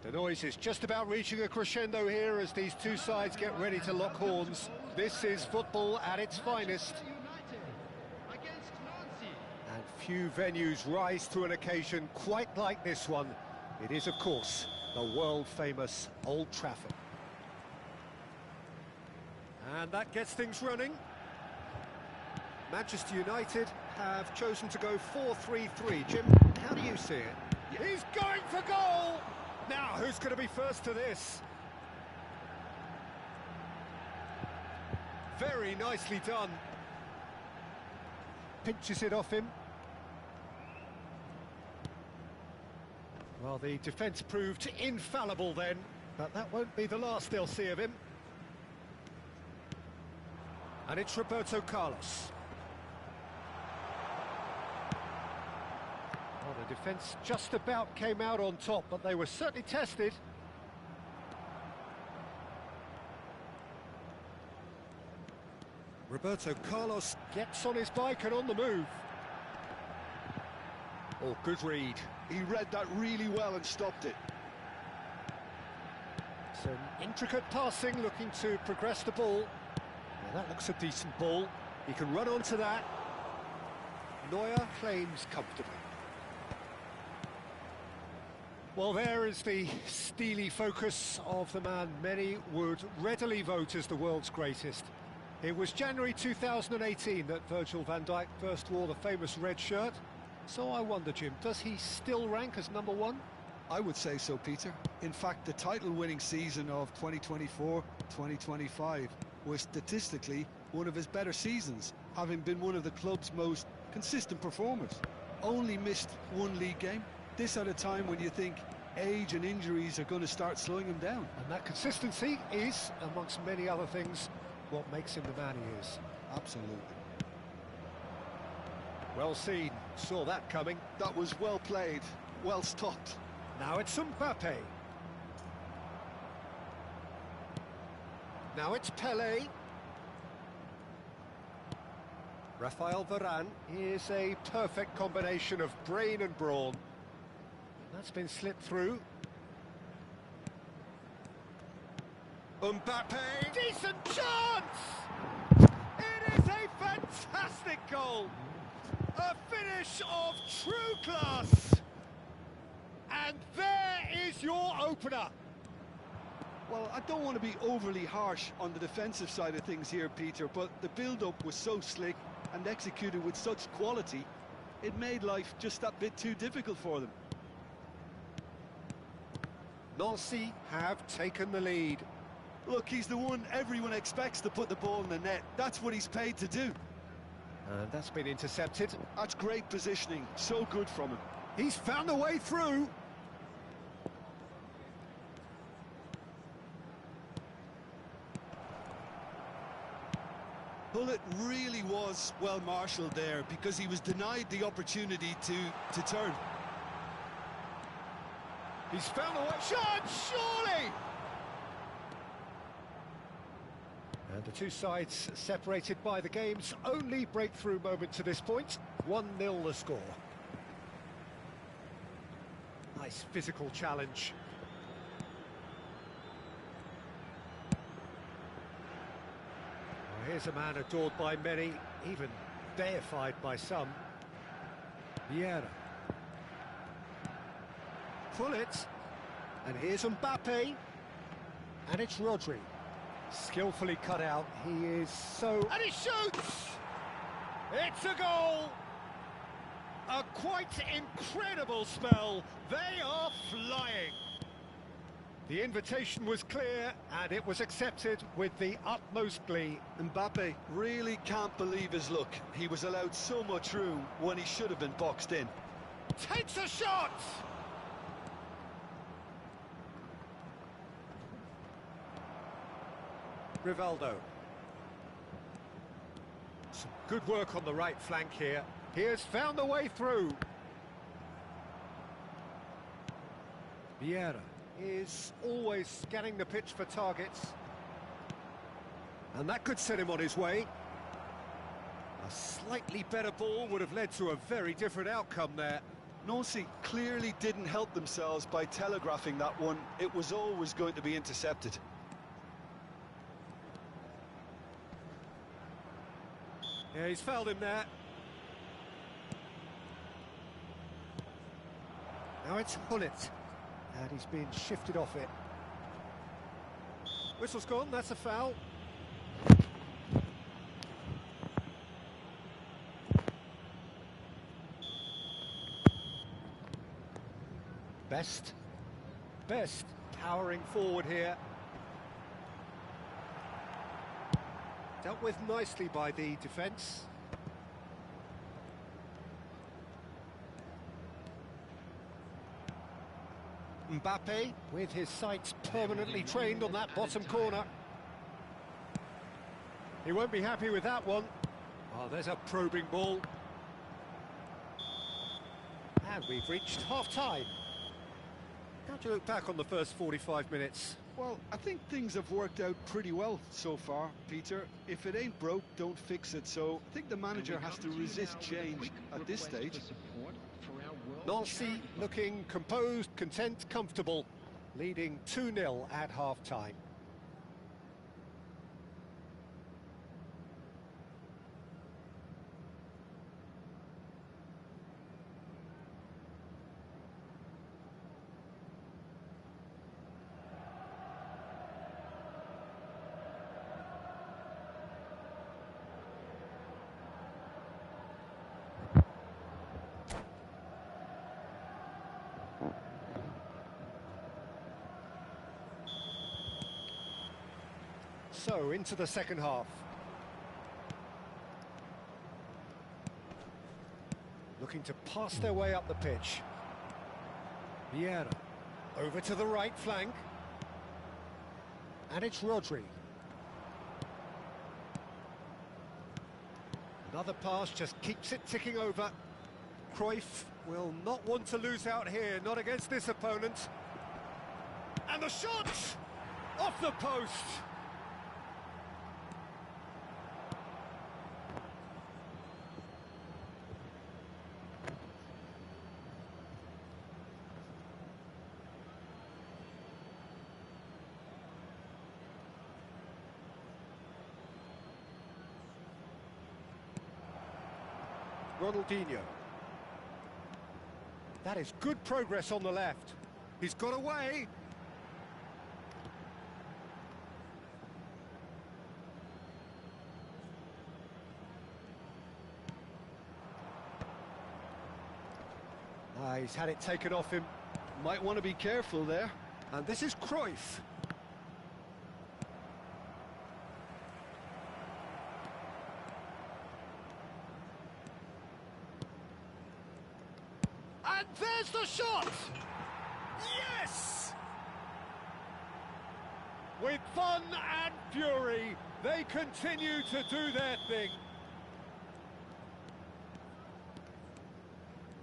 The noise is just about reaching a crescendo here as these two sides get ready to lock horns. This is football at its finest. And few venues rise to an occasion quite like this one. It is, of course, the world-famous Old Trafford. And that gets things running. Manchester United have chosen to go 4-3-3. Jim, how do you see it? He's going for goal! Now, who's going to be first to this? Very nicely done. Pinches it off him. Well, the defence proved infallible then, but that won't be the last they'll see of him. And it's Roberto Carlos. Well, the defence just about came out on top, but they were certainly tested. Roberto Carlos gets on his bike and on the move. Oh, good read. He read that really well and stopped it. Some intricate passing, looking to progress the ball. Now that looks a decent ball. He can run onto that. Neuer claims comfortably. Well, there is the steely focus of the man many would readily vote as the world's greatest. It was January 2018 that Virgil van Dijk first wore the famous red shirt. So I wonder, Jim, does he still rank as number one? I would say so, Peter. In fact, the title-winning season of 2024-2025 was statistically one of his better seasons, having been one of the club's most consistent performers. Only missed one league game. This at a time when you think age and injuries are going to start slowing him down. And that consistency is, amongst many other things, what makes him the man he is. Absolutely. Well seen, saw that coming. That was well played, well stopped. Now it's Mbappe. Now it's Pelé. Rafael Varane is a perfect combination of brain and brawn. That's been slipped through. Mbappe, decent chance! It is a fantastic goal! A finish of true class! And there is your opener! Well, I don't want to be overly harsh on the defensive side of things here, Peter, but the build-up was so slick and executed with such quality, it made life just that bit too difficult for them. Nancy have taken the lead. Look, he's the one everyone expects to put the ball in the net. That's what he's paid to do. And that's been intercepted. That's great positioning. So good from him. He's found a way through. Bullet really was well marshalled there because he was denied the opportunity to turn. He's found a way. Shot, surely! And the two sides separated by the game's only breakthrough moment to this point. 1-0 the score. Nice physical challenge. Well, here's a man adored by many, even deified by some. Vieira. Pull it. And here's Mbappe. And it's Rodri. Skillfully cut out. He is so... And he shoots! It's a goal! A quite incredible spell. They are flying. The invitation was clear, and it was accepted with the utmost glee. Mbappe really can't believe his luck. He was allowed so much room when he should have been boxed in. Takes a shot! Rivaldo. Some good work on the right flank here. He has found a way through. Vieira is always scanning the pitch for targets. And that could set him on his way. A slightly better ball would have led to a very different outcome there. Nancy clearly didn't help themselves by telegraphing that one. It was always going to be intercepted. Yeah, he's fouled him there. Now it's Hullet, and he's been shifted off it. Whistle's gone, that's a foul. Best powering forward here. Dealt with nicely by the defence. Mbappe with his sights permanently trained on that bottom corner. He won't be happy with that one. Oh, there's a probing ball. And we've reached half-time. How do you look back on the first 45 minutes? Well, I think things have worked out pretty well so far, Peter. If it ain't broke, don't fix it. So I think the manager has to resist change at this stage. Nancy looking composed, content, comfortable, leading 2-0 at half-time. So, into the second half. Looking to pass their way up the pitch. Vieira, over to the right flank. And it's Rodri. Another pass just keeps it ticking over. Cruyff will not want to lose out here, not against this opponent. And the shot! Off the post! Ronaldinho. That is good progress on the left. He's got away. He's had it taken off him. Might want to be careful there. And this is Cruyff. And there's the shot! Yes! With fun and fury, they continue to do their thing.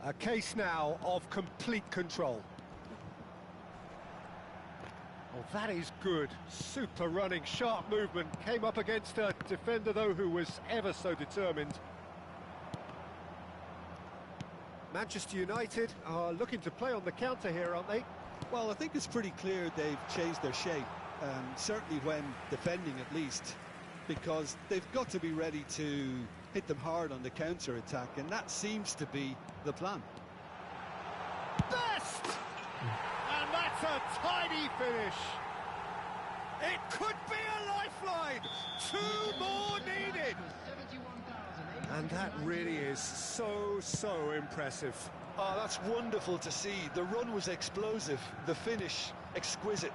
A case now of complete control. Oh, that is good. Super running, sharp movement. Came up against a defender, though, who was ever so determined. Manchester United are looking to play on the counter here, aren't they? Well, I think it's pretty clear they've changed their shape, certainly when defending at least, because they've got to be ready to hit them hard on the counter-attack, and that seems to be the plan. Best! And that's a tidy finish. It could be a lifeline. 2 more needed. And that really is so impressive. Oh, that's wonderful to see. The run was explosive, the finish exquisite.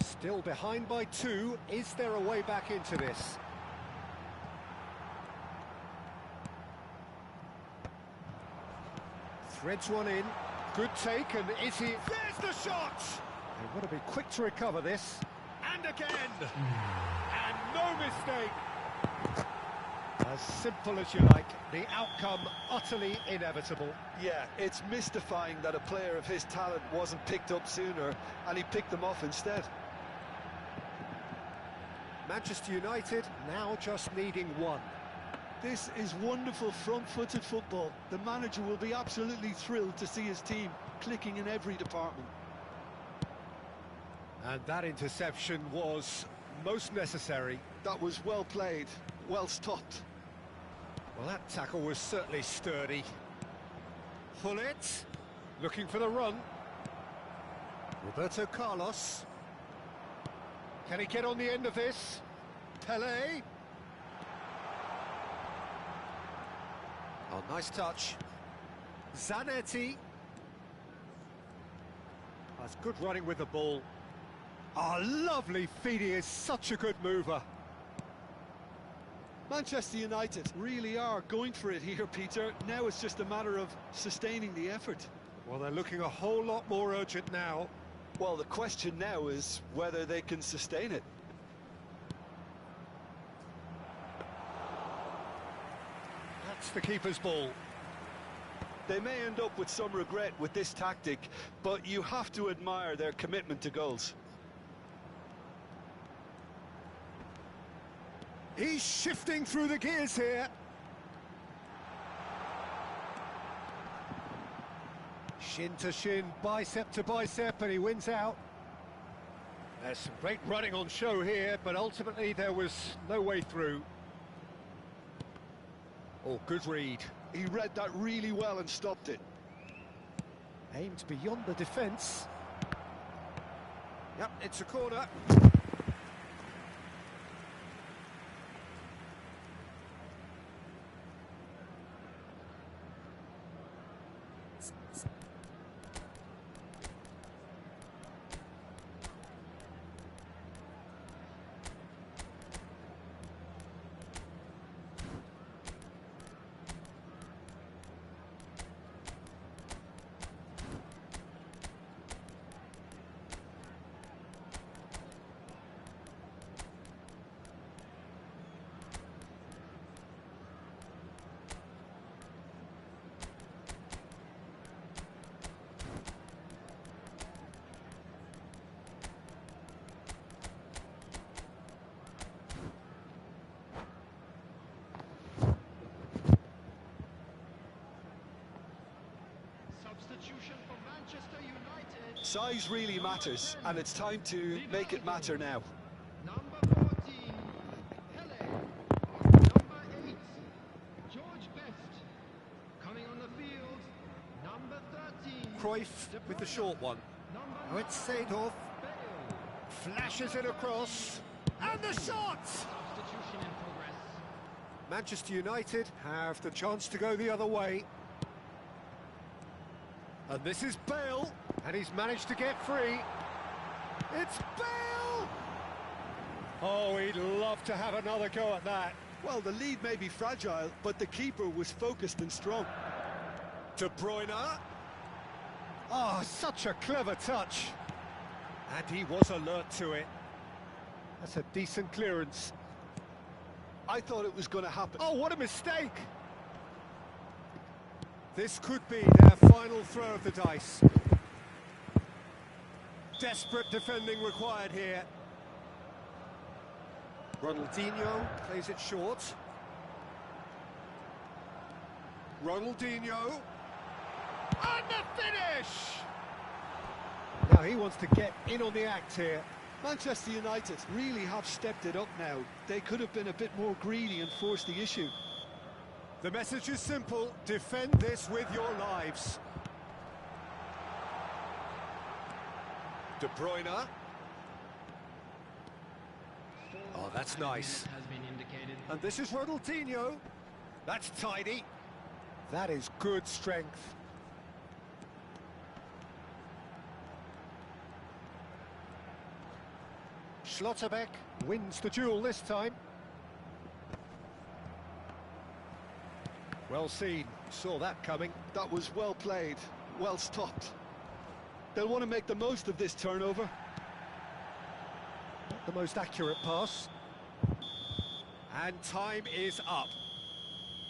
Still behind by 2. Is there a way back into this? Threads one in. Good take, and is he... There's the shot! They've got to be quick to recover this. And again! And no mistake! As simple as you like, the outcome utterly inevitable. Yeah, it's mystifying that a player of his talent wasn't picked up sooner, and he picked them off instead. Manchester United now just needing 1. This is wonderful front-footed football. The manager will be absolutely thrilled to see his team clicking in every department. And that interception was most necessary. That was well played, well stopped. Well, that tackle was certainly sturdy. Hullet, looking for the run. Roberto Carlos. Can he get on the end of this? Pelé. Oh, nice touch. Zanetti. That's good running with the ball. Oh, lovely feet. He is such a good mover. Manchester United really are going for it here, Peter. Now it's just a matter of sustaining the effort. Well, they're looking a whole lot more urgent now. Well, the question now is whether they can sustain it. That's the keeper's ball. They may end up with some regret with this tactic, but you have to admire their commitment to goals. He's shifting through the gears here. Shin to shin, bicep to bicep, and he wins out. There's some great running on show here, but ultimately there was no way through. Oh, good read. He read that really well and stopped it. Aimed beyond the defence. Yep, it's a corner. For Manchester United. Size really matters, and it's time to make it matter now. Number 14, Pelé. Number 8, George Best. Coming on the field, number 13. Cruyff with the short one. Oh, it's Seedorf. Flashes it across. And the shot! Substitution in progress. Manchester United have the chance to go the other way. And this is Bale, and he's managed to get free. It's Bale! Oh, he'd love to have another go at that. Well, the lead may be fragile, but the keeper was focused and strong. De Bruyne. Oh, such a clever touch. And he was alert to it. That's a decent clearance. I thought it was going to happen. Oh, what a mistake! This could be their final throw of the dice. Desperate defending required here. Ronaldinho plays it short. Ronaldinho. And the finish! Now he wants to get in on the act here. Manchester United really have stepped it up now. They could have been a bit more greedy and forced the issue. The message is simple: defend this with your lives. De Bruyne. Oh, that's nice. Has been indicated. And this is Ronaldinho. That's tidy. That is good strength. Schlotterbeck wins the duel this time. Well seen, saw that coming. That was well played, well stopped. They'll want to make the most of this turnover. Not the most accurate pass. And time is up.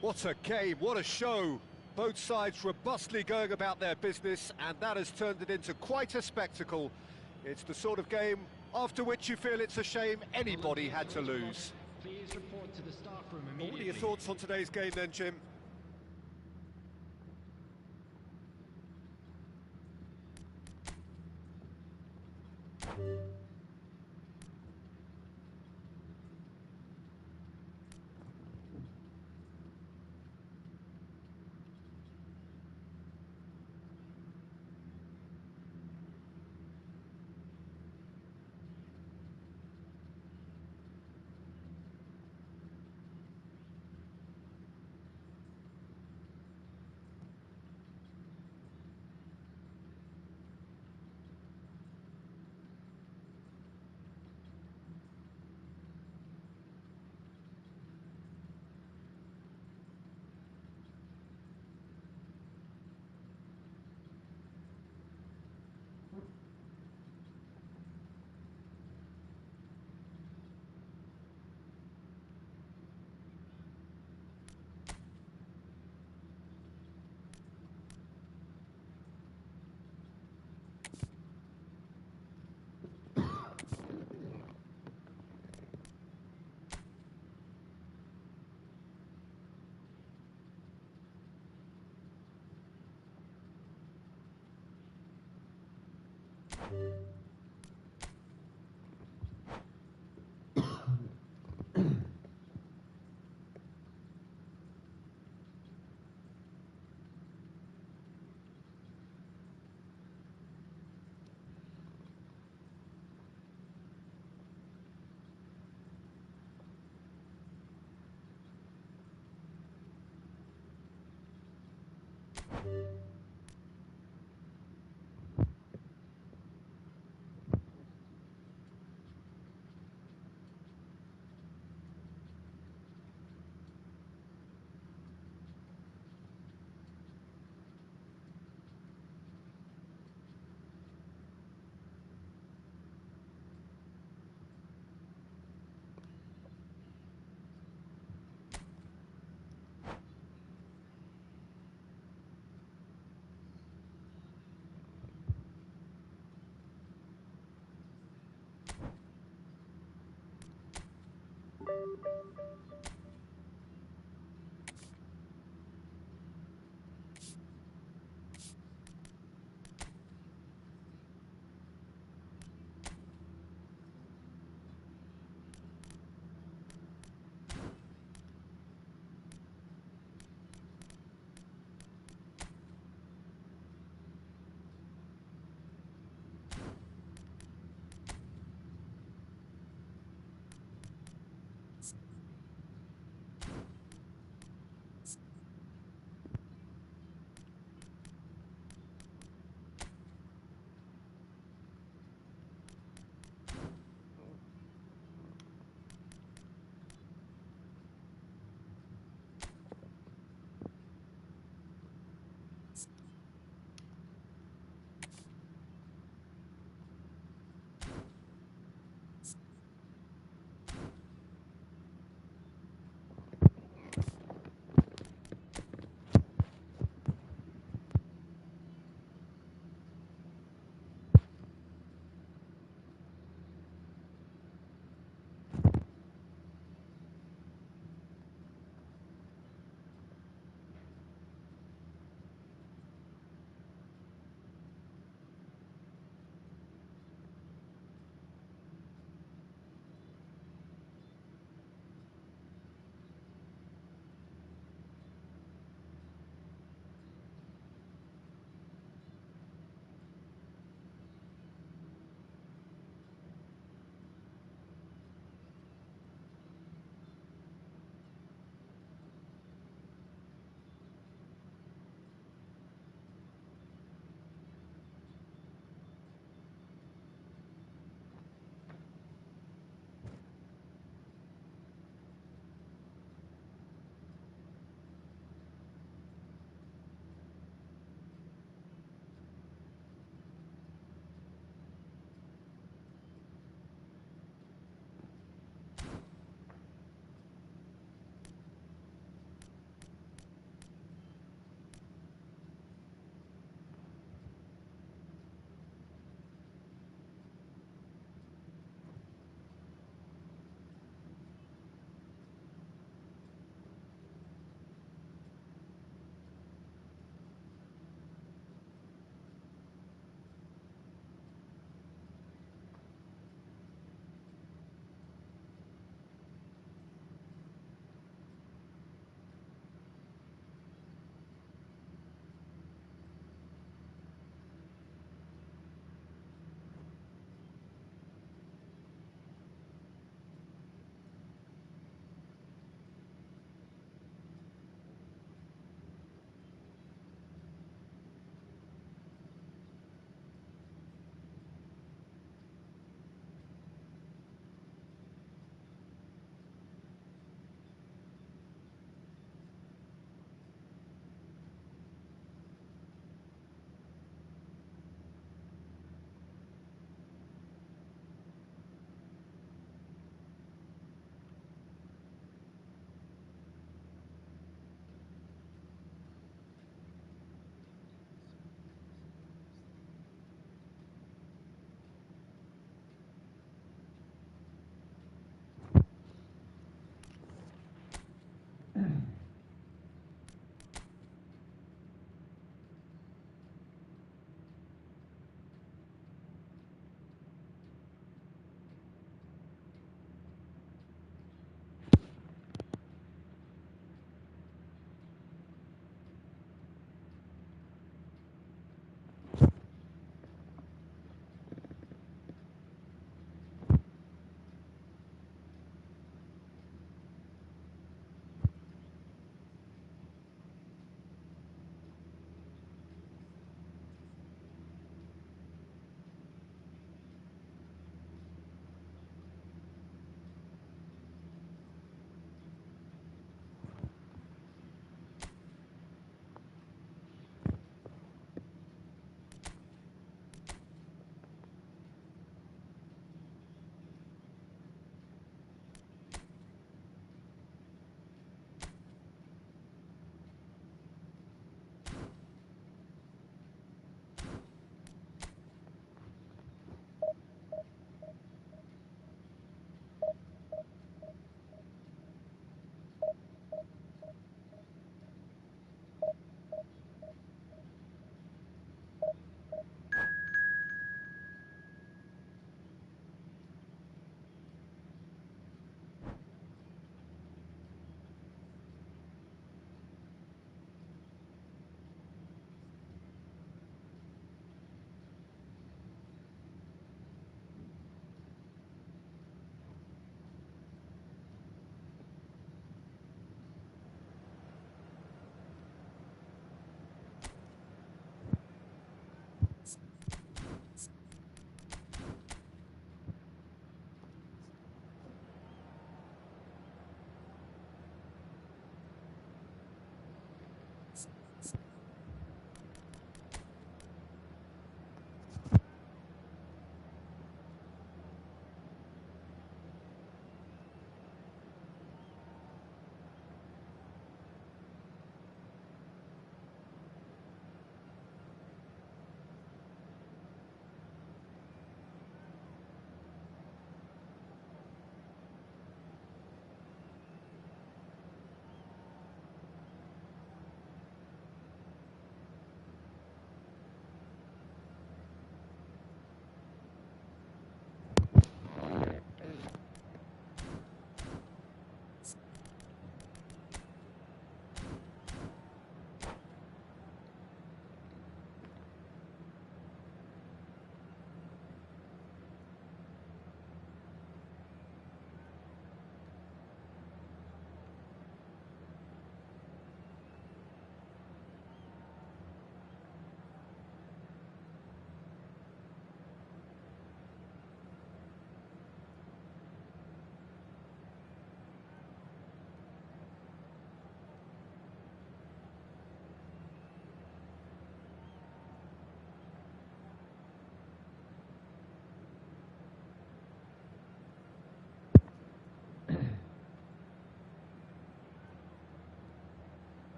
What a game, what a show. Both sides robustly going about their business, and that has turned it into quite a spectacle. It's the sort of game after which you feel it's a shame anybody had to lose. Please report to the staff room immediately. What are your thoughts on today's game then, Jim?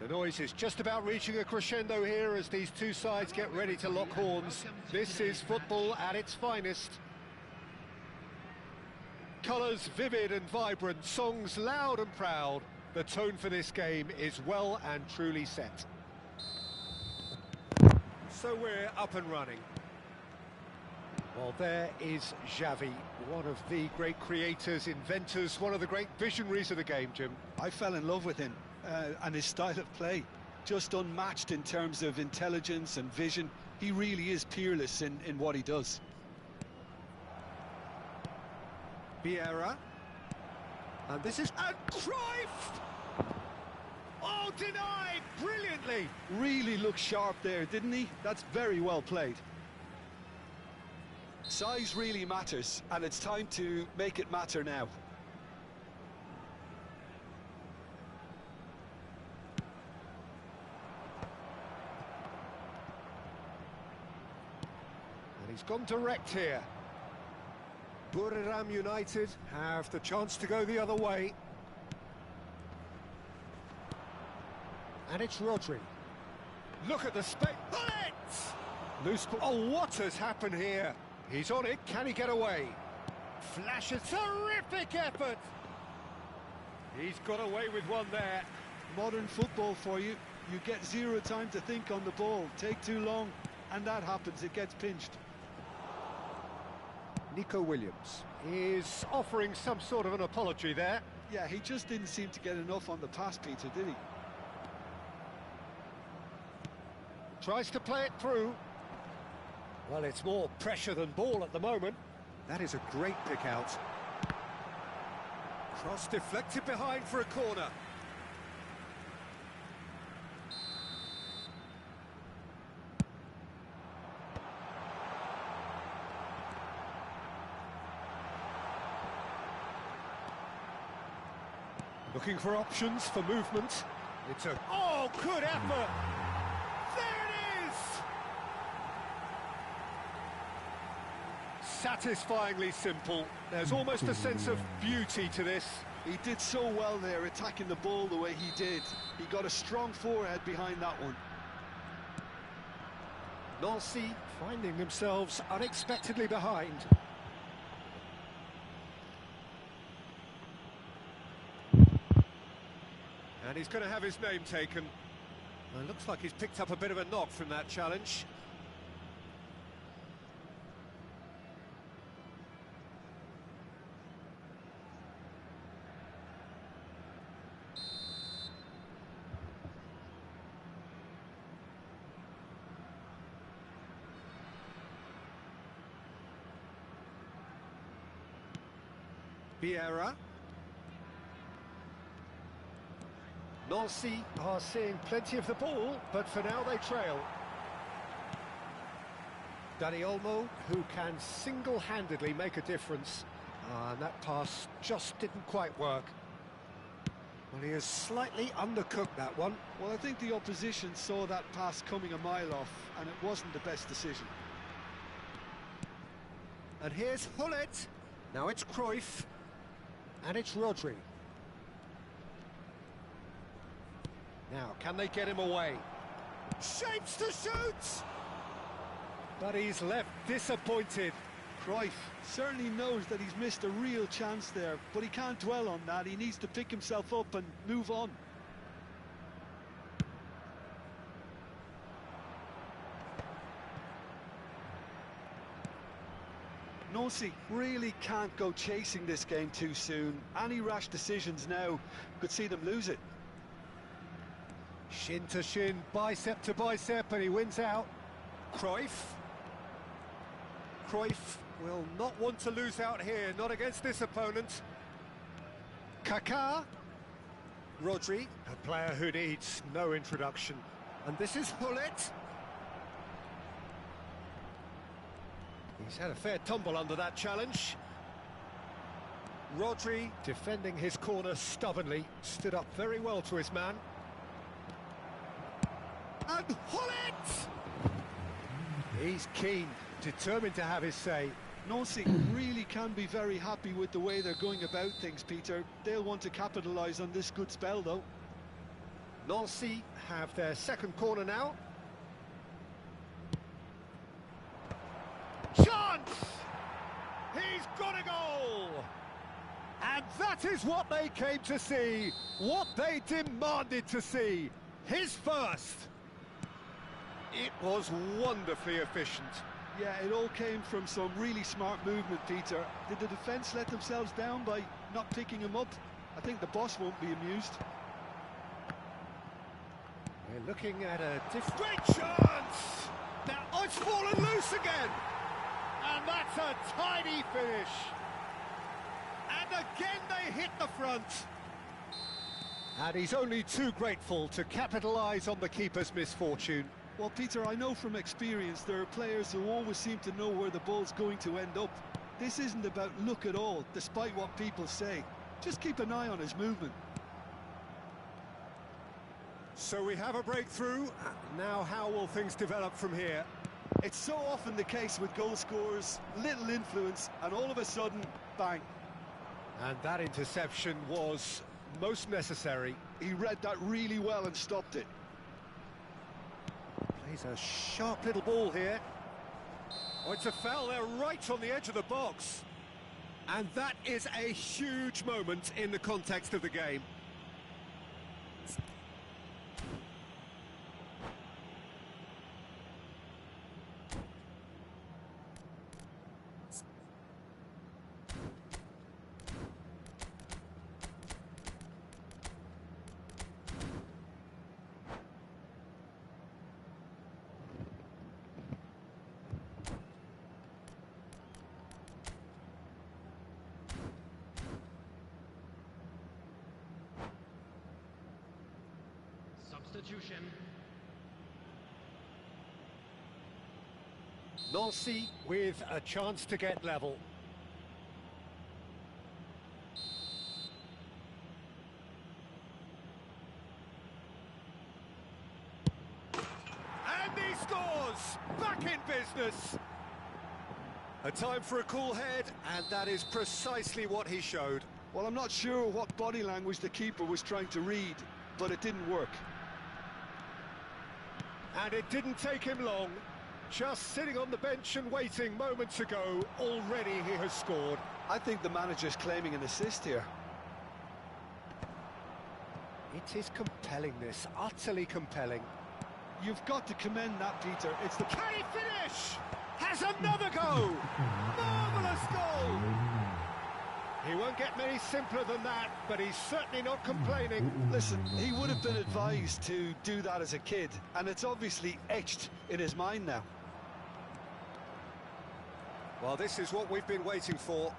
The noise is just about reaching a crescendo here as these two sides get ready to lock horns. This is football at its finest. Colours vivid and vibrant, songs loud and proud. The tone for this game is well and truly set. So we're up and running. Well, there is Xavi, one of the great creators, inventors, one of the great visionaries of the game, Jim. I fell in love with him and his style of play. Just unmatched in terms of intelligence and vision. He really is peerless in what he does. Vieira. And this is... And Cruyff! Oh, denied brilliantly! Really looked sharp there, didn't he? That's very well played. Size really matters, and it's time to make it matter now. And he's gone direct here. Buriram United have the chance to go the other way. And it's Rodri. Look at the space. Bullets! Loose ball. Oh, what has happened here? He's on it. Can he get away? Flash a terrific effort. He's got away with one there. Modern football for you. You get zero time to think on the ball. Take too long, and that happens. It gets pinched. Nico Williams is offering some sort of an apology there. Yeah, he just didn't seem to get enough on the pass, Peter, did he? Tries to play it through. Well, it's more pressure than ball at the moment. That is a great pick out. Cross deflected behind for a corner. Looking for options for movement. It's a... Oh, good effort! There it is! Satisfyingly simple. There's almost a sense of beauty to this. He did so well there, attacking the ball the way he did. He got a strong forehead behind that one. Nancy finding themselves unexpectedly behind. And he's going to have his name taken. Well, it looks like he's picked up a bit of a knock from that challenge. Vieira. Nancy are seeing plenty of the ball, but for now they trail. Dani Olmo, who can single-handedly make a difference. And that pass just didn't quite work. Well, he has slightly undercooked that one. Well, I think the opposition saw that pass coming a mile off, and it wasn't the best decision. And here's Hullet. Now it's Cruyff. And it's Rodri. Now, can they get him away? Shapes to shoot! But he's left disappointed. Cruyff certainly knows that he's missed a real chance there, but he can't dwell on that. He needs to pick himself up and move on. Nancy really can't go chasing this game too soon. Any rash decisions now could see them lose it. Shin to shin, bicep to bicep, and he wins out. Cruyff. Cruyff will not want to lose out here, not against this opponent. Kaká. Rodri, a player who needs no introduction. And this is Hullet. He's had a fair tumble under that challenge. Rodri, defending his corner stubbornly, stood up very well to his man. And Hullet! He's keen, determined to have his say. Nancy really can be very happy with the way they're going about things, Peter. They'll want to capitalise on this good spell, though. Nancy have their second corner now. Chance! He's got a goal! And that is what they came to see, what they demanded to see. His first. It was wonderfully efficient. Yeah, it all came from some really smart movement, Peter. Did the defence let themselves down by not picking him up? I think the boss won't be amused. We're looking at a great chance! Now, oh, it's fallen loose again! And that's a tiny finish. And again they hit the front. And he's only too grateful to capitalise on the keeper's misfortune. Well, Peter, I know from experience there are players who always seem to know where the ball's going to end up. This isn't about luck at all, despite what people say. Just keep an eye on his movement. So we have a breakthrough. Now how will things develop from here? It's so often the case with goal scorers, little influence, and all of a sudden, bang. And that interception was most necessary. He read that really well and stopped it. Plays a sharp little ball here. Oh, it's a foul there right on the edge of the box. And that is a huge moment in the context of the game. Substitution. Nancy with a chance to get level. And he scores! Back in business! A time for a cool head, and that is precisely what he showed. Well, I'm not sure what body language the keeper was trying to read, but it didn't work. And it didn't take him long. Just sitting on the bench and waiting moments ago, already he has scored. I think the manager's claiming an assist here. It is compelling, this, utterly compelling. You've got to commend that, Peter. It's the... Can he finish? Has another go! Marvellous goal! He won't get many simpler than that, but he's certainly not complaining. Listen, he would have been advised to do that as a kid, and it's obviously etched in his mind now. Well, this is what we've been waiting for.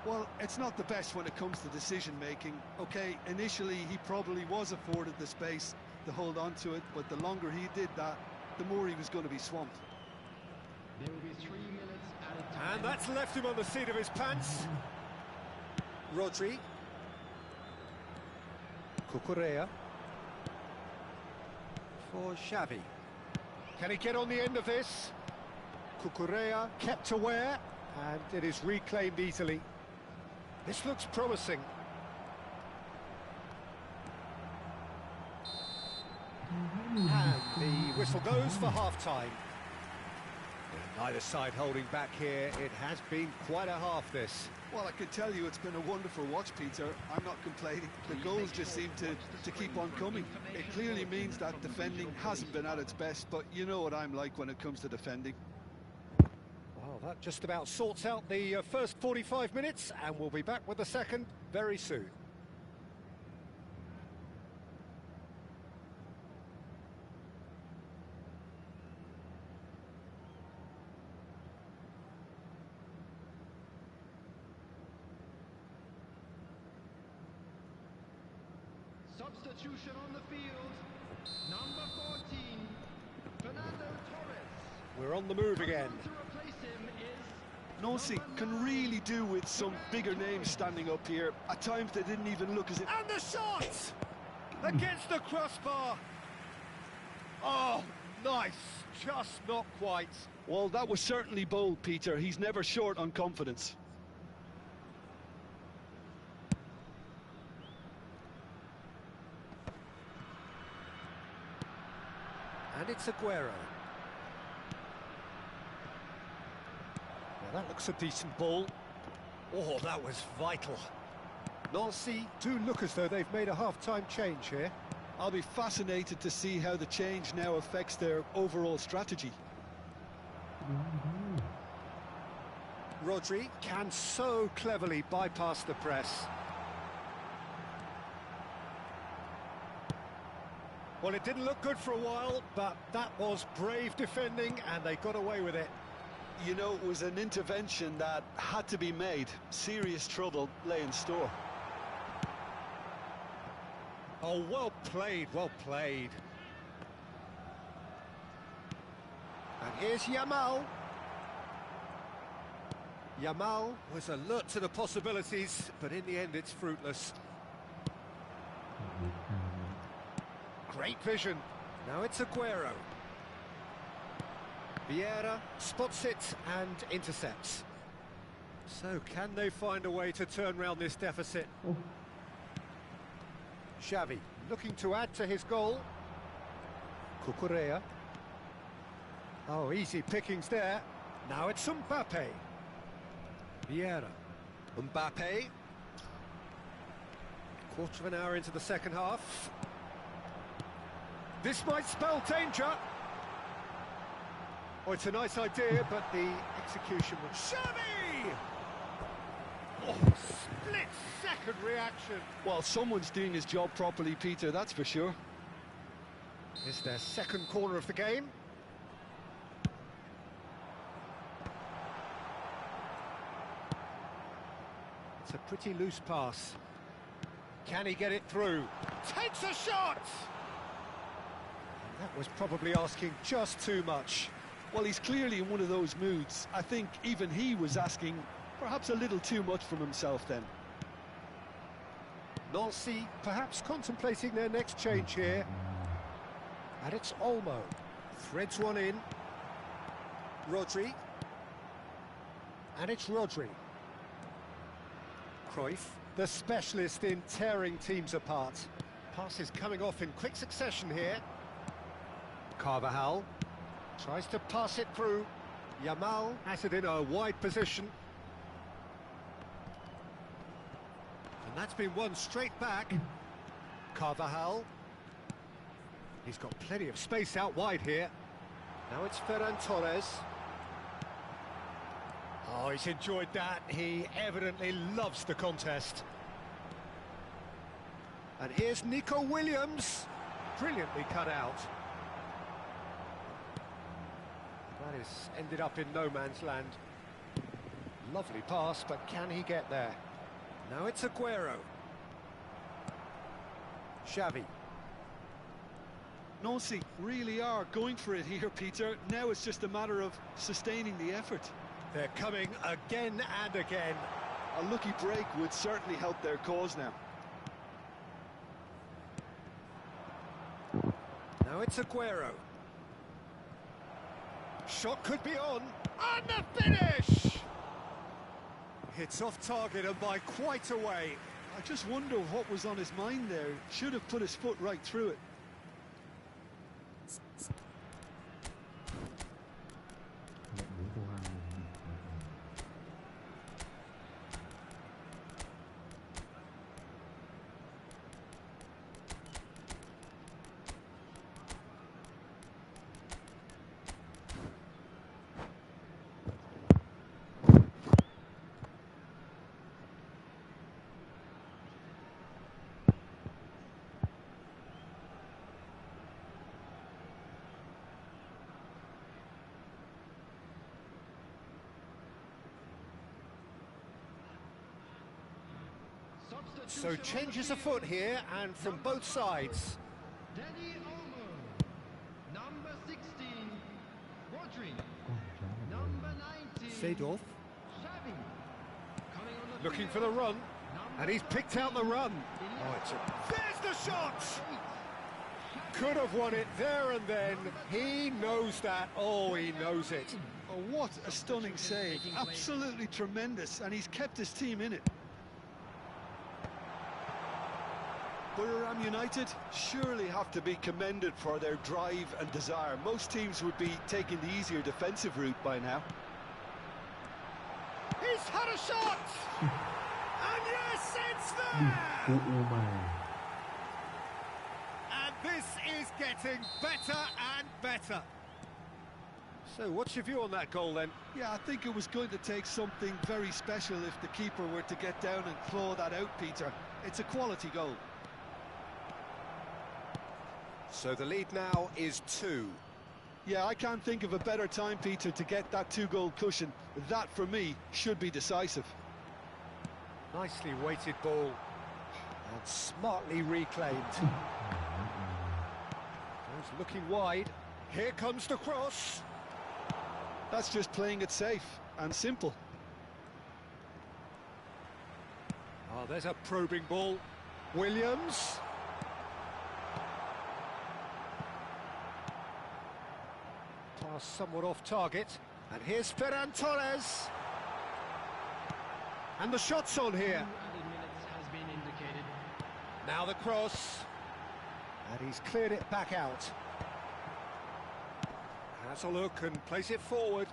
Well, it's not the best when it comes to decision-making. OK, initially he probably was afforded the space to hold on to it, but the longer he did that, the more he was going to be swamped. There will be 3 minutes added time. And that's left him on the seat of his pants. Rodri. Cucurella. For Xavi. Can he get on the end of this? Cucurella kept aware, and it is reclaimed easily. This looks promising. And the whistle goes for half-time. Neither side holding back here. It has been quite a half, this. Well, I can tell you it's been a wonderful watch, Peter. I'm not complaining. The goals just seem to keep on coming. It clearly means that defending hasn't been at its best, but you know what I'm like when it comes to defending. Well, that just about sorts out the first 45 minutes, and we'll be back with the second very soon. Substitution on the field. Number 14, Fernando Torres. We're on the move again. To replace him is Nancy can really do with some bigger names standing up here. At times they didn't even look as if... And the shot! Against the crossbar. Oh, nice. Just not quite. Well, that was certainly bold, Peter. He's never short on confidence. And it's Aguero. Well, that looks a decent ball. Oh, that was vital. Nancy do look as though they've made a half-time change here. I'll be fascinated to see how the change now affects their overall strategy. Rodri can so cleverly bypass the press. Well, it didn't look good for a while, but that was brave defending and they got away with it. You know, it was an intervention that had to be made. Serious trouble lay in store. Oh, well played, well played. And here's Yamal. Yamal was alert to the possibilities, but in the end it's fruitless. Great vision. Now it's Aguero. Vieira spots it and intercepts. So can they find a way to turn round this deficit? Xavi looking to add to his goal. Cucurella. Oh, easy pickings there. Now it's Mbappe. Vieira. Mbappe. Quarter of an hour into the second half. This might spell danger. Oh, it's a nice idea, but the execution was... Xavi! Oh, split-second reaction. Well, someone's doing his job properly, Peter, that's for sure. It's their second corner of the game. It's a pretty loose pass. Can he get it through? Takes a shot! And that was probably asking just too much. Well, he's clearly in one of those moods. I think even he was asking perhaps a little too much from himself then. Nancy perhaps contemplating their next change here. And it's Olmo. Threads one in. Rodri. And it's Rodri. Cruyff, the specialist in tearing teams apart. Passes coming off in quick succession here. Carvajal tries to pass it through. Yamal has it in a wide position. And that's been won straight back. Carvajal. He's got plenty of space out wide here. Now it's Ferran Torres. Oh, he's enjoyed that. He evidently loves the contest. And here's Nico Williams. Brilliantly cut out. That is ended up in no man's land. Lovely pass, but can he get there? Now it's Aguero. Xavi. Nancy really are going for it here, Peter. Now it's just a matter of sustaining the effort. They're coming again and again. A lucky break would certainly help their cause now. Now it's Aguero. Shot could be on. And the finish! It's off target and by quite a way. I just wonder what was on his mind there. Should have put his foot right through it. So changes afoot here, and from both sides. Number 16, Rodri. Number 19, Seedorf Xavi. Coming on the looking for the run, and he's picked out the run. Oh, there's the shot! Could have won it there and then. He knows that. Oh, he knows it. Oh, what a stunning save. Absolutely tremendous, and he's kept his team in it. Buriram United surely have to be commended for their drive and desire. Most teams would be taking the easier defensive route by now. He's had a shot! And yes, it's there! And this is getting better and better. So what's your view on that goal then? Yeah, I think it was going to take something very special if the keeper were to get down and claw that out, Peter. It's a quality goal. So the lead now is 2. Yeah, I can't think of a better time, Peter, to get that 2-goal cushion. That, for me, should be decisive. Nicely weighted ball. And smartly reclaimed. Goes looking wide. Here comes the cross. That's just playing it safe and simple. Oh, there's a probing ball. Williams. Pass somewhat off target. And here's Ferran Torres. And the shot's on here. 2 added minutes has been indicated. Now the cross. And he's cleared it back out. Has a look and plays it forward.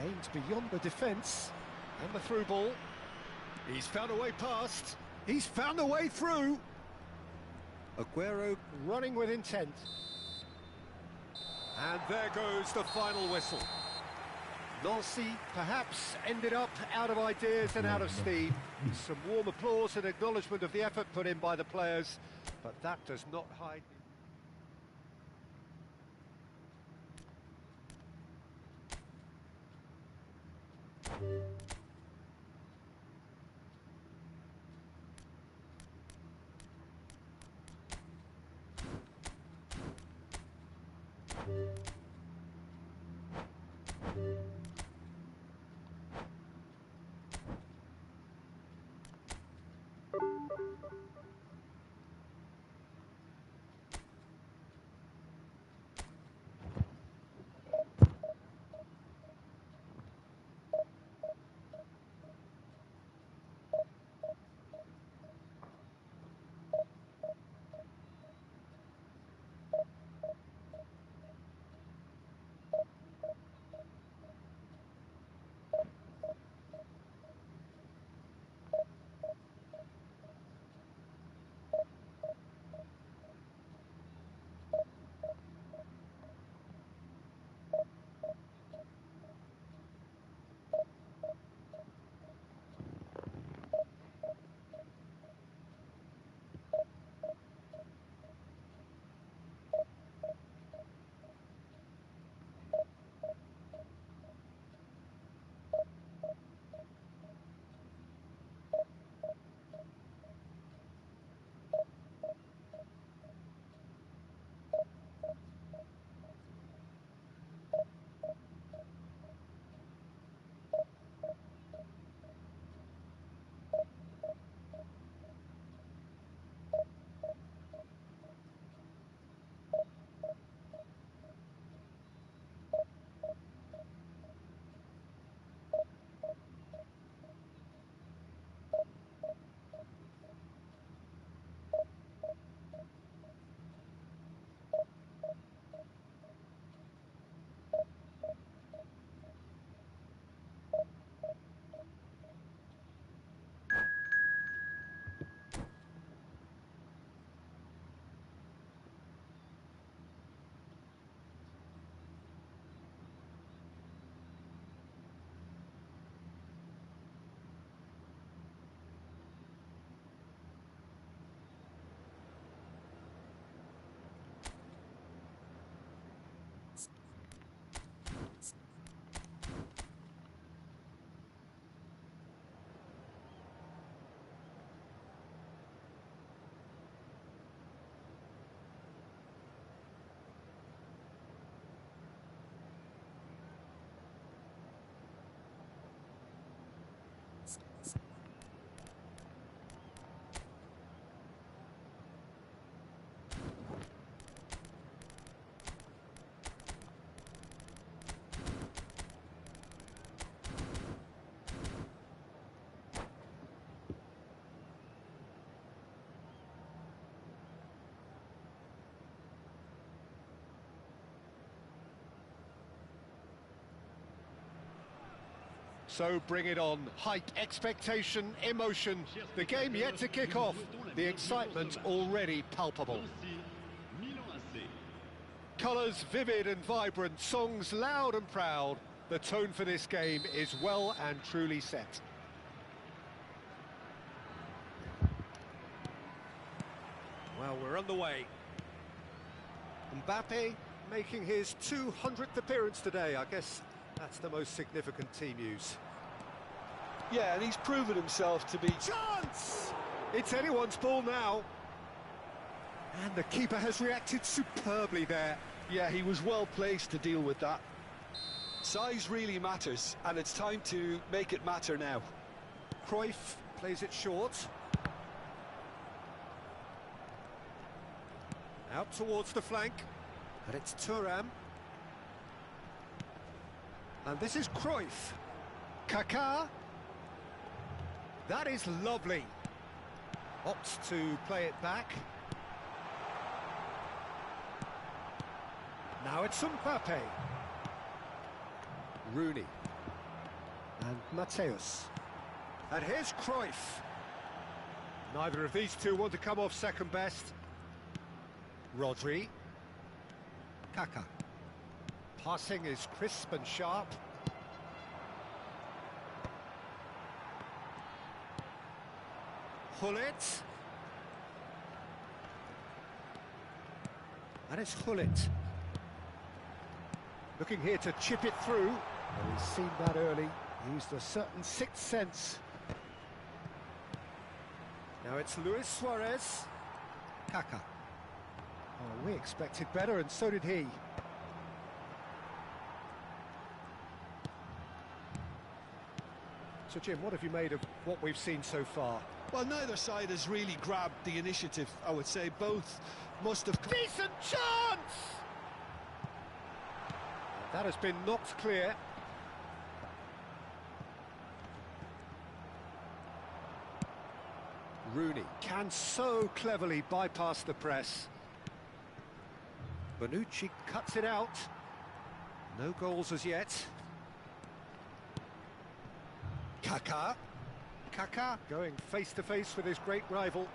Aimed beyond the defence. And the through ball. He's found a way past. He's found a way through. Aguero running with intent. And there goes the final whistle. Nancy perhaps ended up out of ideas and out of steam. Some warm applause and acknowledgement of the effort put in by the players, but that does not hide... So bring it on. Hype, expectation, emotion. The game yet to kick off. The excitement already palpable. Colours vivid and vibrant, songs loud and proud. The tone for this game is well and truly set. Well, we're underway. Mbappe making his 200th appearance today. I guess that's the most significant team news. Yeah, and he's proven himself to be... Chance! It's anyone's ball now. And the keeper has reacted superbly there. Yeah, he was well placed to deal with that. Size really matters, and it's time to make it matter now. Cruyff plays it short. Out towards the flank. And it's Thuram. And this is Cruyff. Kaká. That is lovely. Opts to play it back. Now it's Mbappe. Rooney. And Mateus. And here's Cruyff. Neither of these two want to come off second best. Rodri. Kaká. Passing is crisp and sharp. Hullet. And it's Hullet. Looking here to chip it through. Well, he's seen that early. Used a certain sixth sense. Now it's Luis Suarez. Kaká. Oh, we expected better, and so did he. So, Jim, what have you made of what we've seen so far? Well, neither side has really grabbed the initiative, I would say. Both must have... Decent chance! That has been knocked clear. Rooney can so cleverly bypass the press. Bonucci cuts it out. No goals as yet. Kaká. Kaká going face to face with his great rival.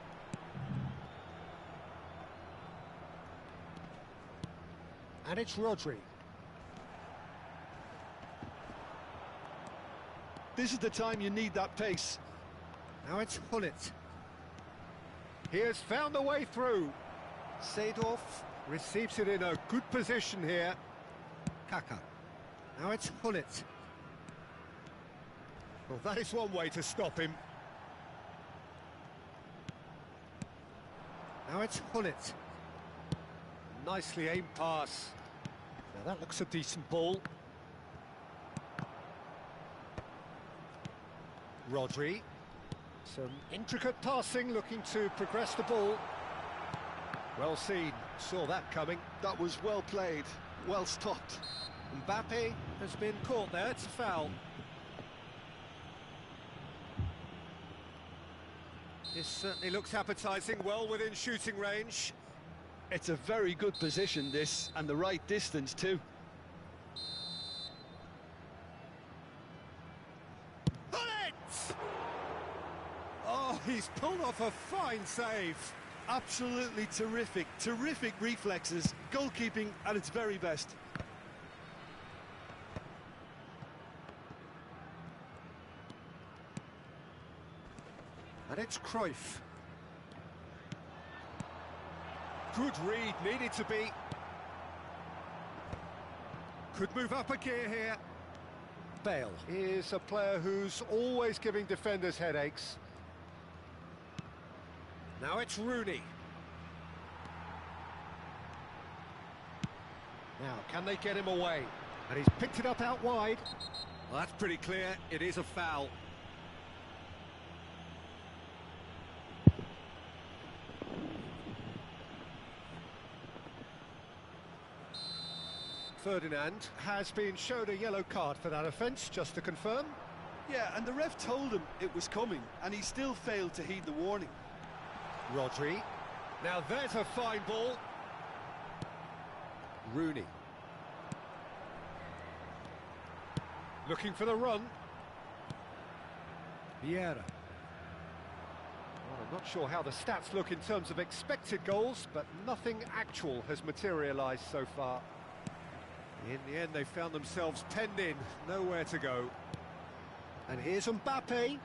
And it's Rodri. This is the time you need that pace. Now it's Hullet. He has found a way through. Seedorf receives it in a good position here. Kaká. Now it's Hullet. Well, that is one way to stop him. Now it's Hullet. Nicely aimed pass. Now that looks a decent ball. Rodri. Some intricate passing, looking to progress the ball. Well seen, saw that coming. That was well played, well stopped. Mbappe has been caught there, it's a foul. This certainly looks appetising, well within shooting range. It's a very good position, this, and the right distance too. Oh, he's pulled off a fine save. Absolutely terrific, terrific reflexes, goalkeeping at its very best. And it's Cruyff. Good read, needed to be. Could move up a gear here. Bale is a player who's always giving defenders headaches. Now it's Rooney. Now, can they get him away? And he's picked it up out wide. Well, that's pretty clear. It is a foul. Ferdinand has been shown a yellow card for that offence, just to confirm. Yeah, and the ref told him it was coming, and he still failed to heed the warning. Rodri. Now there's a fine ball. Rooney. Looking for the run. Vieira. Well, I'm not sure how the stats look in terms of expected goals, but nothing actual has materialised so far. In the end, they found themselves penned in, nowhere to go. And here's Mbappe.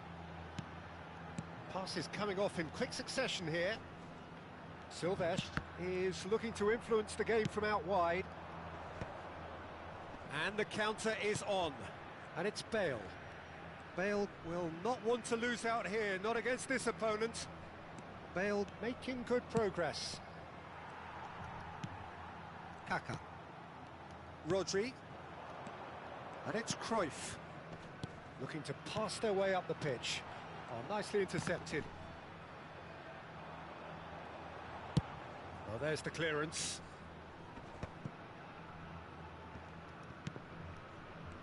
Passes coming off in quick succession here. Silvestre is looking to influence the game from out wide. And the counter is on. And it's Bale. Bale will not want to lose out here, not against this opponent. Bale making good progress. Kaká. Rodri. And it's Cruyff. Looking to pass their way up the pitch. Oh, nicely intercepted. Oh, there's the clearance.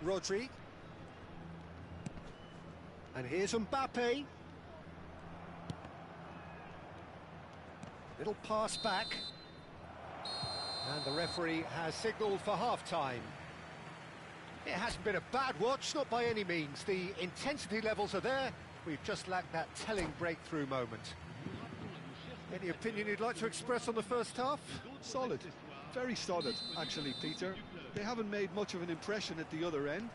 Rodri. And here's Mbappe. Little pass back. And the referee has signalled for half-time. It hasn't been a bad watch, not by any means. The intensity levels are there. We've just lacked that telling breakthrough moment. Any opinion you'd like to express on the first half? Solid. Very solid, actually, Peter. They haven't made much of an impression at the other end,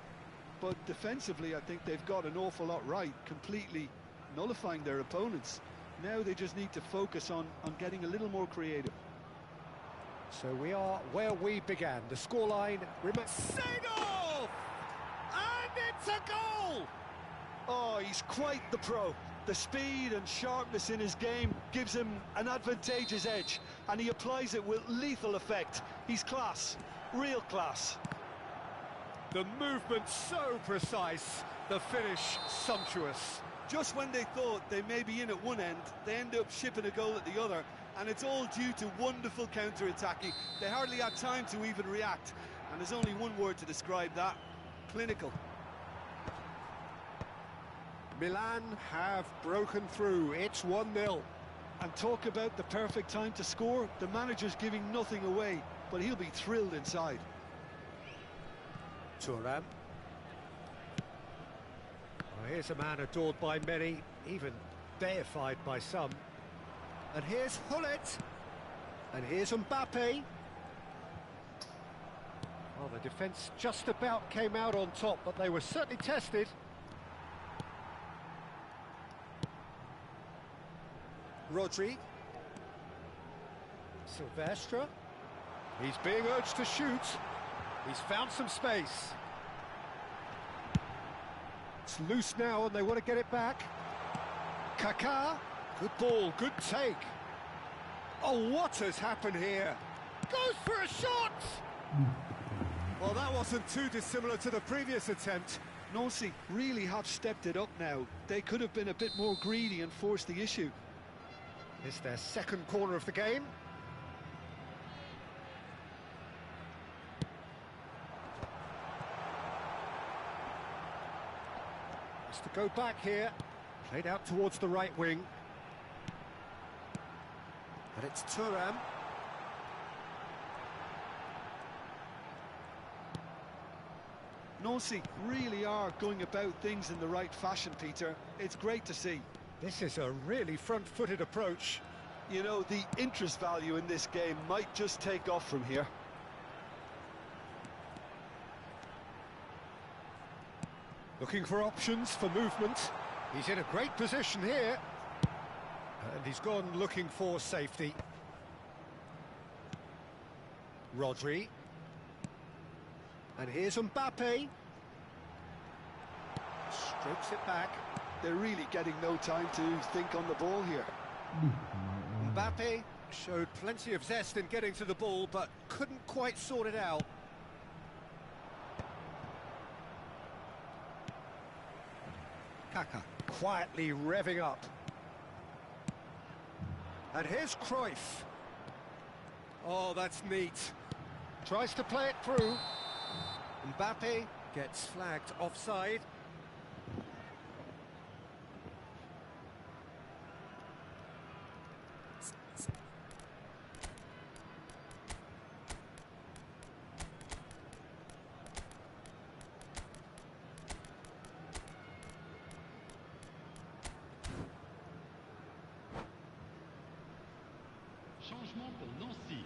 but defensively I think they've got an awful lot right, completely nullifying their opponents. Now they just need to focus on getting a little more creative. So we are where we began. The scoreline remains... Single! And it's a goal! Oh, he's quite the pro. The speed and sharpness in his game gives him an advantageous edge, and he applies it with lethal effect. He's class, real class. The movement so precise, the finish sumptuous. Just when they thought they may be in at one end, they end up shipping a goal at the other, and it's all due to wonderful counter-attacking. They hardly had time to even react, and there's only one word to describe that: clinical. Milan have broken through. It's 1-0. And talk about the perfect time to score. The manager's giving nothing away, but he'll be thrilled inside. Thuram. Well, here's a man adored by many, even deified by some. And here's Hullet. And here's Mbappe. Well, the defence just about came out on top, but they were certainly tested. Rodri. Silvestre. He's being urged to shoot. He's found some space. It's loose now and they want to get it back. Kaká. Good ball, good take. Oh, what has happened here? Goes for a shot! Well, that wasn't too dissimilar to the previous attempt. Nancy really have stepped it up now. They could have been a bit more greedy and forced the issue. It's their second corner of the game. Has to go back here. Played out towards the right wing. And it's Thuram. Nancy really are going about things in the right fashion, Peter. It's great to see. This is a really front-footed approach. You know, the interest value in this game might just take off from here. Looking for options for movement. He's in a great position here. And he's gone looking for safety. Rodri. And here's Mbappe. Strokes it back. They're really getting no time to think on the ball here. Mbappe showed plenty of zest in getting to the ball, but couldn't quite sort it out. Kaká quietly revving up. And here's Cruyff. Oh, that's neat. Tries to play it through. Mbappe gets flagged offside. Changement pour Nancy.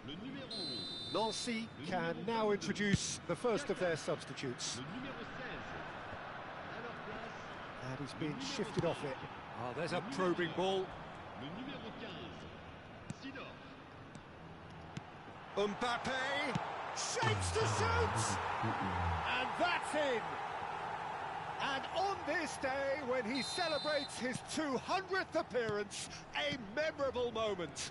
Le numéro 11. Nancy can now introduce the first of their substitutes. Le numéro 16. À leur place, And he's been shifted off it. Oh, there's a probing ball. le numéro 15. Sidor. Mbappe shapes to shoot! And that's in! And on this day, when he celebrates his 200th appearance, a memorable moment.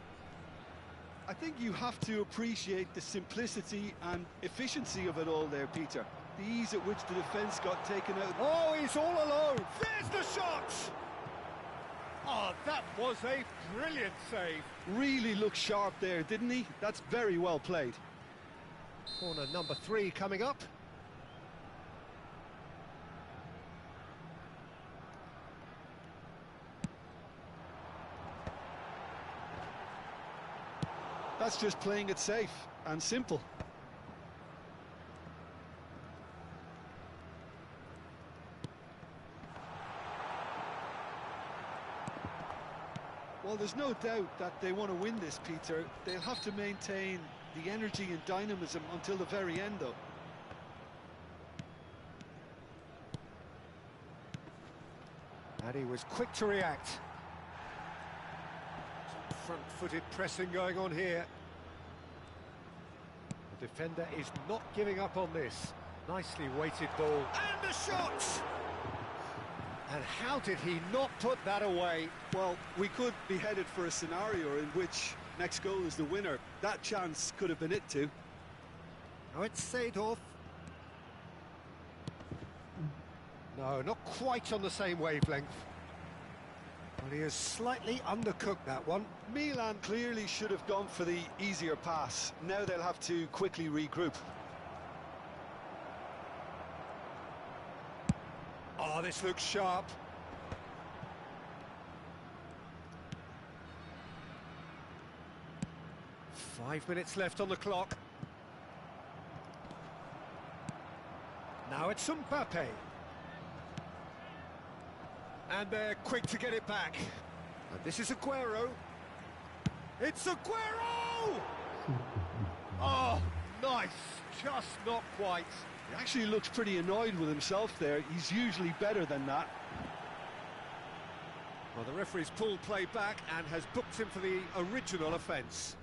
I think you have to appreciate the simplicity and efficiency of it all there, Peter. The ease at which the defence got taken out. Oh, he's all alone. There's the shot! Oh, that was a brilliant save. Really looked sharp there, didn't he? That's very well played. Corner number 3 coming up. That's just playing it safe and simple. Well, there's no doubt that they want to win this, Peter. They'll have to maintain the energy and dynamism until the very end, though. And he was quick to react. Some front-footed pressing going on here. The defender is not giving up on this. Nicely weighted ball. And the shot! And how did he not put that away? Well, we could be headed for a scenario in which next goal is the winner. That chance could have been it too. Now it's Seedorf. No, not quite on the same wavelength. Well, he has slightly undercooked that one. Milan clearly should have gone for the easier pass. Now they'll have to quickly regroup. Oh, this looks sharp. Five minutes left on the clock. Now it's Mbappe. And they're quick to get it back. And this is Aguero. It's Aguero! Oh, nice. Just not quite. He actually looks pretty annoyed with himself there. He's usually better than that. Well, the referee's pulled play back and has booked him for the original offence.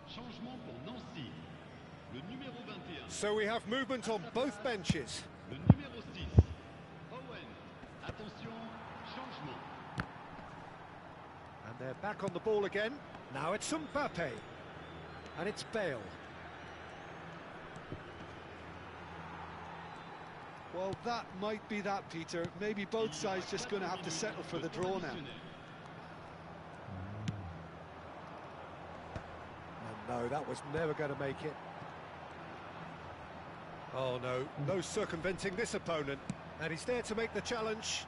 Changement pour Nancy. Le numéro 21. So we have movement on both benches. Le numéro 6. Owen. Attention, changement. And they're back on the ball again. Now it's Mbappe. And it's Bale. Well, that might be that, Peter. Maybe both sides just going to have to settle for the draw now. No, that was never going to make it. Oh no, no circumventing this opponent. And he's there to make the challenge.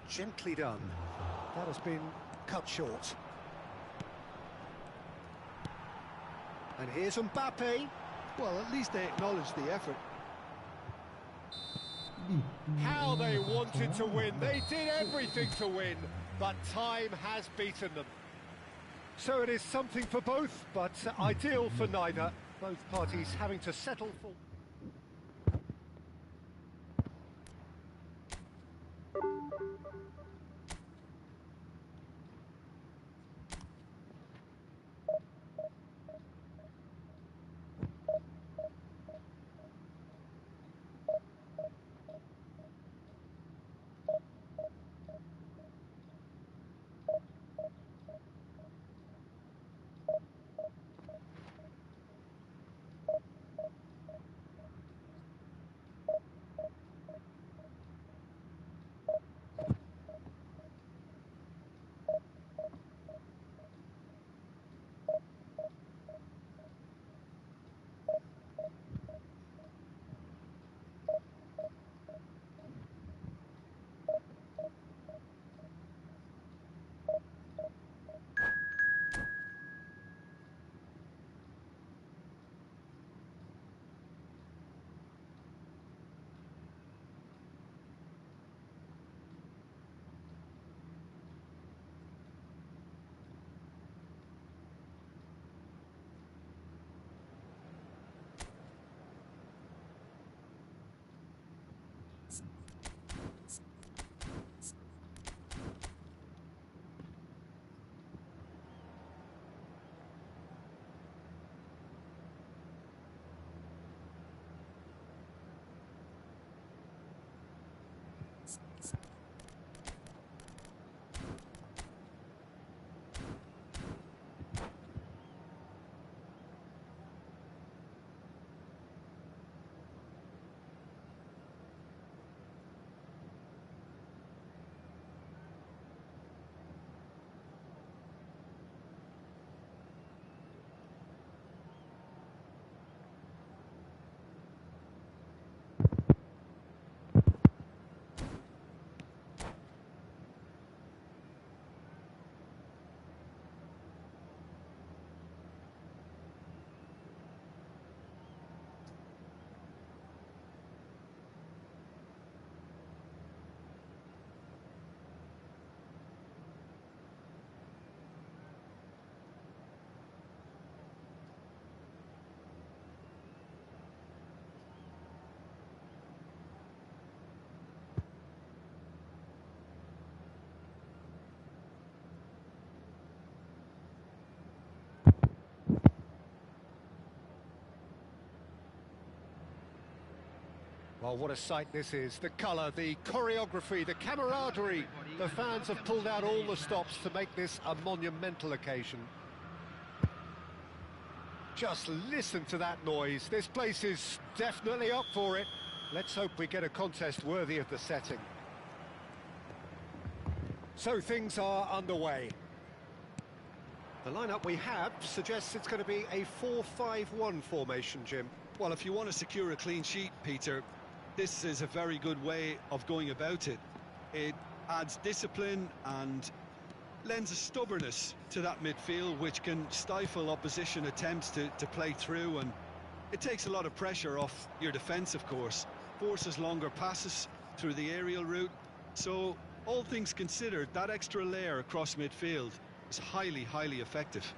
Gently done. That has been cut short. And here's Mbappe. Well, at least they acknowledge the effort. How they wanted to win. They did everything to win, but time has beaten them. So it is something for both, but ideal for neither. Both parties having to settle for... Oh, what a sight this is. The colour, the choreography, the camaraderie. The fans have pulled out all the stops to make this a monumental occasion. Just listen to that noise. This place is definitely up for it. Let's hope we get a contest worthy of the setting. So things are underway. The lineup we have suggests it's going to be a 4-5-1 formation, Jim. Well, if you want to secure a clean sheet, Peter, this is a very good way of going about it. It adds discipline and lends a stubbornness to that midfield, which can stifle opposition attempts to play through, and it takes a lot of pressure off your defence, of course. Forces longer passes through the aerial route. So, all things considered, that extra layer across midfield is highly, highly effective.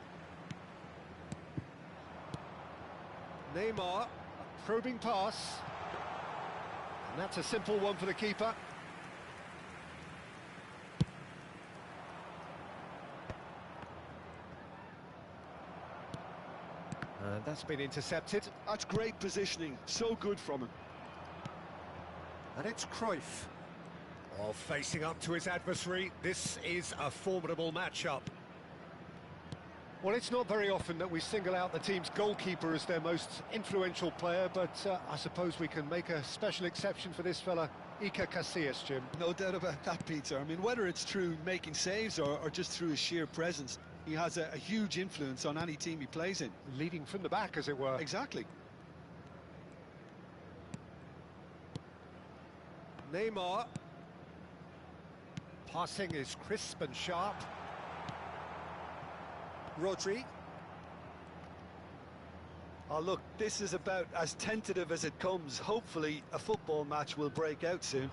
Neymar, a probing pass. And that's a simple one for the keeper. And that's been intercepted. That's great positioning, so good from him. And it's Cruyff. Oh, facing up to his adversary, this is a formidable matchup. Well, it's not very often that we single out the team's goalkeeper as their most influential player, but I suppose we can make a special exception for this fella, Iker Casillas, Jim. No doubt about that, Peter. I mean, whether it's through making saves or just through his sheer presence, he has a huge influence on any team he plays in. Leading from the back, as it were. Exactly. Neymar. Passing is crisp and sharp. Rodri. Oh, look, this is about as tentative as it comes. Hopefully, a football match will break out soon.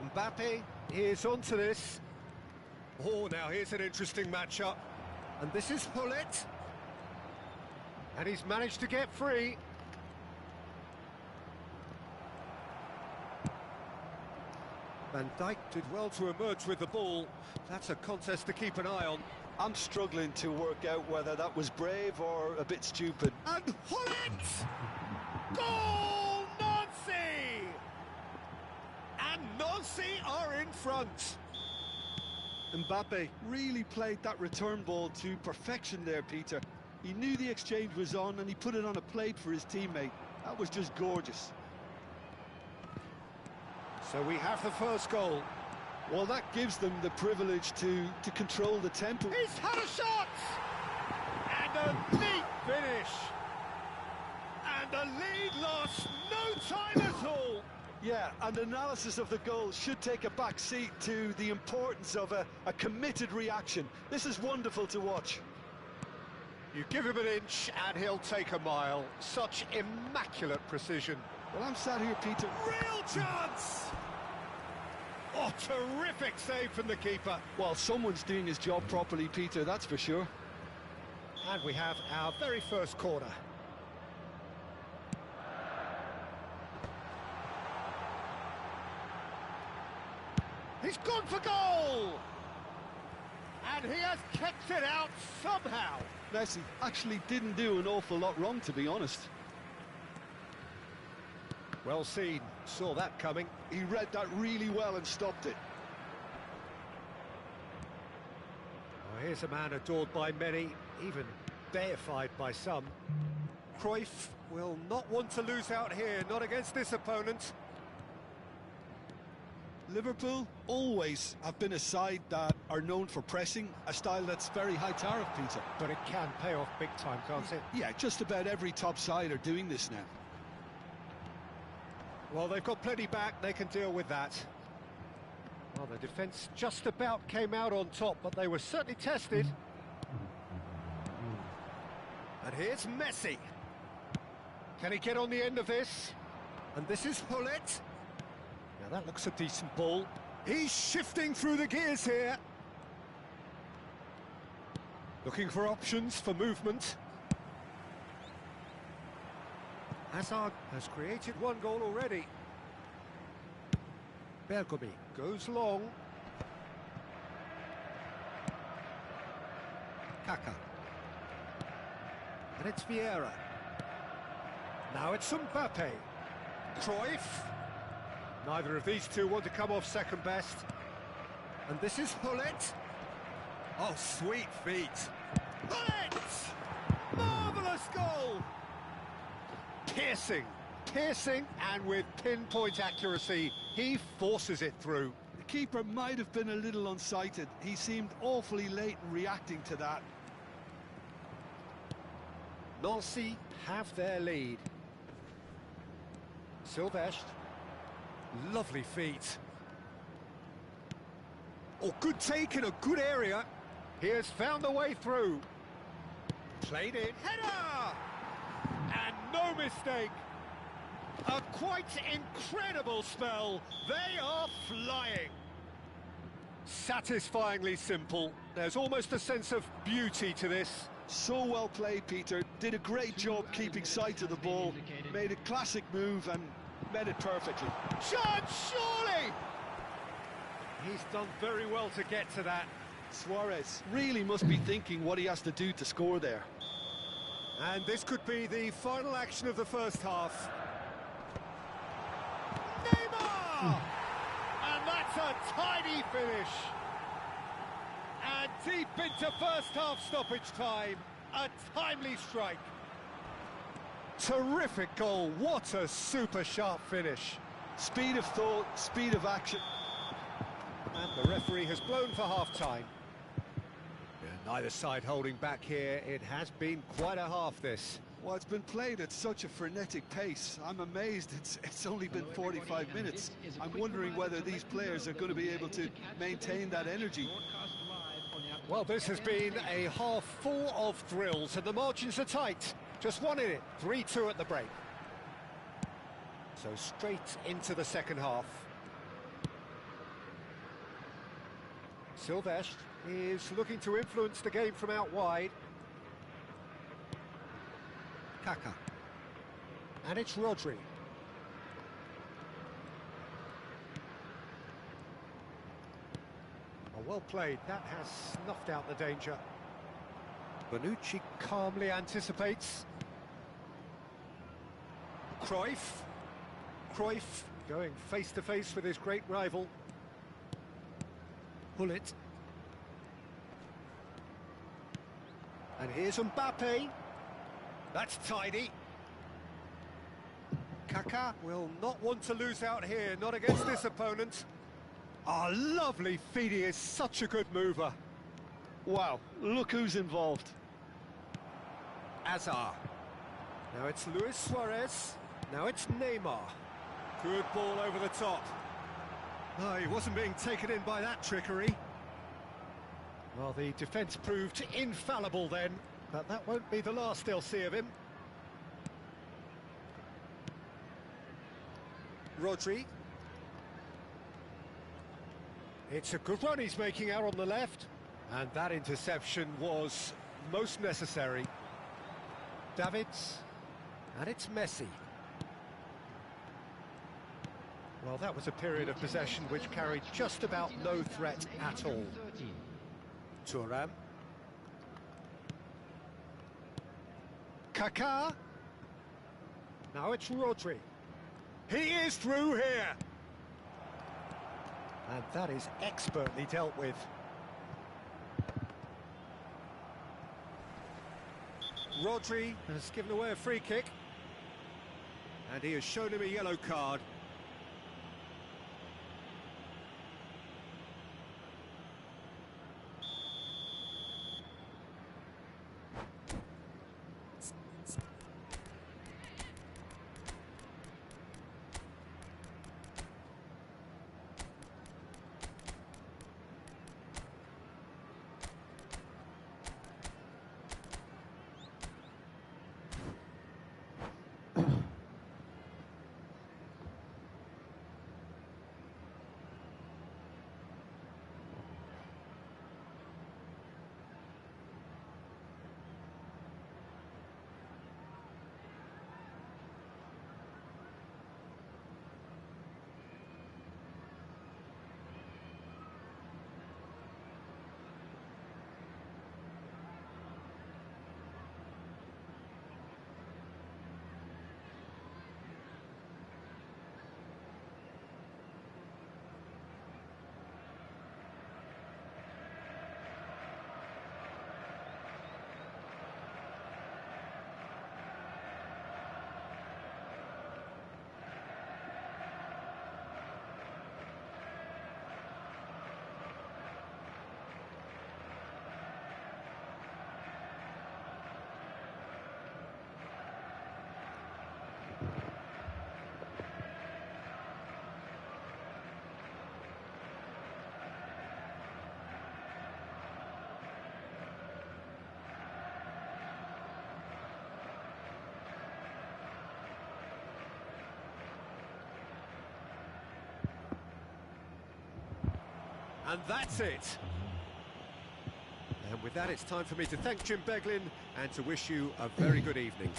Mbappe is onto this. Oh, now here's an interesting matchup. And this is Hullet. And he's managed to get free. Van Dijk did well to emerge with the ball. That's a contest to keep an eye on. I'm struggling to work out whether that was brave or a bit stupid. And Hullet! Goal, Nancy! And Nancy are in front. Mbappe really played that return ball to perfection there, Peter. He knew the exchange was on and he put it on a plate for his teammate. That was just gorgeous. So we have the first goal. Well, that gives them the privilege to control the tempo. He's had a shot! And a neat finish! And the lead lost no time at all! Yeah, and analysis of the goal should take a back seat to the importance of a committed reaction. This is wonderful to watch. You give him an inch and he'll take a mile. Such immaculate precision. Well, I'm sat here, Peter. Real chance! Oh, terrific save from the keeper. Well, someone's doing his job properly, Peter, that's for sure. And we have our very first corner. He's gone for goal! And he has kept it out somehow. Messi actually didn't do an awful lot wrong, to be honest. Well seen, saw that coming. He read that really well and stopped it. Oh, here's a man adored by many, even deified by some. Cruyff will not want to lose out here, not against this opponent. Liverpool always have been a side that are known for pressing, a style that's very high tariff, Peter. But it can pay off big time, can't it? Yeah, just about every top side are doing this now. Well, they've got plenty back, they can deal with that. Well, the defence just about came out on top, but they were certainly tested. And here's Messi. Can he get on the end of this? And this is Hullet. Now that looks a decent ball. He's shifting through the gears here. Looking for options for movement. Hazard has created one goal already. Bergomi goes long. Kaka. And it's Vieira. Now it's Mbappe. Cruyff. Neither of these two want to come off second best. And this is Hullet. Oh, sweet feet. Hullet! Marvellous goal! Piercing, and with pinpoint accuracy, he forces it through. The keeper might have been a little unsighted. He seemed awfully late in reacting to that. Nancy have their lead. Sylvestre. Lovely feet. Oh, good take in a good area. He has found a way through. Played in. Header! And no mistake. A quite incredible spell. They are flying. Satisfyingly simple. There's almost a sense of beauty to this. So well played, Peter. Did a great job keeping sight of the ball. Made a classic move and met it perfectly. Chance, surely! He's done very well to get to that. Suarez really must be thinking what he has to do to score there. And this could be the final action of the first half. Neymar! And that's a tidy finish. And deep into first half stoppage time, a timely strike. Terrific goal, what a super sharp finish. Speed of thought, speed of action. And the referee has blown for half-time. Neither side holding back here. It has been quite a half, this. Well, it's been played at such a frenetic pace. I'm amazed it's only been 45 minutes. I'm wondering whether these players are going to be able to maintain that energy. Well, this has been a half full of thrills, and the margins are tight. Just one in it, 3-2 at the break. So straight into the second half. Sylvestre is looking to influence the game from out wide. Kaká. And it's Rodri. Well played, that has snuffed out the danger. Bonucci calmly anticipates. Cruyff going face to face with his great rival. Hullet. And here's Mbappe. That's tidy. Kaká will not want to lose out here, not against this opponent. Ah, lovely feet, he is such a good mover. Wow, look who's involved. Hazard. Now it's Luis Suarez. Now it's Neymar. Good ball over the top. Oh, he wasn't being taken in by that trickery. Well, the defence proved infallible then, but that won't be the last they'll see of him. Rodri. It's a good run he's making out on the left. And that interception was most necessary. Davids. And it's Messi. Well, that was a period of possession which carried just about no threat at all. Thuram. Kaká. Now it's Rodri. He is through here. And that is expertly dealt with. Rodri has given away a free kick. And he has shown him a yellow card. And that's it. And with that, it's time for me to thank Jim Beglin and to wish you a very good evening.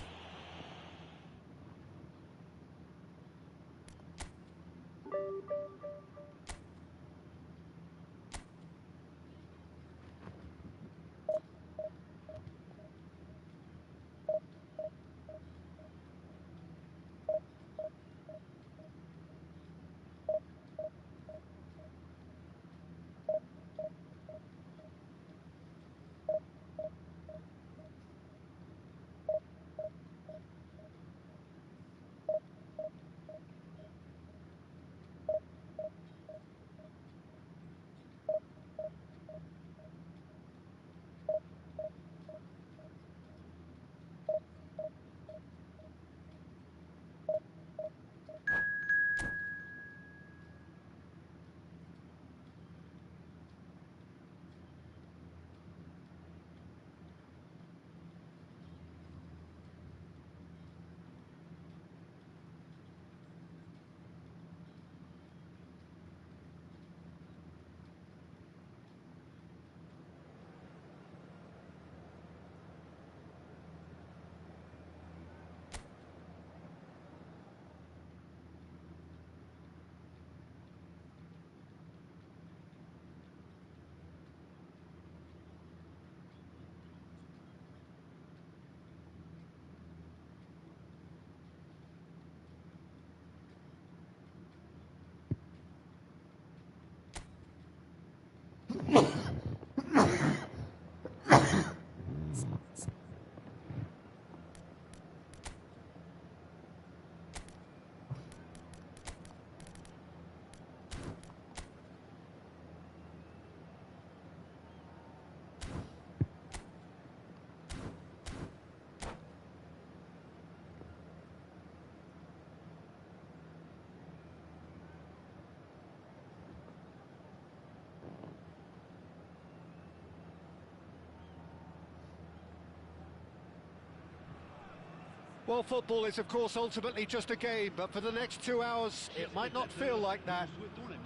Well, football is, of course, ultimately just a game, but for the next 2 hours, it might not feel like that.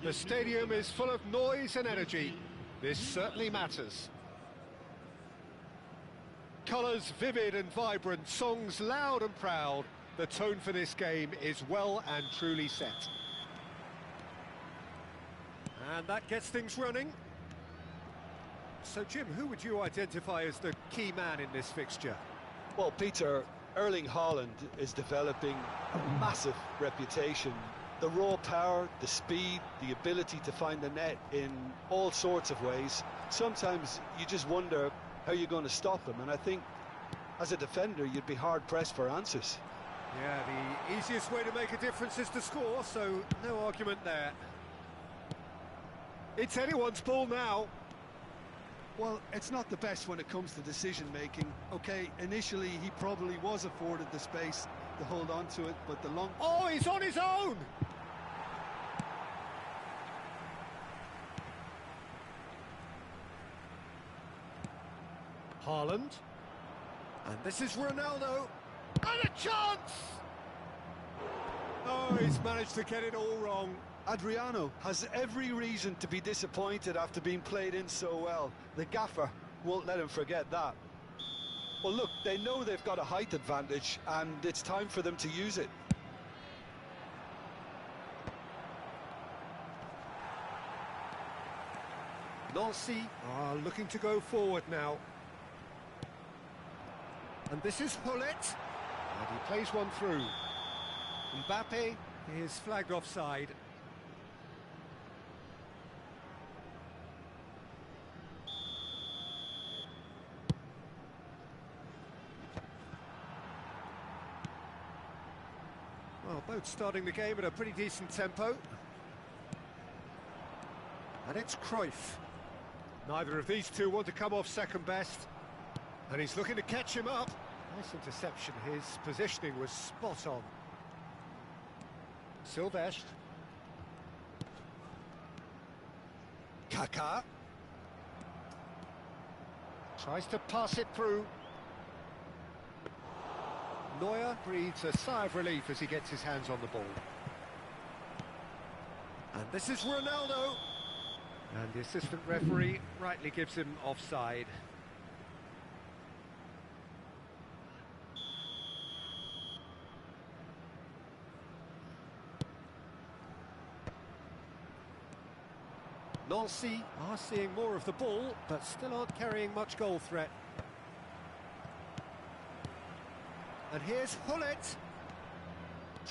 The stadium is full of noise and energy. This certainly matters. Colours vivid and vibrant, songs loud and proud. The tone for this game is well and truly set. And that gets things running. So, Jim, who would you identify as the key man in this fixture? Well, Peter, Erling Haaland is developing a massive reputation. The raw power, the speed, the ability to find the net in all sorts of ways. Sometimes you just wonder how you're going to stop him, and I think as a defender you'd be hard-pressed for answers. Yeah, the easiest way to make a difference is to score, so no argument there. It's anyone's ball now. Well, it's not the best when it comes to decision-making. Okay, initially he probably was afforded the space to hold on to it, but the long... Oh, he's on his own! Haaland. And this is Ronaldo. And a chance! Oh, he's managed to get it all wrong. Adriano has every reason to be disappointed after being played in so well. The gaffer won't let him forget that. Well, look, they know they've got a height advantage, and it's time for them to use it. Nancy are looking to go forward now. And this is Hullet. And he plays one through. Mbappe is flagged offside. Well, both starting the game at a pretty decent tempo. And it's Cruyff. Neither of these two want to come off second best. And he's looking to catch him up. Nice interception. His positioning was spot on. Silvestre. Kaká. Tries to pass it through. Neuer breathes a sigh of relief as he gets his hands on the ball. And this is Ronaldo. And the assistant referee rightly gives him offside. Nancy are seeing more of the ball, but still aren't carrying much goal threat. And here's Hullet,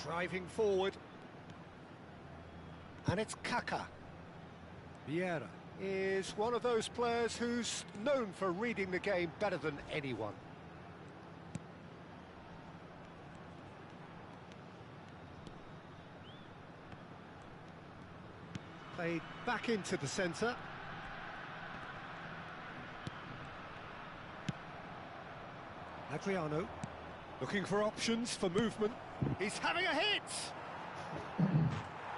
driving forward. And it's Kaka. Vieira is one of those players who's known for reading the game better than anyone. Played back into the centre. Adriano looking for options for movement. He's having a hit!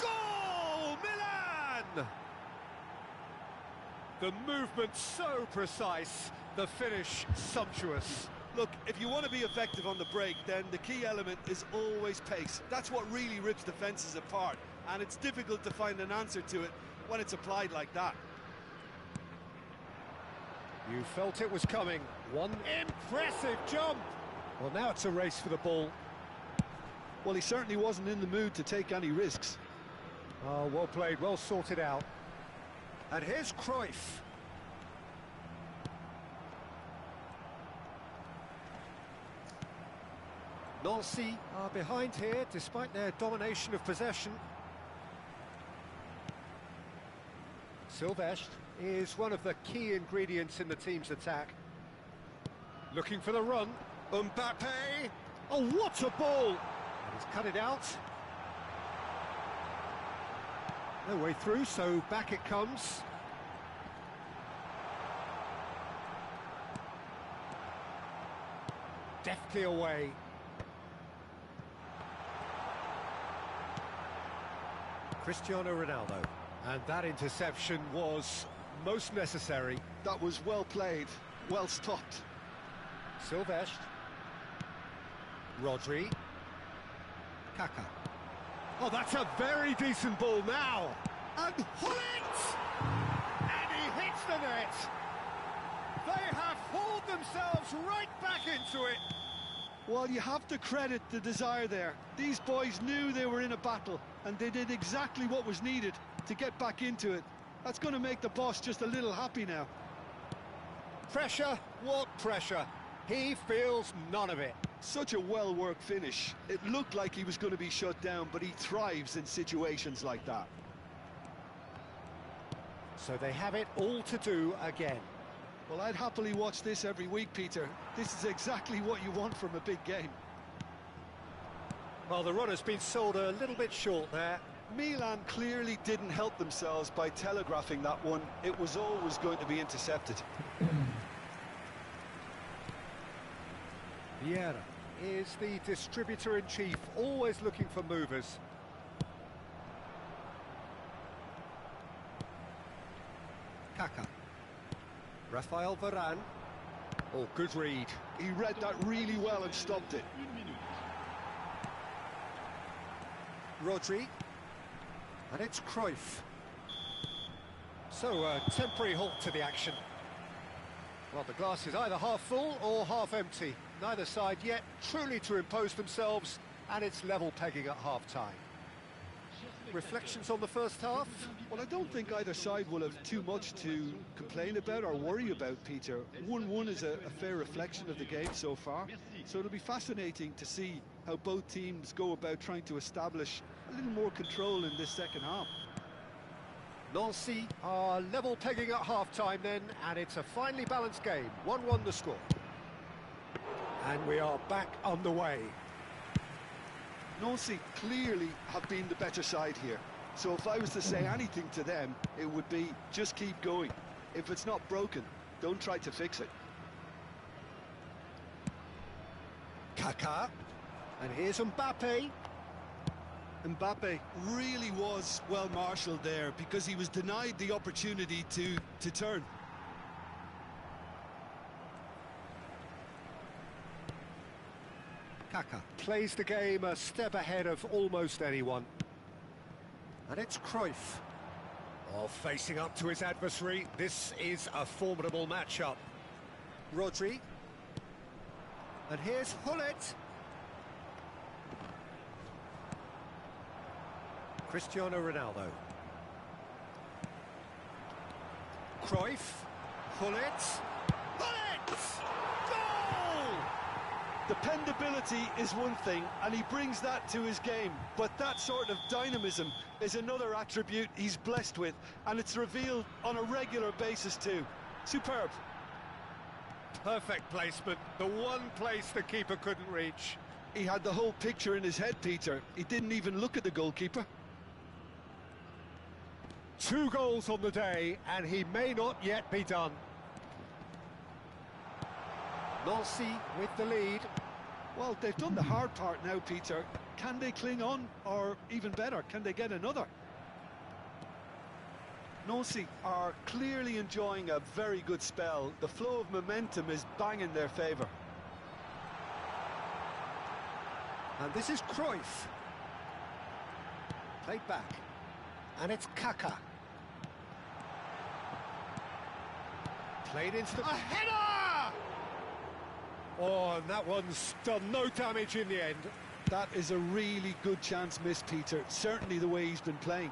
Goal! Milan! The movement so precise, the finish sumptuous. Look, if you want to be effective on the break, then the key element is always pace. That's what really rips defences apart, and it's difficult to find an answer to it when it's applied like that. You felt it was coming. One impressive jump. Well, now it's a race for the ball. Well, he certainly wasn't in the mood to take any risks. Oh, well played, well sorted out. And here's Cruyff. Nancy are behind here, despite their domination of possession. Silvestre is one of the key ingredients in the team's attack. Looking for the run. Mbappe! Oh, what a ball! And he's cut it out. No way through, so back it comes. Deftly away. Cristiano Ronaldo. And that interception was most necessary. That was well played, well stopped. Silvestre. Rodri. Kaka. Oh, that's a very decent ball now. And Hullet! And he hits the net. They have hauled themselves right back into it. Well, you have to credit the desire there. These boys knew they were in a battle, and they did exactly what was needed to get back into it. That's going to make the boss just a little happy now. Pressure? What pressure? He feels none of it. Such a well-worked finish. It looked like he was going to be shut down, but he thrives in situations like that. So they have it all to do again. Well, I'd happily watch this every week, Peter. This is exactly what you want from a big game. Well, the run has been sold a little bit short there. Milan clearly didn't help themselves by telegraphing that one. It was always going to be intercepted. Vieira is the distributor-in-chief, always looking for movers. Kaka. Rafael Varane. Oh, good read. He read that really well and stopped it. Rodri. And it's Cruyff. So, a temporary halt to the action. Well, the glass is either half full or half empty. Neither side yet truly to impose themselves, and it's level pegging at half-time. Reflections on the first half? Well, I don't think either side will have too much to complain about or worry about, Peter. 1-1 is a fair reflection of the game so far, so it'll be fascinating to see how both teams go about trying to establish a little more control in this second half. Nancy are level pegging at half-time then, and it's a finely balanced game. 1-1 the score. And we are back underway. Nancy clearly have been the better side here. So if I was to say anything to them, it would be just keep going. If it's not broken, don't try to fix it. Kaka. And here's Mbappe. Mbappe really was well marshalled there because he was denied the opportunity to turn. Kaka plays the game a step ahead of almost anyone. And it's Cruyff. Oh, facing up to his adversary, this is a formidable matchup. Rodri. And here's Hullet. Cristiano Ronaldo. Cruyff. Hullet. Hullet! Goal! Dependability is one thing, and he brings that to his game, but that sort of dynamism is another attribute he's blessed with, and it's revealed on a regular basis too. Superb. Perfect placement, the one place the keeper couldn't reach. He had the whole picture in his head, Peter. He didn't even look at the goalkeeper. 2 goals on the day, and he may not yet be done. Nancy with the lead. Well, they've done the hard part now, Peter. Can they cling on, or even better, can they get another? Nancy are clearly enjoying a very good spell. The flow of momentum is bang in their favour. And this is Cruyff. Played back. And it's Kaka. Played into the... A header! Oh, and that one's done no damage in the end. That is a really good chance missed, Peter. Certainly the way he's been playing.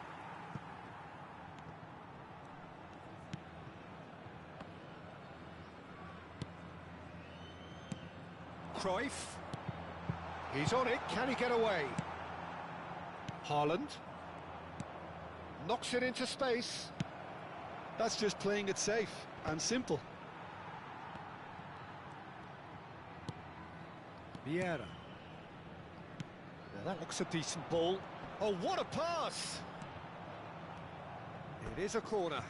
Cruyff. He's on it. Can he get away? Haaland. Knocks it into space. That's just playing it safe and simple. Vieira. Now that looks a decent ball. Oh, what a pass! It is a corner.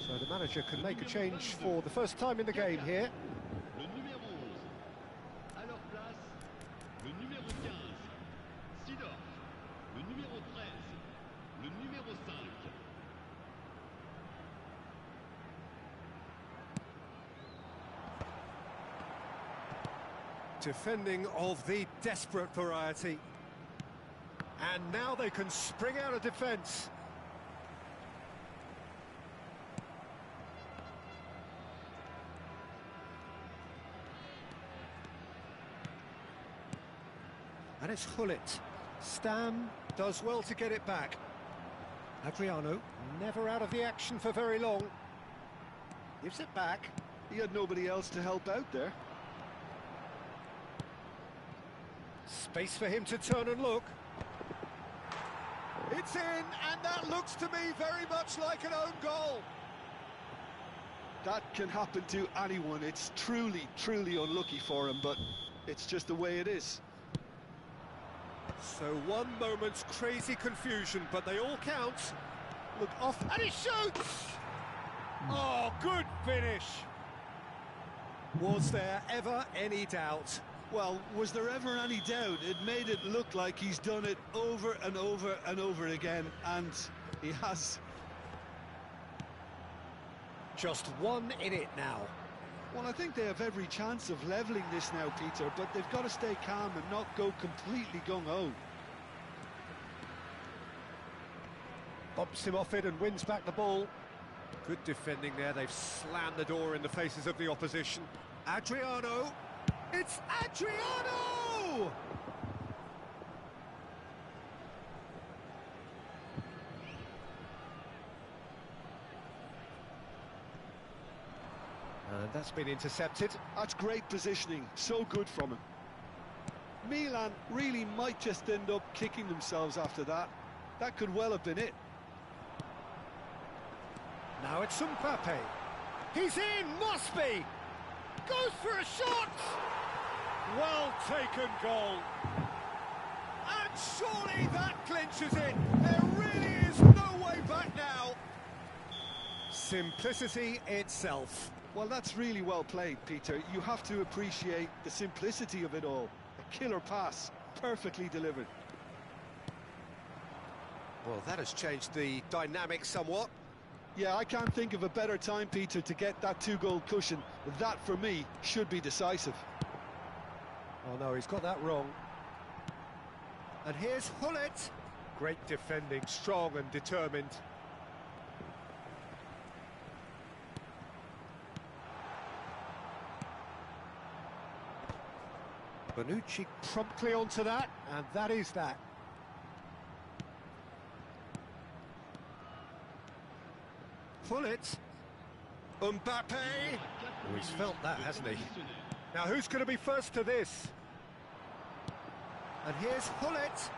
So the manager can make a change for the first time in the game here. Le numéro 11. À leur place, le numéro 15. Sidorf. Le numéro 13. Le numéro 5. Defending of the desperate variety. And now they can spring out of defence. And it's Hullet. Stam does well to get it back. Adriano, never out of the action for very long. Gives it back. He had nobody else to help out there. Space for him to turn and look. It's in, and that looks to me very much like an own goal. That can happen to anyone. It's truly, truly unlucky for him, but it's just the way it is. So one moment's crazy confusion, but they all count. Look off, and he shoots! Oh, good finish. Was there ever any doubt? Well, was there ever any doubt? It made it look like he's done it over and over and over again, and he has. Just one in it now. Well, I think they have every chance of levelling this now, Peter, but they've got to stay calm and not go completely gung-ho. Bumps him off it and wins back the ball. Good defending there. They've slammed the door in the faces of the opposition. Adriano. It's Adriano! And that's been intercepted. That's great positioning, so good from him. Milan really might just end up kicking themselves after that. That could well have been it. Now it's Mbappe. He's in, must be! Goes for a shot! Well taken goal. And surely that clinches it. There really is no way back now. Simplicity itself. Well, that's really well played, Peter. You have to appreciate the simplicity of it all. A killer pass, perfectly delivered. Well, that has changed the dynamic somewhat. Yeah, I can't think of a better time, Peter, to get that two-goal cushion. That, for me, should be decisive. Oh no, he's got that wrong. And here's Hullet. Great defending, strong and determined. Bonucci promptly onto that, and that is that. Hullet. Mbappe. Oh, he's felt that, hasn't he? Now, who's going to be first to this? And here's Hullet.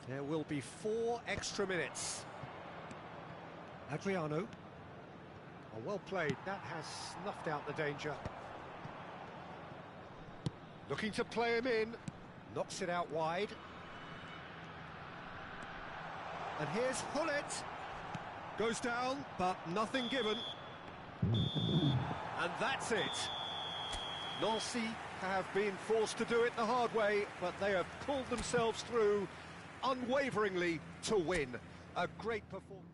There will be 4 extra minutes. Adriano. Oh, well played. That has snuffed out the danger. Looking to play him in. Knocks it out wide. And here's Hullet. Goes down, but nothing given. And that's it. Nancy have been forced to do it the hard way, but they have pulled themselves through unwaveringly to win. A great performance.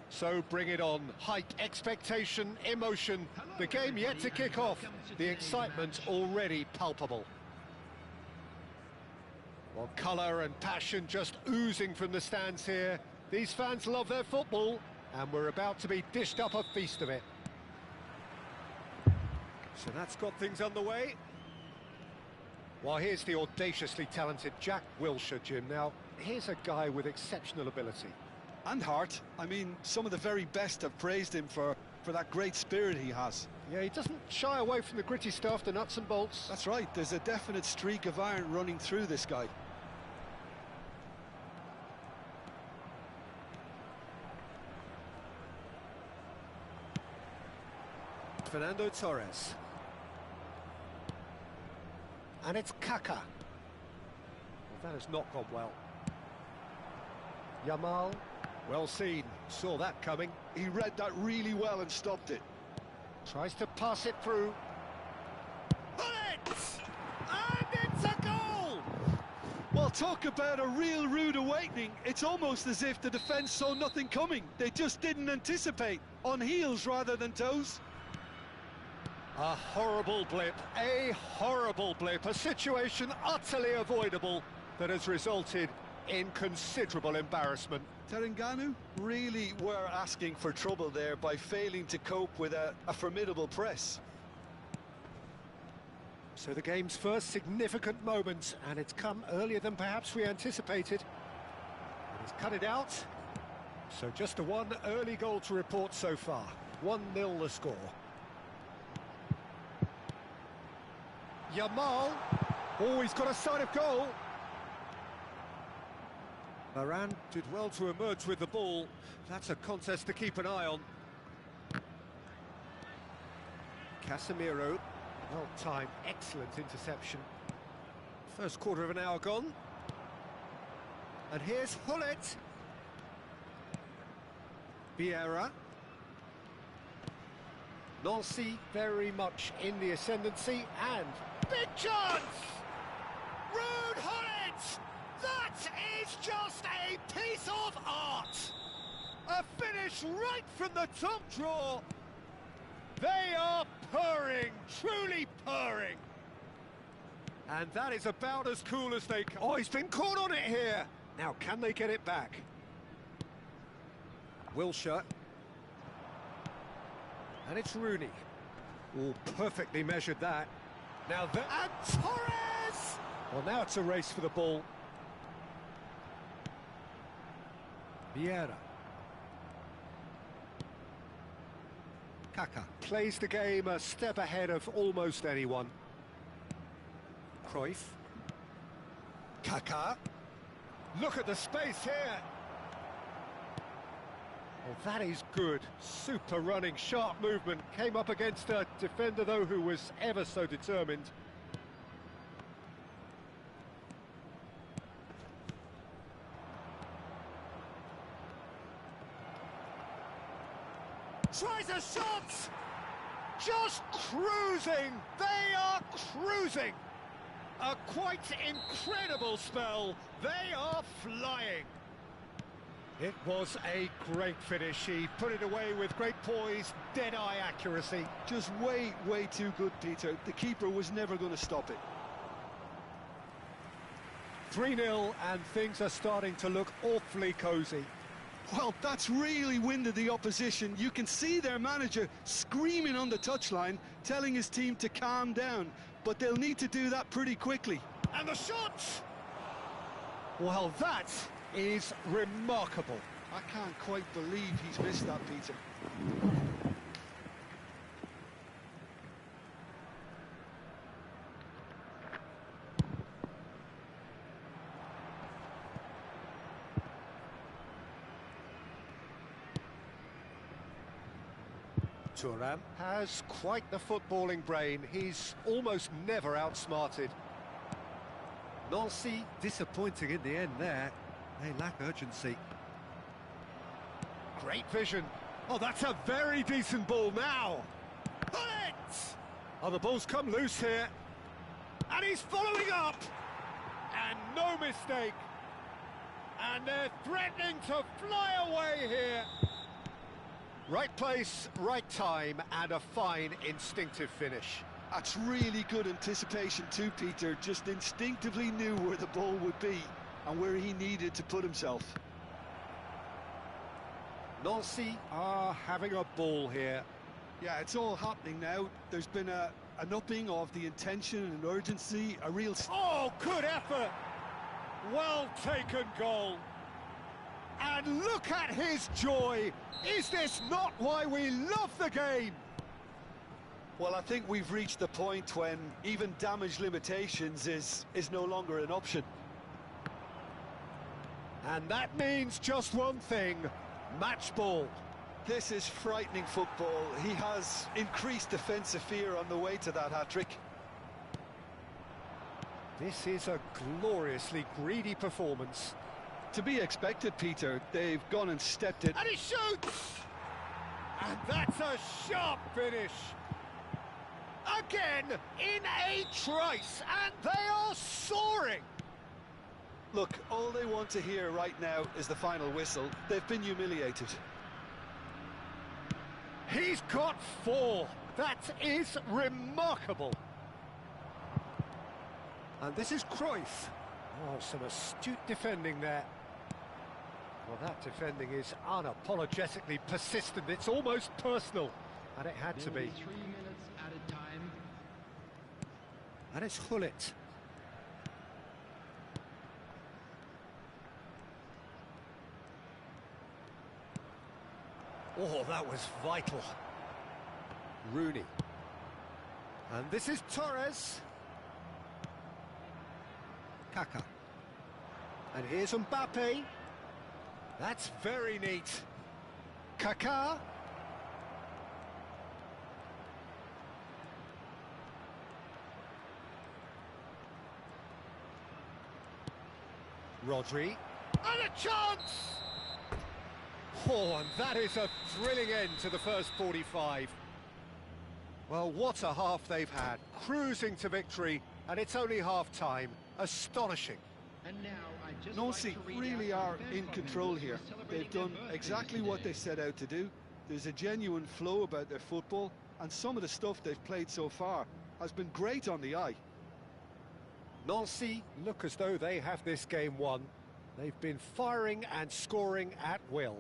So bring it on. Hype, expectation, emotion. The game yet to kick off. The excitement already palpable. Well, colour and passion just oozing from the stands here. These fans love their football, and we're about to be dished up a feast of it. So that's got things underway. Well, here's the audaciously talented Jack Wilshere, Jim. Now, here's a guy with exceptional ability. And heart. I mean, some of the very best have praised him for that great spirit he has. Yeah, he doesn't shy away from the gritty stuff, the nuts and bolts. That's right, there's a definite streak of iron running through this guy. Fernando Torres. And it's Kaka. Well, that has not gone well. Yamal. Well seen. Saw that coming. He read that really well and stopped it. Tries to pass it through. Bullets! And it's a goal! Well, talk about a real rude awakening. It's almost as if the defence saw nothing coming. They just didn't anticipate. On heels rather than toes. A horrible blip, a situation utterly avoidable that has resulted in considerable embarrassment. Terengganu really were asking for trouble there by failing to cope with a formidable press. So the game's first significant moment, and it's come earlier than perhaps we anticipated. And he's cut it out. So just a one early goal to report so far. 1-0 the score. Yamal. Oh, he's got a sight of goal. Varane did well to emerge with the ball. That's a contest to keep an eye on. Casemiro. Well timed, excellent interception. First quarter of an hour gone. And here's Hullet. Vieira. Nancy very much in the ascendancy, and big chance! Rude Hullet! That is just a piece of art! A finish right from the top draw. They are purring, truly purring. And that is about as cool as they come. Oh, he's been caught on it here. Now, can they get it back? Wilshere. And it's Rooney. Oh, perfectly measured that. Now that... And Torres! Well, now it's a race for the ball. Vieira. Kaka plays the game a step ahead of almost anyone. Cruyff. Kaka. Look at the space here. Well, that is good. Super running, sharp movement. Came up against a defender, though, who was ever so determined. Tries a shot! Just cruising! They are cruising! A quite incredible spell. They are flying. It was a great finish. He put it away with great poise, dead-eye accuracy. Just way too good, Peter. The keeper was never going to stop it. 3-0, and things are starting to look awfully cosy. Well, that's really winded the opposition. You can see their manager screaming on the touchline, telling his team to calm down. But they'll need to do that pretty quickly. And the shot! Well, that is remarkable. I can't quite believe he's missed that, Peter. Thuram has quite the footballing brain. He's almost never outsmarted. Nancy disappointing in the end there. They lack urgency. Great vision. Oh, that's a very decent ball now. Bullet! Oh, the ball's come loose here. And he's following up. And no mistake. And they're threatening to fly away here. Right place, right time, and a fine instinctive finish. That's really good anticipation too, Peter. Just instinctively knew where the ball would be and where he needed to put himself. Nancy are having a ball here. Yeah, it's all happening now. There's been an upping of the intention and urgency, a real... Oh, good effort! Well taken goal. And look at his joy! Is this not why we love the game? Well, I think we've reached the point when even damage limitations is no longer an option. And that means just one thing, match ball. This is frightening football. He has increased defensive fear on the way to that hat-trick. This is a gloriously greedy performance. To be expected, Peter. They've gone and stepped it. And he shoots! And that's a sharp finish. Again, in a trice, and they are soaring. Look, all they want to hear right now is the final whistle. They've been humiliated. He's got 4. That is remarkable. And this is Cruyff. Oh, some astute defending there. Well, that defending is unapologetically persistent. It's almost personal. And it had to be. 3 minutes at a time. And it's Hullet. Oh, that was vital. Rooney. And this is Torres. Kaká. And here's Mbappe. That's very neat. Kaká. Rodri. And a chance! Oh, and that is a thrilling end to the first 45. Well, what a half they've had. Cruising to victory, and it's only half-time. Astonishing. And now I just Nancy like to read really out are some in fan control comments here. celebrating They've done their birthdays exactly what today. they set out to do. There's a genuine flow about their football, and some of the stuff they've played so far has been great on the eye. Nancy look as though they have this game won. They've been firing and scoring at will.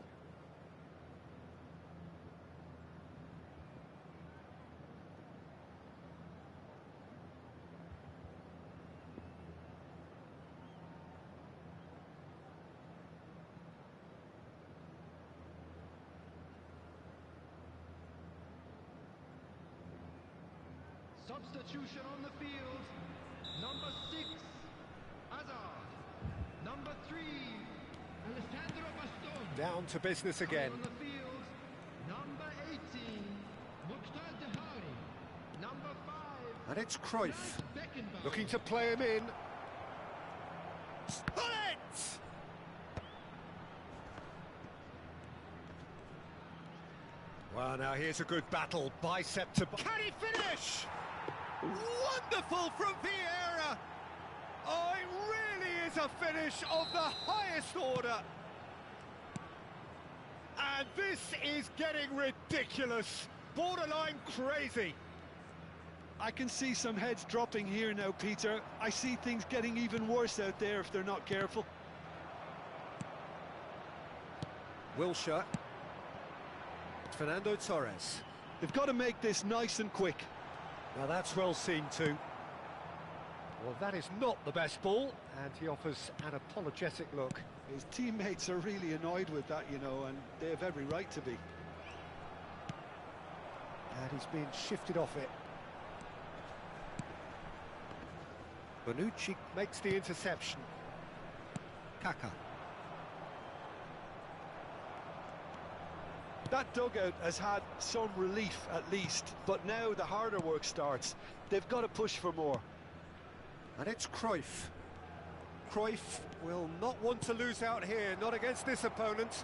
Substitution on the field. Number 6, Hazard. Number 3, Alessandro Bastoni. Down to business again. On the field, number 18, Mukhtar Dahari. Number 5, And it's Cruyff, Beckenbauer. looking to play him in. Hullet! Well, now here's a good battle, bicep to... Can he finish? Wonderful from Vieira! Oh, it really is a finish of the highest order! And this is getting ridiculous, borderline crazy. I can see some heads dropping here now, Peter. I see things getting even worse out there if they're not careful. Wilshere. Fernando Torres. They've got to make this nice and quick. Now that's well seen too. Well, that is not the best ball, and he offers an apologetic look. His teammates are really annoyed with that, you know, and they have every right to be. And he's being shifted off it. Bonucci makes the interception. Kaká. That dugout has had some relief at least, but now the harder work starts. They've got to push for more. And it's Cruyff. Cruyff will not want to lose out here, not against this opponent.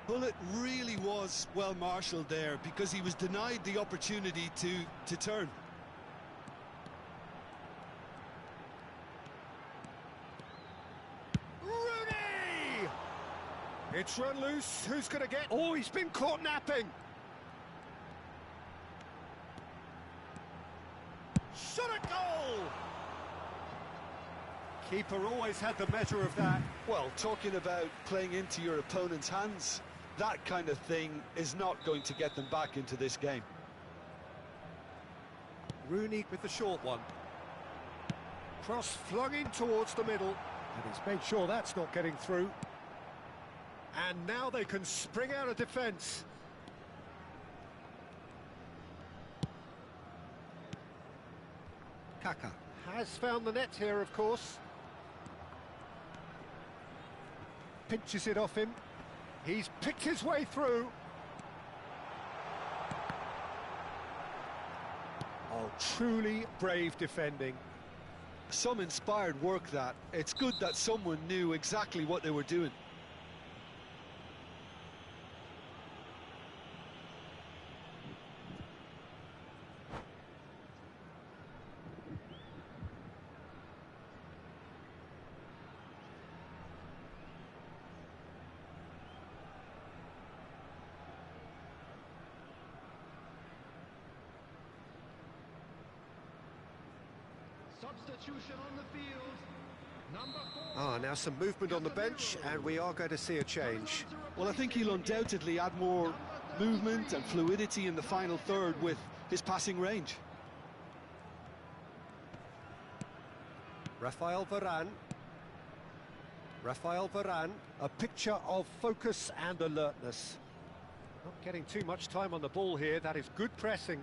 Hullet really was well marshalled there because he was denied the opportunity to turn. Rooney! It's run loose. Who's going to get... Oh, he's been caught napping. Shot at goal! Keeper always had the measure of that. Well, talking about playing into your opponent's hands, that kind of thing is not going to get them back into this game. Rooney with the short one. Cross flung in towards the middle, and he's made sure that's not getting through. And now they can spring out of defence. Kaká has found the net here, of course. Pinches it off him. He's picked his way through. Oh, truly brave defending. Some inspired work that. It's good that someone knew exactly what they were doing. Substitution on the field. Number 4. Ah, now some movement on the bench, and we are going to see a change. Well, I think he'll undoubtedly add more movement and fluidity in the final third with his passing range. Rafael Varane. Rafael Varane, a picture of focus and alertness. Not getting too much time on the ball here, that is good pressing.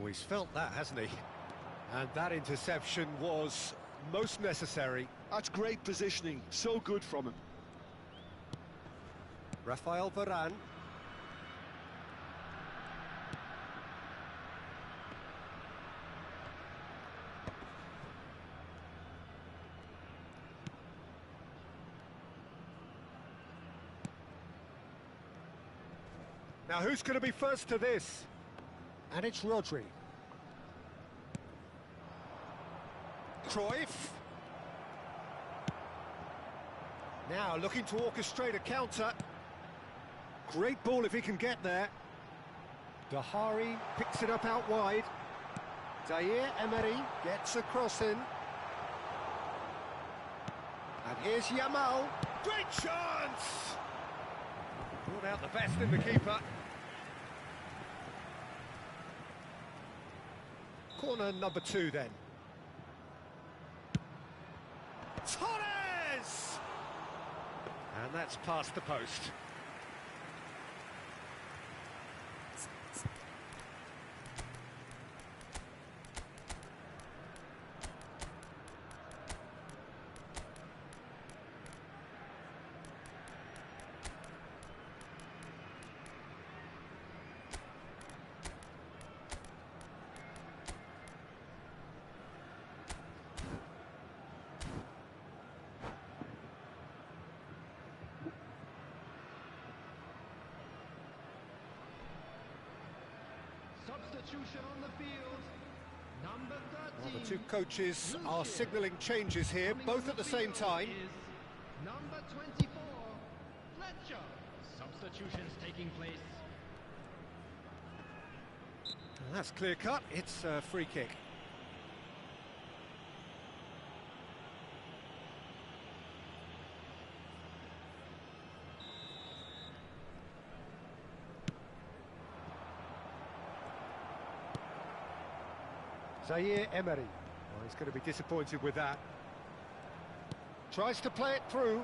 Oh, he's felt that, hasn't he? And that interception was most necessary. That's great positioning, so good from him. Rafael Varane. Now who's going to be first to this? And it's Rodri. Cruyff. Now looking to orchestrate a counter. Great ball if he can get there. Dahari picks it up out wide. Zaire Emery gets a cross in. And here's Yamal. Great chance! Brought out the best in the keeper. Corner number 2 then. Torres! And that's past the post. Substitution on the field. Number 13. Well, the two coaches are signalling changes here, both at the same time. Number 24, Fletcher. Substitutions taking place. And that's clear cut, it's a free kick. Zaire Emery. Well, he's going to be disappointed with that. Tries to play it through.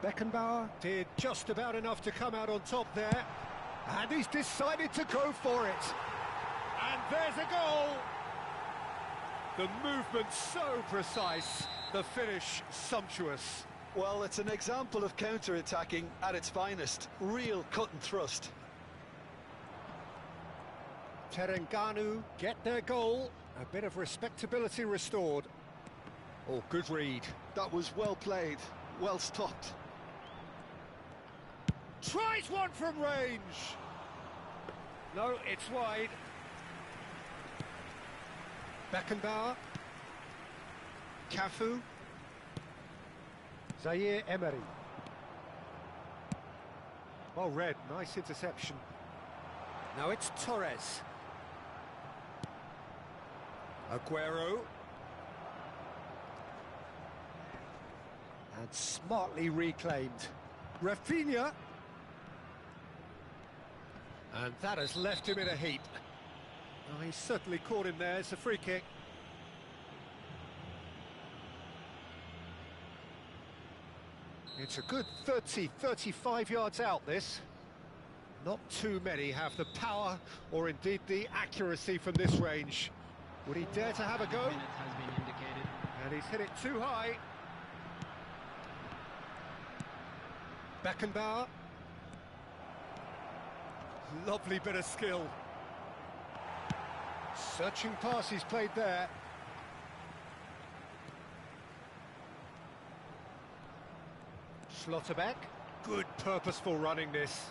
Beckenbauer did just about enough to come out on top there. And he's decided to go for it. And there's a goal! The movement so precise, the finish sumptuous. Well, it's an example of counter-attacking at its finest. Real cut and thrust. Terengganu get their goal. A bit of respectability restored. Oh, good read. That was well played, well stopped. Tries one from range. No, it's wide. Beckenbauer. Cafu. Zaire Emery. Well read, nice interception. Now it's Torres. Aguero. And smartly reclaimed. Rafinha. And that has left him in a heap. Oh, he's certainly caught him there. It's a free kick. It's a good 30, 35 yards out, this. Not too many have the power or indeed the accuracy from this range. Would he dare to have a go? Has been indicated. And he's hit it too high. Beckenbauer. Lovely bit of skill. Searching pass he's played there. Schlotterbeck. Good purposeful running this.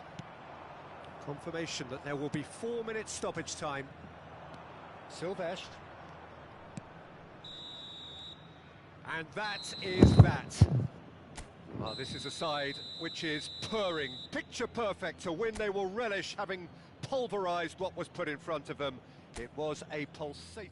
Confirmation that there will be 4 minutes stoppage time. Silvestre. And that is that. Well, this is a side which is purring, picture perfect, a win they will relish, having pulverised what was put in front of them. It was a pulsating...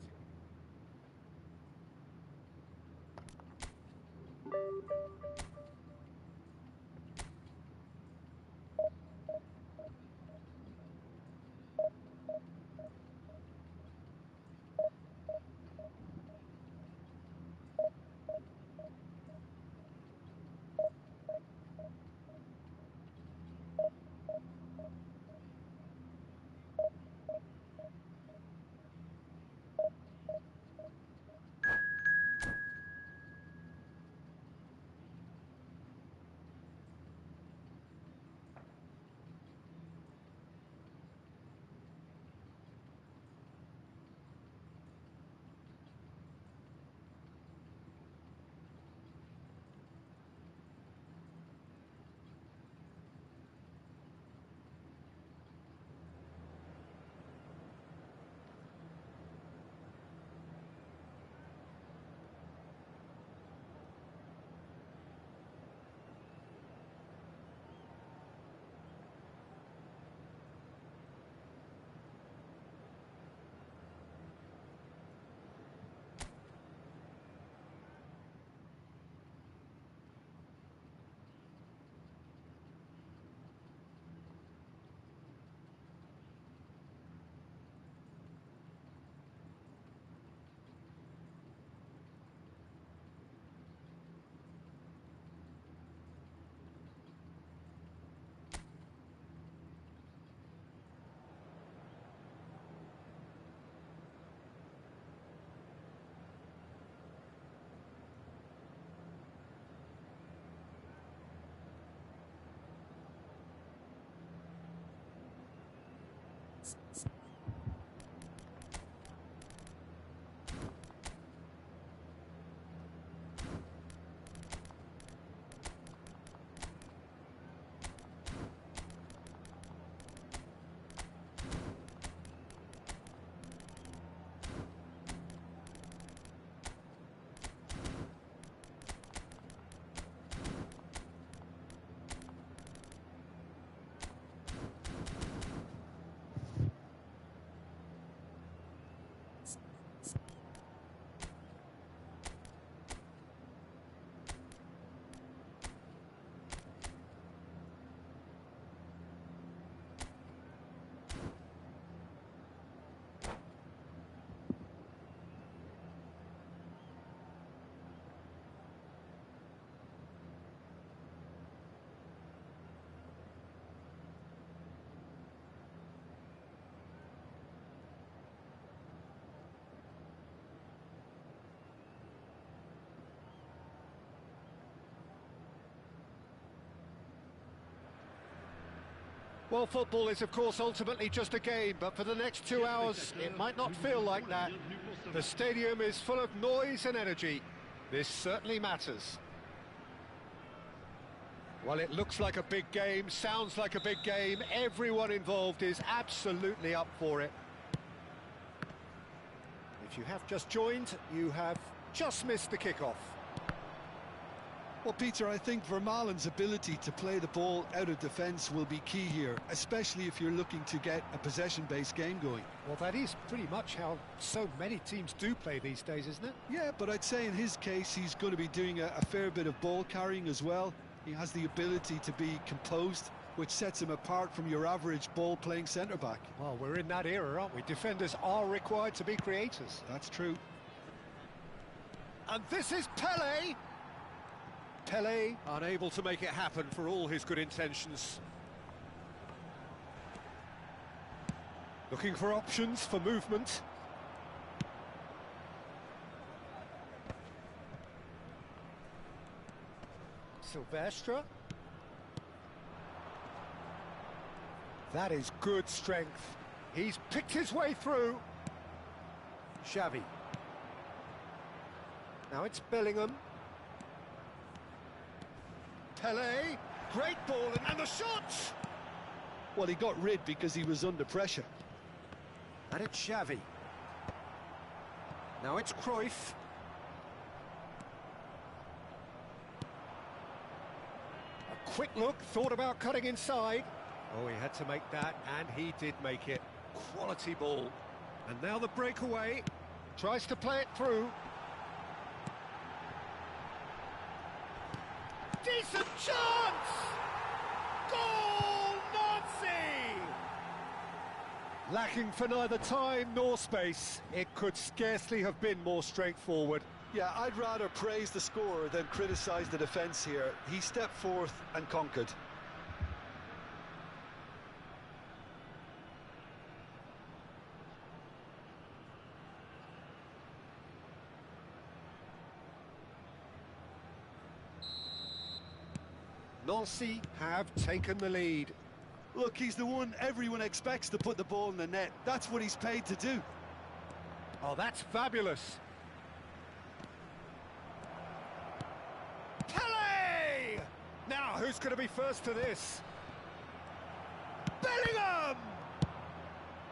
Well, football is, of course, ultimately just a game, but for the next 2 hours, it might not feel like that. The stadium is full of noise and energy. This certainly matters. Well, it looks like a big game, sounds like a big game. Everyone involved is absolutely up for it. If you have just joined, you have just missed the kickoff. Well, Peter, I think Vermaelen's ability to play the ball out of defence will be key here, especially if you're looking to get a possession-based game going. Well, that is pretty much how so many teams do play these days, isn't it? Yeah, but I'd say in his case, he's going to be doing a fair bit of ball carrying as well. He has the ability to be composed, which sets him apart from your average ball-playing centre-back. Well, we're in that era, aren't we? Defenders are required to be creators. That's true. And this is Pelé! Pelé unable to make it happen for all his good intentions. Looking for options for movement. Silvestre. That is good strength. He's picked his way through. Xavi. Now it's Bellingham. Pele. Great ball and the shot! Well, he got rid because he was under pressure. And it's Xavi. Now it's Cruyff. A quick look, thought about cutting inside. Oh, he had to make that, and he did make it. Quality ball. And now the breakaway. Tries to play it through. Decent chance! Goal, Nancy! Lacking for neither time nor space. It could scarcely have been more straightforward. Yeah, I'd rather praise the scorer than criticise the defence here. He stepped forth and conquered. Nancy have taken the lead. Look, he's the one everyone expects to put the ball in the net. That's what he's paid to do. Oh, that's fabulous. Pele! Now, who's going to be first to this? Bellingham!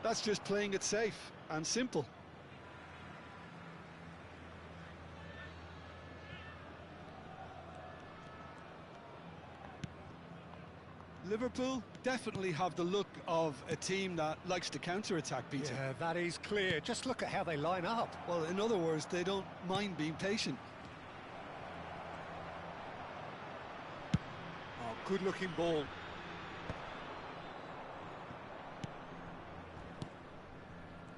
That's just playing it safe and simple. Liverpool definitely have the look of a team that likes to counter-attack, Peter. Yeah, that is clear. Just look at how they line up. Well, in other words, they don't mind being patient. Oh, good-looking ball.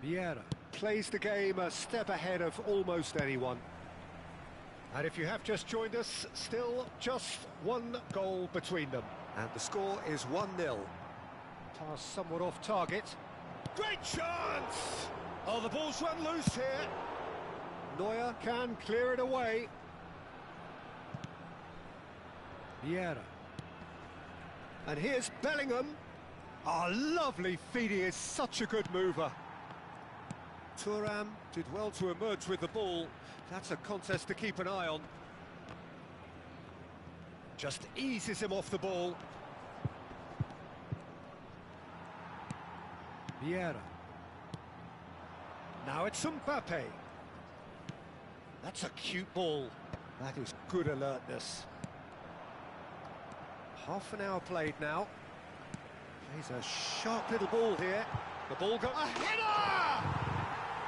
Vieira plays the game a step ahead of almost anyone. And if you have just joined us, still just one goal between them. And the score is 1-0. Pass somewhat off target. Great chance! Oh, the ball's run loose here. Neuer can clear it away. Vieira. And here's Bellingham. Oh, lovely feed. He is such a good mover. Thuram did well to emerge with the ball. That's a contest to keep an eye on. Just eases him off the ball. Vieira. Now it's Mbappe. That's a cute ball. That is good alertness. Half an hour played now. Plays a sharp little ball here. The ball got a header!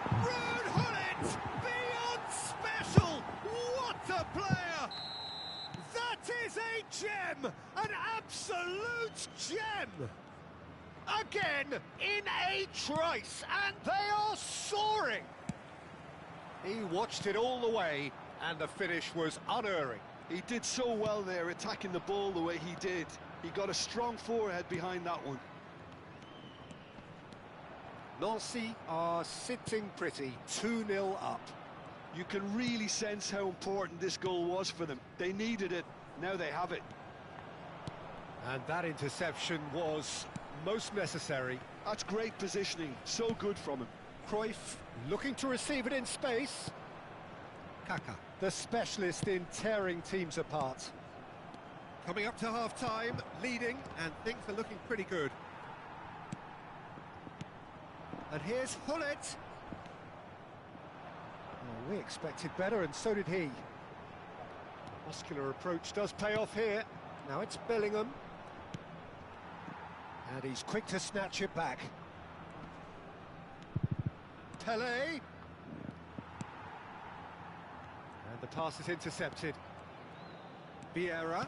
Ruud Gullit! Beyond special! What a player! That is a gem! An absolute gem! Again, in a trice, and they are soaring! He watched it all the way, and the finish was unerring. He did so well there, attacking the ball the way he did. He got a strong forehead behind that one. Nancy are sitting pretty, 2-0 up. You can really sense how important this goal was for them. They needed it, now they have it. And that interception was most necessary. That's great positioning, so good from him. Cruyff looking to receive it in space. Kaka, the specialist in tearing teams apart. Coming up to half-time, leading, and things are looking pretty good. And here's Gullit. Oh, we expected better, and so did he. Muscular approach does pay off here. Now it's Bellingham. And he's quick to snatch it back. Pele. And the pass is intercepted. Vieira.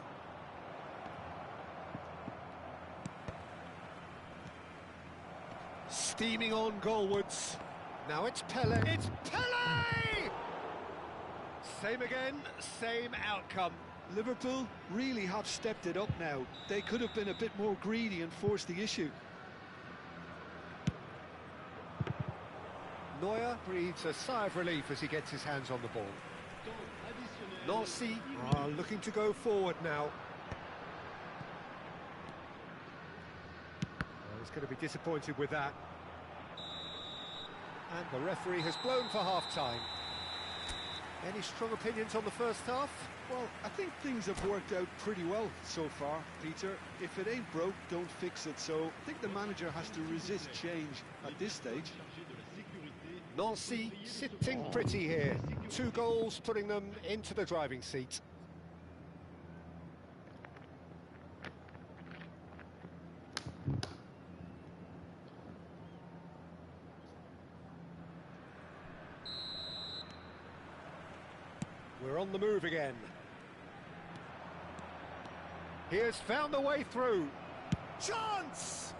Steaming on goalwards. Now it's Pele. It's Pele! Same again, same outcome. Liverpool really have stepped it up now. They could have been a bit more greedy and forced the issue. Neuer breathes a sigh of relief as he gets his hands on the ball. Nancy are looking to go forward now. Well, he's going to be disappointed with that. And the referee has blown for half-time. Any strong opinions on the first half? Well, I think things have worked out pretty well so far, Peter. If it ain't broke, don't fix it. So I think the manager has to resist change at this stage. Nancy sitting pretty here. 2 goals putting them into the driving seat. We're on the move again. He has found the way through. Chance!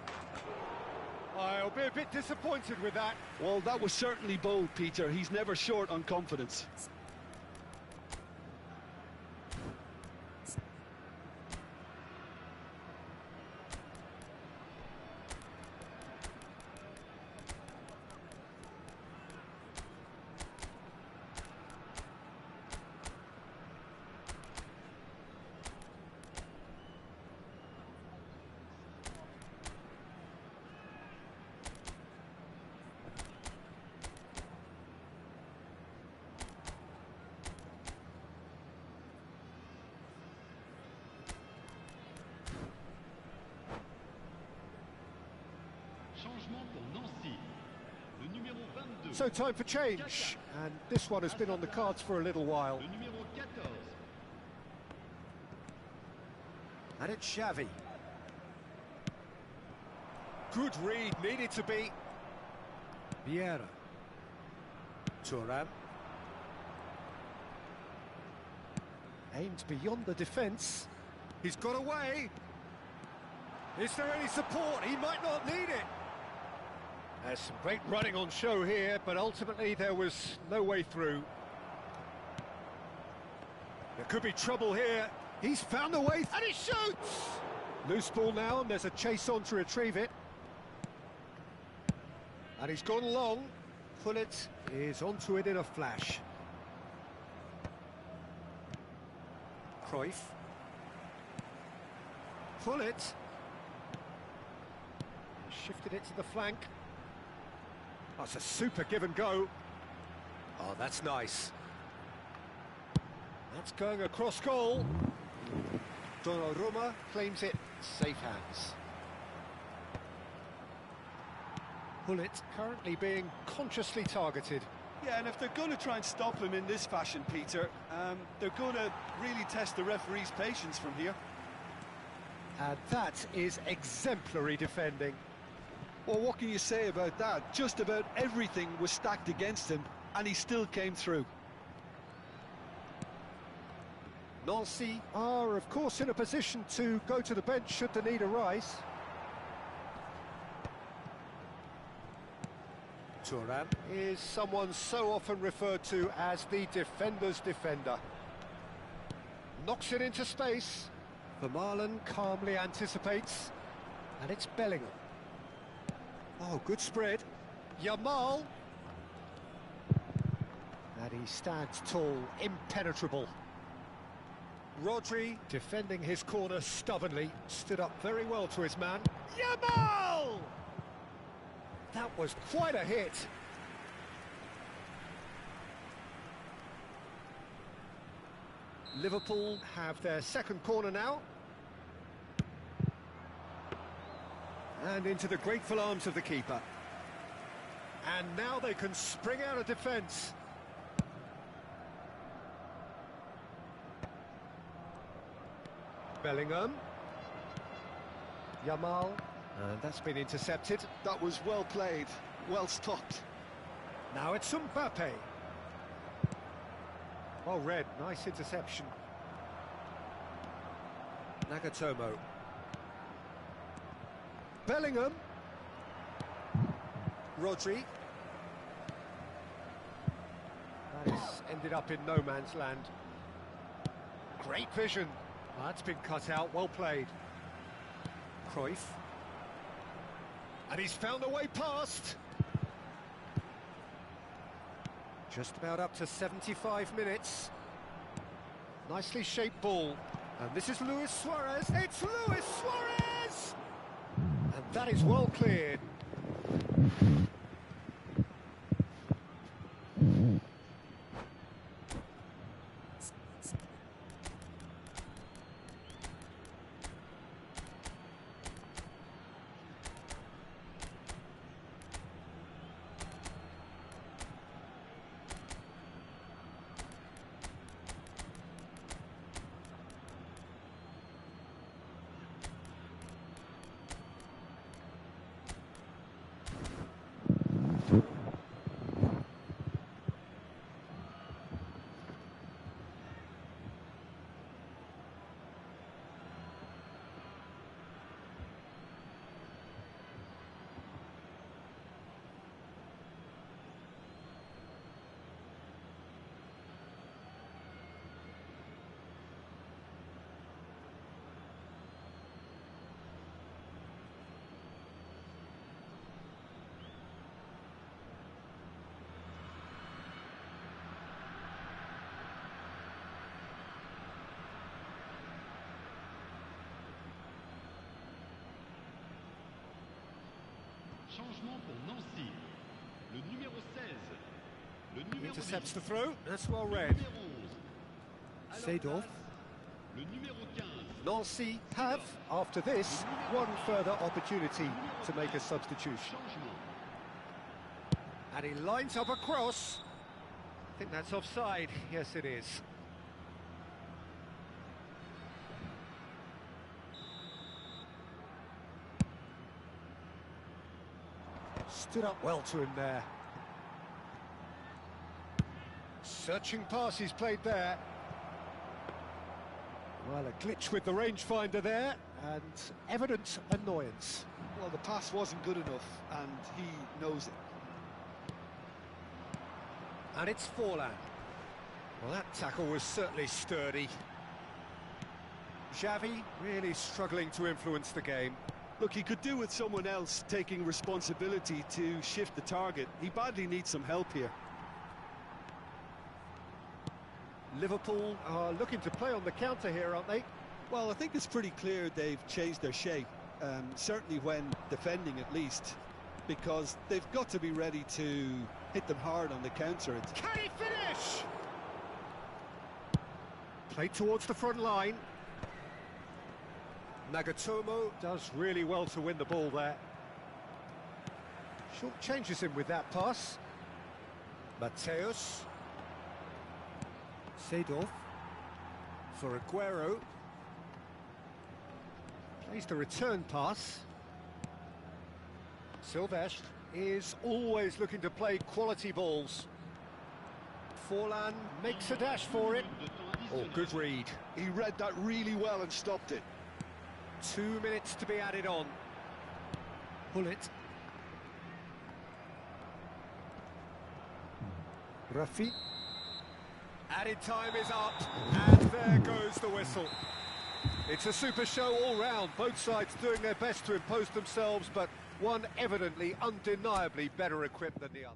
I'll be a bit disappointed with that. Well, that was certainly bold, Peter. He's never short on confidence. So time for change, and this one has been on the cards for a little while. And it's Xavi. Good read, needed to be. Vieira. Thuram. Aimed beyond the defence. He's got away. Is there any support? He might not need it. There's some great running on show here, but ultimately there was no way through. There could be trouble here. He's found a way, and he shoots! Loose ball now, and there's a chase on to retrieve it. And he's gone long. Pullet is onto it in a flash. Cruyff. Pullet. Shifted it to the flank. That's a super give and go. Oh, that's nice. That's going across goal. Donnarumma claims it. Safe hands. Pullet currently being consciously targeted. Yeah, and if they're going to try and stop him in this fashion, Peter, they're going to really test the referee's patience from here. And that is exemplary defending. Well, what can you say about that? Just about everything was stacked against him, and he still came through. Nancy are, of course, in a position to go to the bench should the need arise. Thuram is someone so often referred to as the defender's defender. Knocks it into space. Vermaelen calmly anticipates, and it's Bellingham. Oh, good spread. Yamal. And he stands tall, impenetrable. Rodri, defending his corner stubbornly, stood up very well to his man. Yamal! That was quite a hit. Liverpool have their second corner now. And into the grateful arms of the keeper. And now they can spring out of defence. Bellingham. Yamal. And that's been intercepted. That was well played, well stopped. Now it's Mbappe. Well read, nice interception. Nagatomo. Bellingham. Rodri. That has ended up in no man's land. Great vision. That's been cut out, well played. Cruyff. And he's found a way past. Just about up to 75 minutes. Nicely shaped ball. And this is Luis Suarez. It's Luis Suarez! And That is well cleared. Changement pour Nancy. Le numéro 16. Le numéro Intercepts 10. the throw. That's well Le read. numéro 11. À leur Seedorf. place, le numéro 15. Nancy have, after this, one further opportunity to make a substitution. Changement. And he lines up a cross. I think that's offside. Yes, it is. Stood up well to him there. Searching pass he's played there. Well, a glitch with the rangefinder there, and evident annoyance. Well, the pass wasn't good enough, and he knows it. And it's Forlan. Well, that tackle was certainly sturdy. Xavi really struggling to influence the game. Look, he could do with someone else taking responsibility to shift the target. He badly needs some help here. Liverpool are looking to play on the counter here, aren't they? Well, I think it's pretty clear they've changed their shape, certainly when defending at least, because they've got to be ready to hit them hard on the counter. Can he finish? Played towards the front line. Nagatomo does really well to win the ball there. Short changes him with that pass. Mateus. Seedorf. For Aguero. Plays the return pass. Silvestre is always looking to play quality balls. Forlan makes a dash for it. Oh, good read. He read that really well and stopped it. 2 minutes to be added on. Bullet. Rafi. Added time is up, and there goes the whistle. It's a super show all round, both sides doing their best to impose themselves, but one evidently, undeniably better equipped than the other.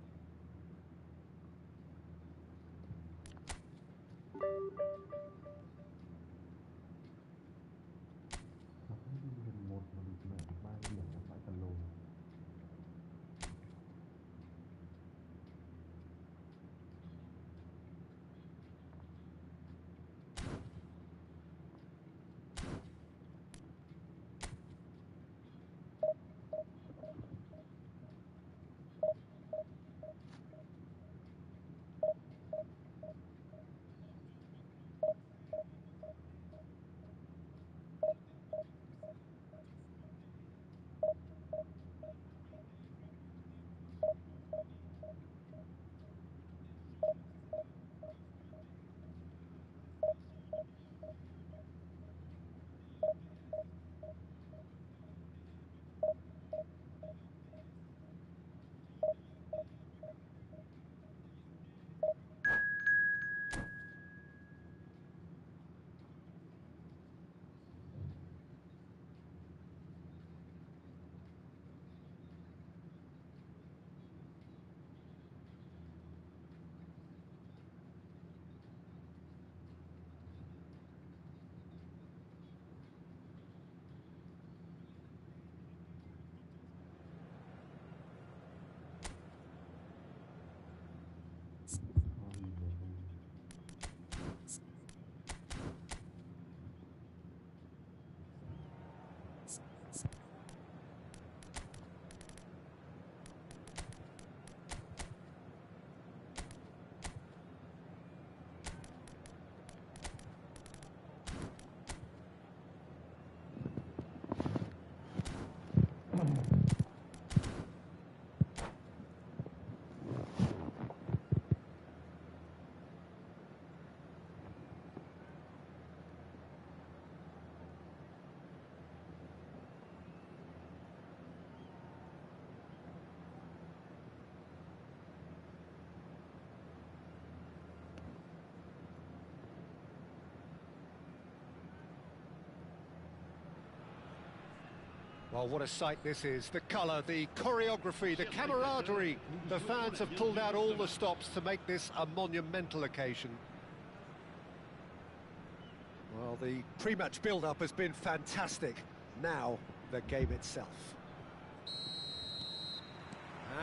Oh, what a sight this is. The colour, the choreography, the camaraderie. The fans have pulled out all the stops to make this a monumental occasion. Well, the pre-match build-up has been fantastic. Now, the game itself.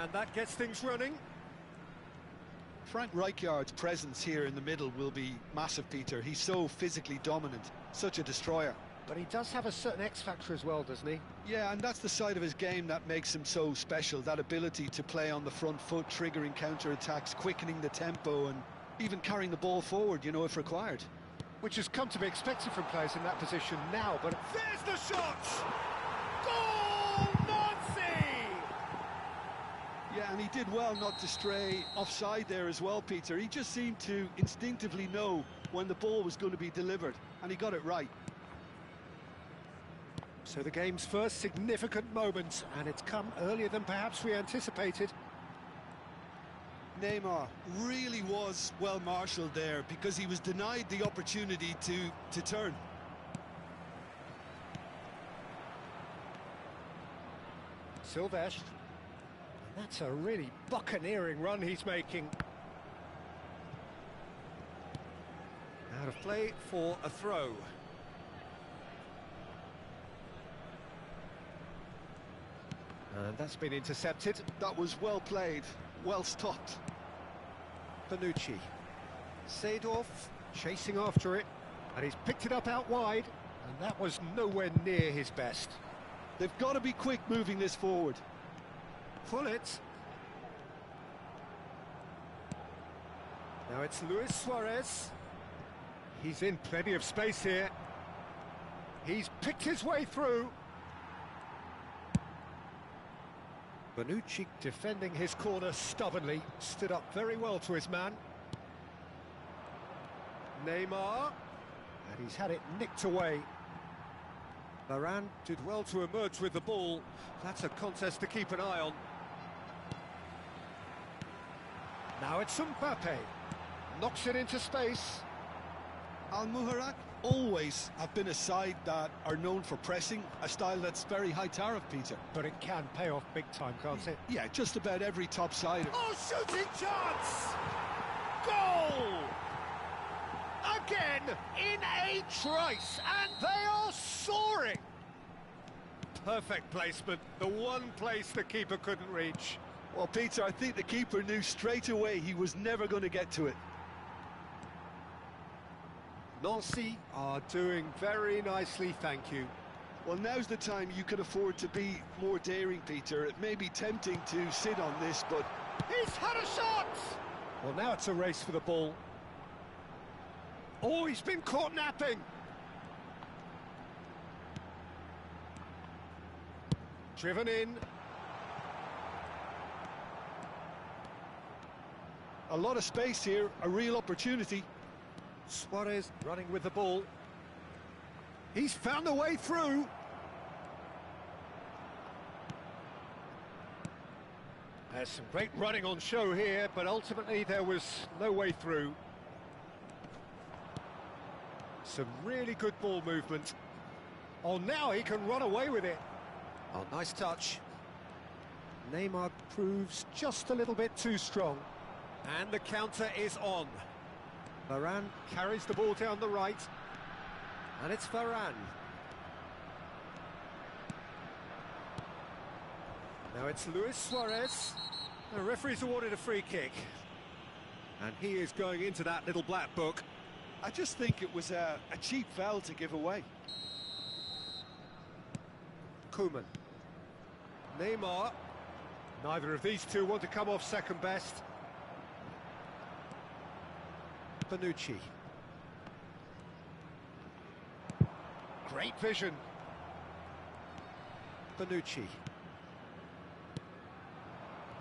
And that gets things running. Frank Rijkaard's presence here in the middle will be massive, Peter. He's so physically dominant, such a destroyer. But he does have a certain X-factor as well, doesn't he? Yeah, and that's the side of his game that makes him so special, that ability to play on the front foot, triggering counter-attacks, quickening the tempo, and even carrying the ball forward, you know, if required. Which has come to be expected from players in that position now, but there's the shot! Goal, Nancy! Yeah, and he did well not to stray offside there as well, Peter. He just seemed to instinctively know when the ball was going to be delivered, and he got it right. So the game's first significant moment, and it's come earlier than perhaps we anticipated. Neymar really was well marshalled there because he was denied the opportunity to turn. Silvestre. And that's a really buccaneering run he's making. Out of play for a throw. And that's been intercepted. That was well played, well stopped. Bonucci. Seedorf chasing after it, and he's picked it up out wide, and that was nowhere near his best. They've got to be quick moving this forward. Gullit. Now it's Luis Suarez. He's in plenty of space here. He's picked his way through. Bonucci defending his corner stubbornly, stood up very well to his man. Neymar, and he's had it nicked away. Varane did well to emerge with the ball. That's a contest to keep an eye on. Now it's Mbappe, knocks it into space. Al-Muharraq always have been a side that are known for pressing, a style that's very high tariff, Peter. But it can pay off big time, can't it? Yeah, just about every top side. Oh, shooting chance! Goal! Again, in a trice, and they are soaring! Perfect placement, the one place the keeper couldn't reach. Well, Peter, I think the keeper knew straight away he was never going to get to it. Nancy are doing very nicely, thank you. Well, now's the time you can afford to be more daring, Peter. It may be tempting to sit on this, but... He's had a shot! Well, now it's a race for the ball. Oh, he's been caught napping! Driven in. A lot of space here, a real opportunity. Suarez running with the ball. He's found a way through. There's some great running on show here, but ultimately there was no way through. Some really good ball movement. Oh, now he can run away with it. Oh, nice touch. Neymar proves just a little bit too strong. And the counter is on. Varane carries the ball down the right. And it's Varane. Now it's Luis Suarez. The referee's awarded a free kick. And he is going into that little black book. I just think it was a cheap foul to give away. Koeman. Neymar. Neither of these two want to come off second best. Bonucci. Great vision. Bonucci.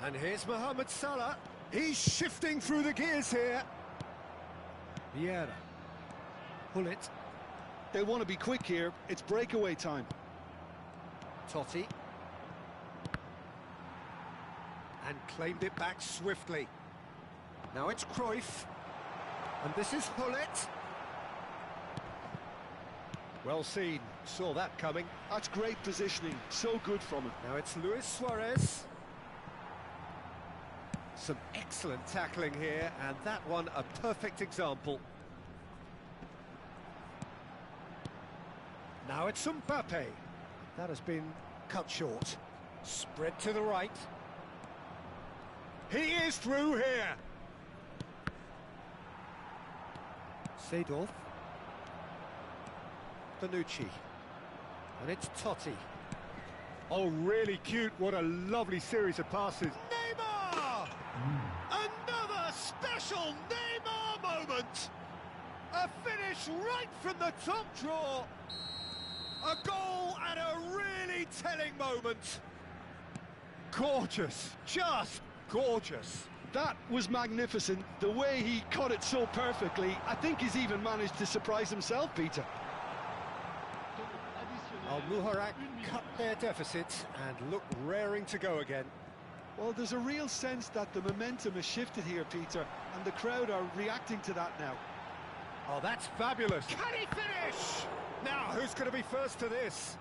And here's Mohamed Salah. He's shifting through the gears here. Vieira. Pull it. They want to be quick here. It's breakaway time. Totti. And claimed it back swiftly. Now it's Cruyff. And this is Gullit. Well seen, saw that coming. That's great positioning, so good from him. Now it's Luis Suarez. Some excellent tackling here, and that one a perfect example. Now it's Mbappe. That has been cut short. Spread to the right. He is through here. Seedorf. Bonucci. And it's Totti. Oh, really cute. What a lovely series of passes. Neymar! Another special Neymar moment. A finish right from the top draw. A goal and a really telling moment. Gorgeous, just gorgeous. That was magnificent. The way he cut it so perfectly, I think he's even managed to surprise himself, Peter. Al-Muharak cut their deficit and look raring to go again. Well, there's a real sense that the momentum has shifted here, Peter, and the crowd are reacting to that now. Oh, that's fabulous. Can he finish? Now, who's going to be first to this?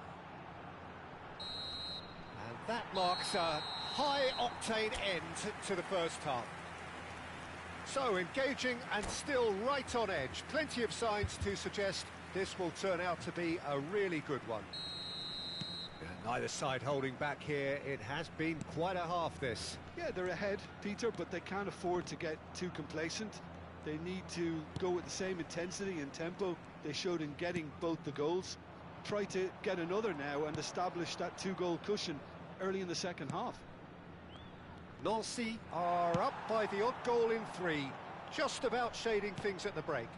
And that marks a high-octane end to the first half. So, engaging and still right on edge. Plenty of signs to suggest this will turn out to be a really good one. And neither side holding back here. It has been quite a half, this. Yeah, they're ahead, Peter, but they can't afford to get too complacent. They need to go with the same intensity and tempo they showed in getting both the goals. Try to get another now and establish that two-goal cushion early in the second half. Nancy are up by the odd goal in 3, just about shading things at the break.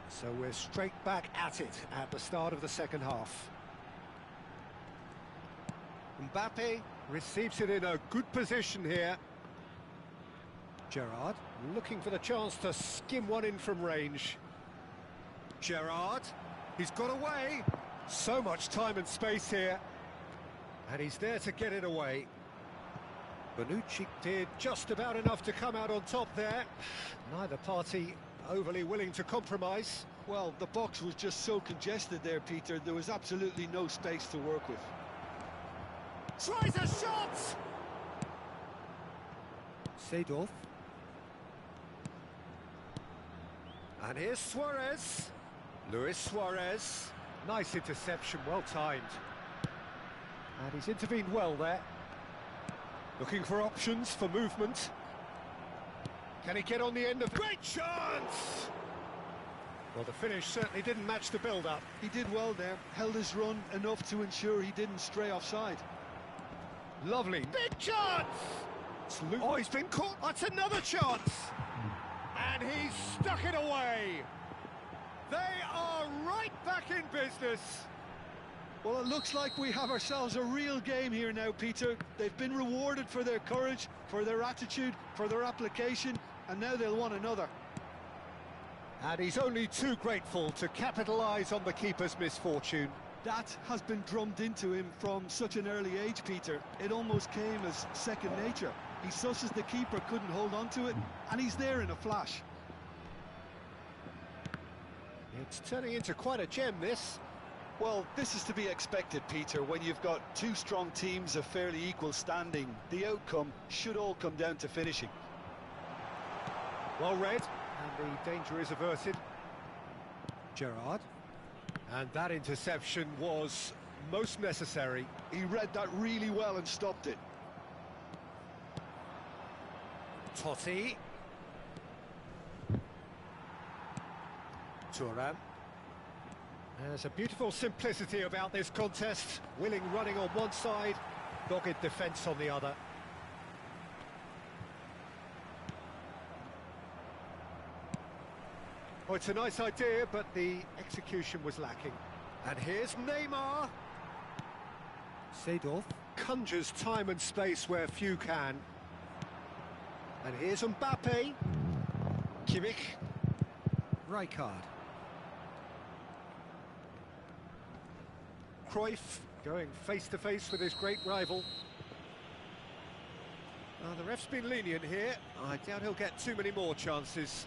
So we're straight back at it at the start of the second half. Mbappe receives it in a good position here. Gerrard looking for the chance to skim one in from range. Gerrard, he's got away. So much time and space here. And he's there to get it away. Bonucci did just about enough to come out on top there. Neither party overly willing to compromise. Well, the box was just so congested there, Peter. There was absolutely no space to work with. Tries a shot! Seedorf. And here's Suarez. Luis Suarez. Nice interception, well timed. And he's intervened well there. Looking for options for movement. Can he get on the end of... Great chance! Well, the finish certainly didn't match the build-up. He did well there, held his run enough to ensure he didn't stray offside. Lovely. Big chance! Oh, he's been caught. That's another chance. And he's stuck it away. They are right back in business. Well, it looks like we have ourselves a real game here now, Peter. They've been rewarded for their courage, for their attitude, for their application, and now they'll want another. And he's only too grateful to capitalise on the keeper's misfortune. That has been drummed into him from such an early age, Peter. It almost came as second nature. He susses the keeper couldn't hold on to it, and he's there in a flash. It's turning into quite a gem, this. Well, this is to be expected, Peter. When you've got two strong teams of fairly equal standing, the outcome should all come down to finishing. Well read, and the danger is averted. Gerrard. And that interception was most necessary. He read that really well and stopped it. Totti. Thuram. There's a beautiful simplicity about this contest. Willing running on one side, dogged defence on the other. Oh, it's a nice idea, but the execution was lacking. And here's Neymar. Seedorf conjures time and space where few can. And here's Mbappe. Kimmich. Rijkaard. Cruyff going face-to-face with his great rival. The ref's been lenient here. I doubt he'll get too many more chances.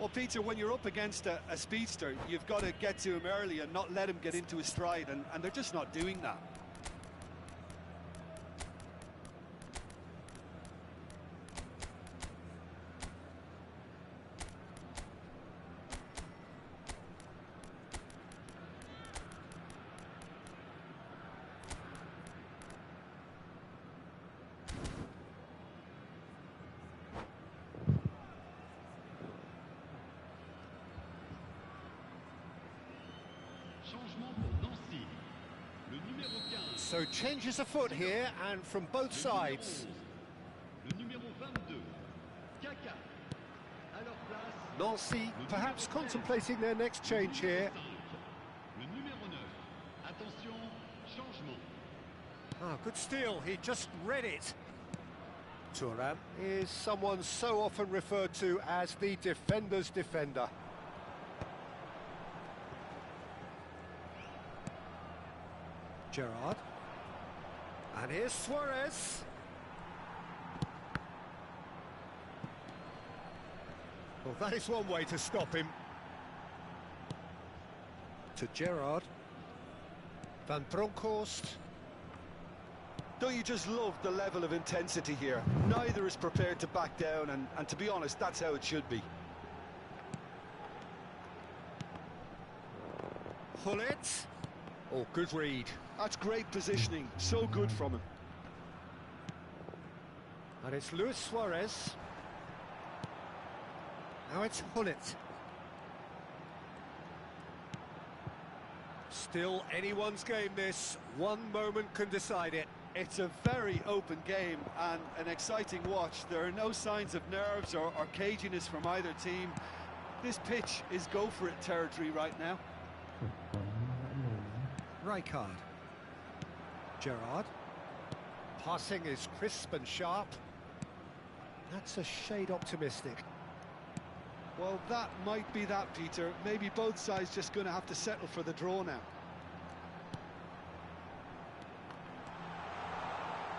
Well, Peter, when you're up against a speedster, you've got to get to him early and not let him get into his stride, and they're just not doing that. Changement pour Nancy. Le numéro 15. So changes afoot here, and from both sides. Le numéro 22. Kaka. À leur place. Nancy perhaps contemplating their next change here. Le numéro 9. Attention, changement. Ah, good steal, he just read it. Thuram is someone so often referred to as the defender's defender. Gerrard. And here's Suarez. Well, that is one way to stop him. To Gerrard. Van Bronckhorst. Don't you just love the level of intensity here? Neither is prepared to back down, and to be honest, that's how it should be. Hullet. Oh, good read. That's great positioning, so good from him. And it's Luis Suarez. Now it's Hullet. Still anyone's game this. One moment can decide it. It's a very open game and an exciting watch. There are no signs of nerves or caginess from either team. This pitch is go-for-it territory right now. Rijkaard. Gerrard. Passing is crisp and sharp. That's a shade optimistic. Well, that might be that, Peter. Maybe both sides just going to have to settle for the draw now.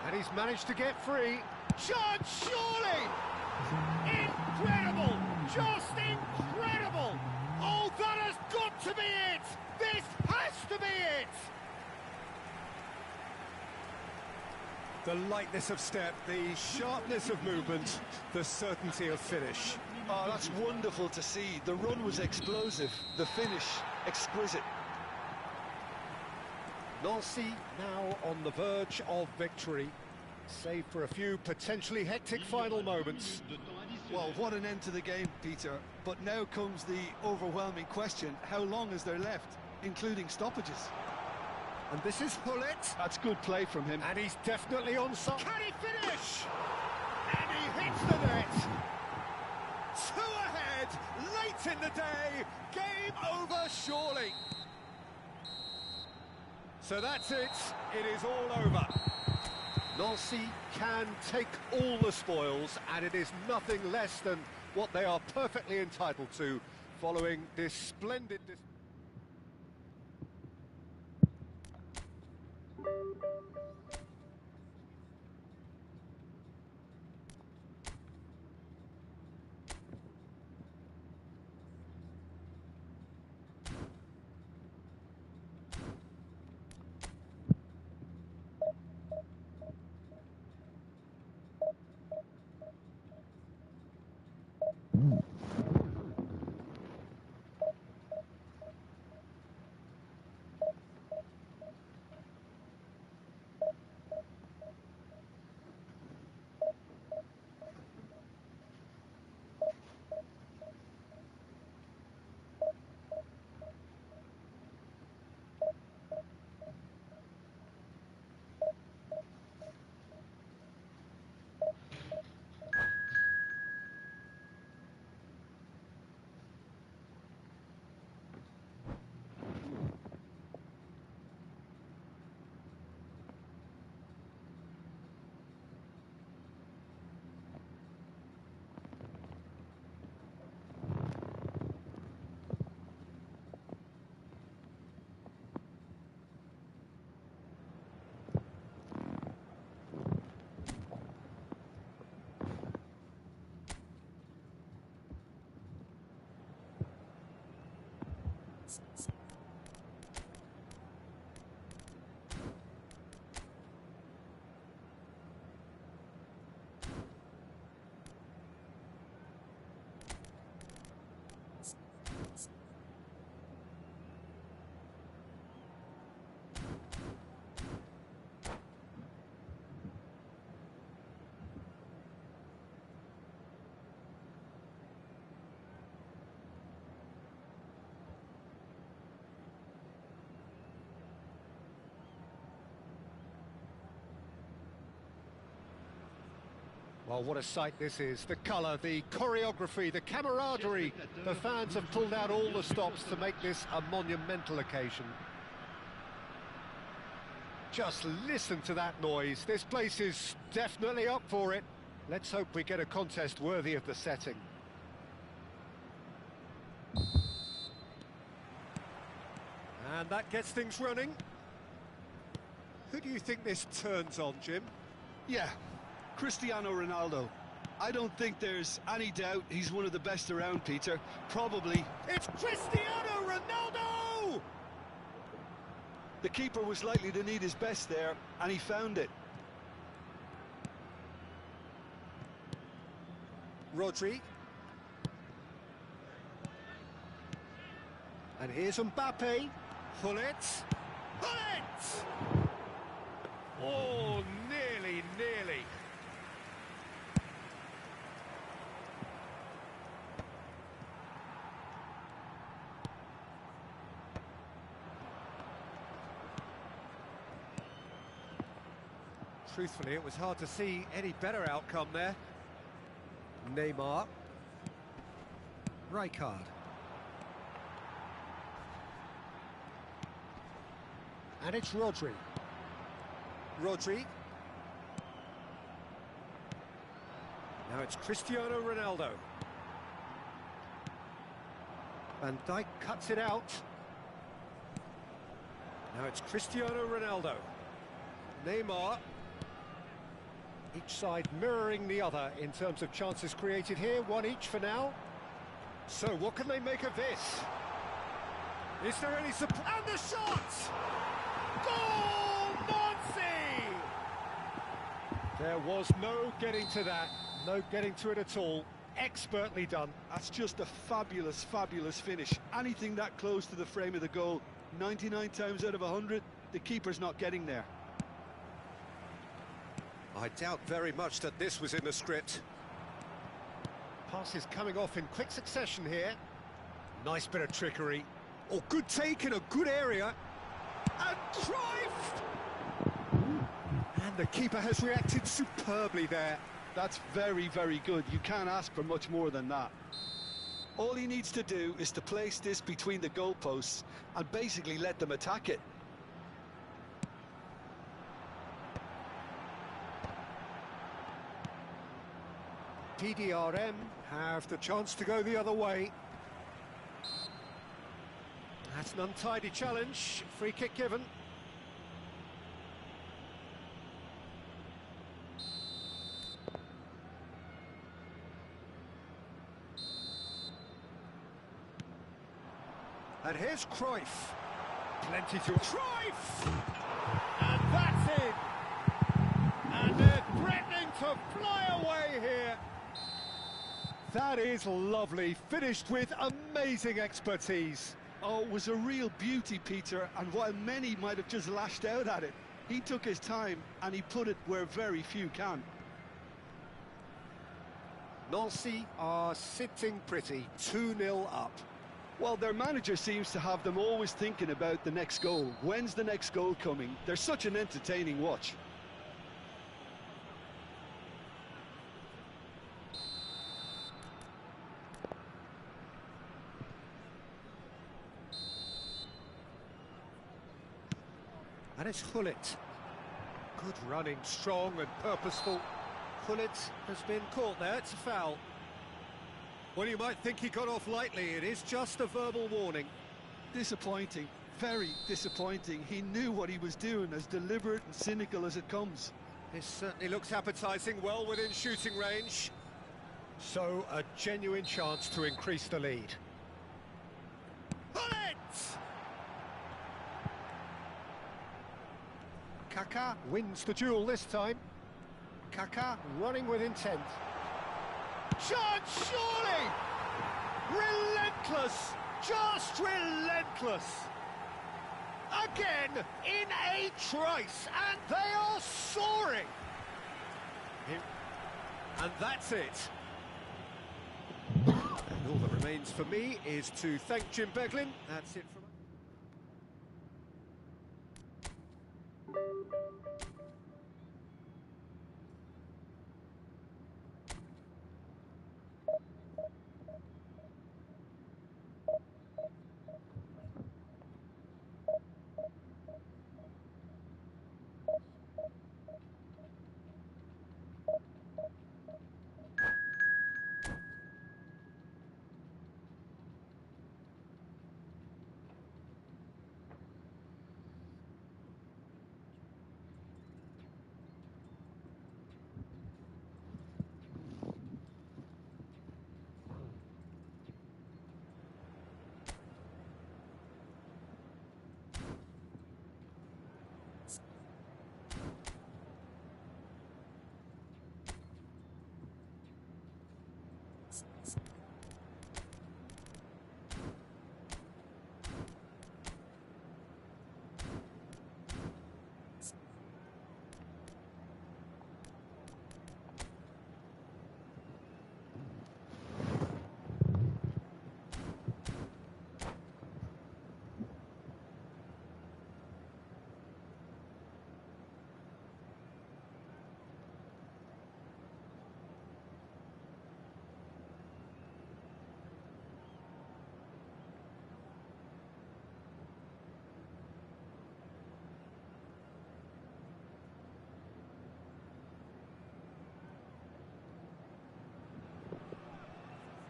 And he's managed to get free. Chance, surely! Incredible! Just incredible! Oh, that has got to be it! This has to be it! The lightness of step, the sharpness of movement, the certainty of finish. Oh, that's wonderful to see. The run was explosive, the finish exquisite. Nancy now on the verge of victory, save for a few potentially hectic final moments. Well, what an end to the game, Peter. But now comes the overwhelming question: how long is there left, including stoppages? And this is Hullet. That's good play from him. And he's definitely on side. Can he finish? And he hits the net. 2 ahead, late in the day. Game over, surely. So that's it. It is all over. Nancy can take all the spoils, and it is nothing less than what they are perfectly entitled to following this splendid... Well, what a sight this is. The colour, the choreography, the camaraderie. The fans have pulled out all the stops to make this a monumental occasion. Just listen to that noise. This place is definitely up for it. Let's hope we get a contest worthy of the setting. And that gets things running. Who do you think this turns on, Jim? Yeah, Cristiano Ronaldo. I don't think there's any doubt he's one of the best around, Peter. Probably. It's Cristiano Ronaldo! The keeper was likely to need his best there, and he found it. Rodri. And here's Mbappe. Hullet. Hullet! Oh, nearly. Truthfully, it was hard to see any better outcome there. Neymar. Rijkaard. And it's Rodri. Rodri. Now it's Cristiano Ronaldo. Van Dijk cuts it out. Now it's Cristiano Ronaldo. Neymar. Each side mirroring the other in terms of chances created here, one each for now. So what can they make of this? Is there any support? And the shot! Goal! Nancy! There was no getting to that, no getting to it at all. Expertly done. That's just a fabulous, fabulous finish. Anything that close to the frame of the goal, 99 times out of 100, the keeper's not getting there. I doubt very much that this was in the script. Passes coming off in quick succession here. Nice bit of trickery. Oh, good take in a good area. And Cruyff! And the keeper has reacted superbly there. That's very, very good. You can't ask for much more than that. All he needs to do is to place this between the goalposts and basically let them attack it. PDRM have the chance to go the other way. That's an untidy challenge. Free kick given. And here's Cruyff. Plenty to... Cruyff! And that's it! And they're threatening to fly away here. That is lovely, finished with amazing expertise. Oh, it was a real beauty, Peter, and while many might have just lashed out at it, he took his time and he put it where very few can. Nancy are sitting pretty, 2-0 up. Well, their manager seems to have them always thinking about the next goal. When's the next goal coming? They're such an entertaining watch. And it's Hullet. Good running, strong and purposeful. Hullet has been caught there, it's a foul. Well, you might think he got off lightly, it is just a verbal warning. Disappointing, very disappointing. He knew what he was doing, as deliberate and cynical as it comes. This certainly looks appetising, well within shooting range. So, a genuine chance to increase the lead. Hullet! Kaká wins the duel this time. Kaká running with intent. Chance, surely! Relentless! Just relentless! Again, in a trice, and they are soaring! And that's it. And all that remains for me is to thank Jim Beglin. That's it from...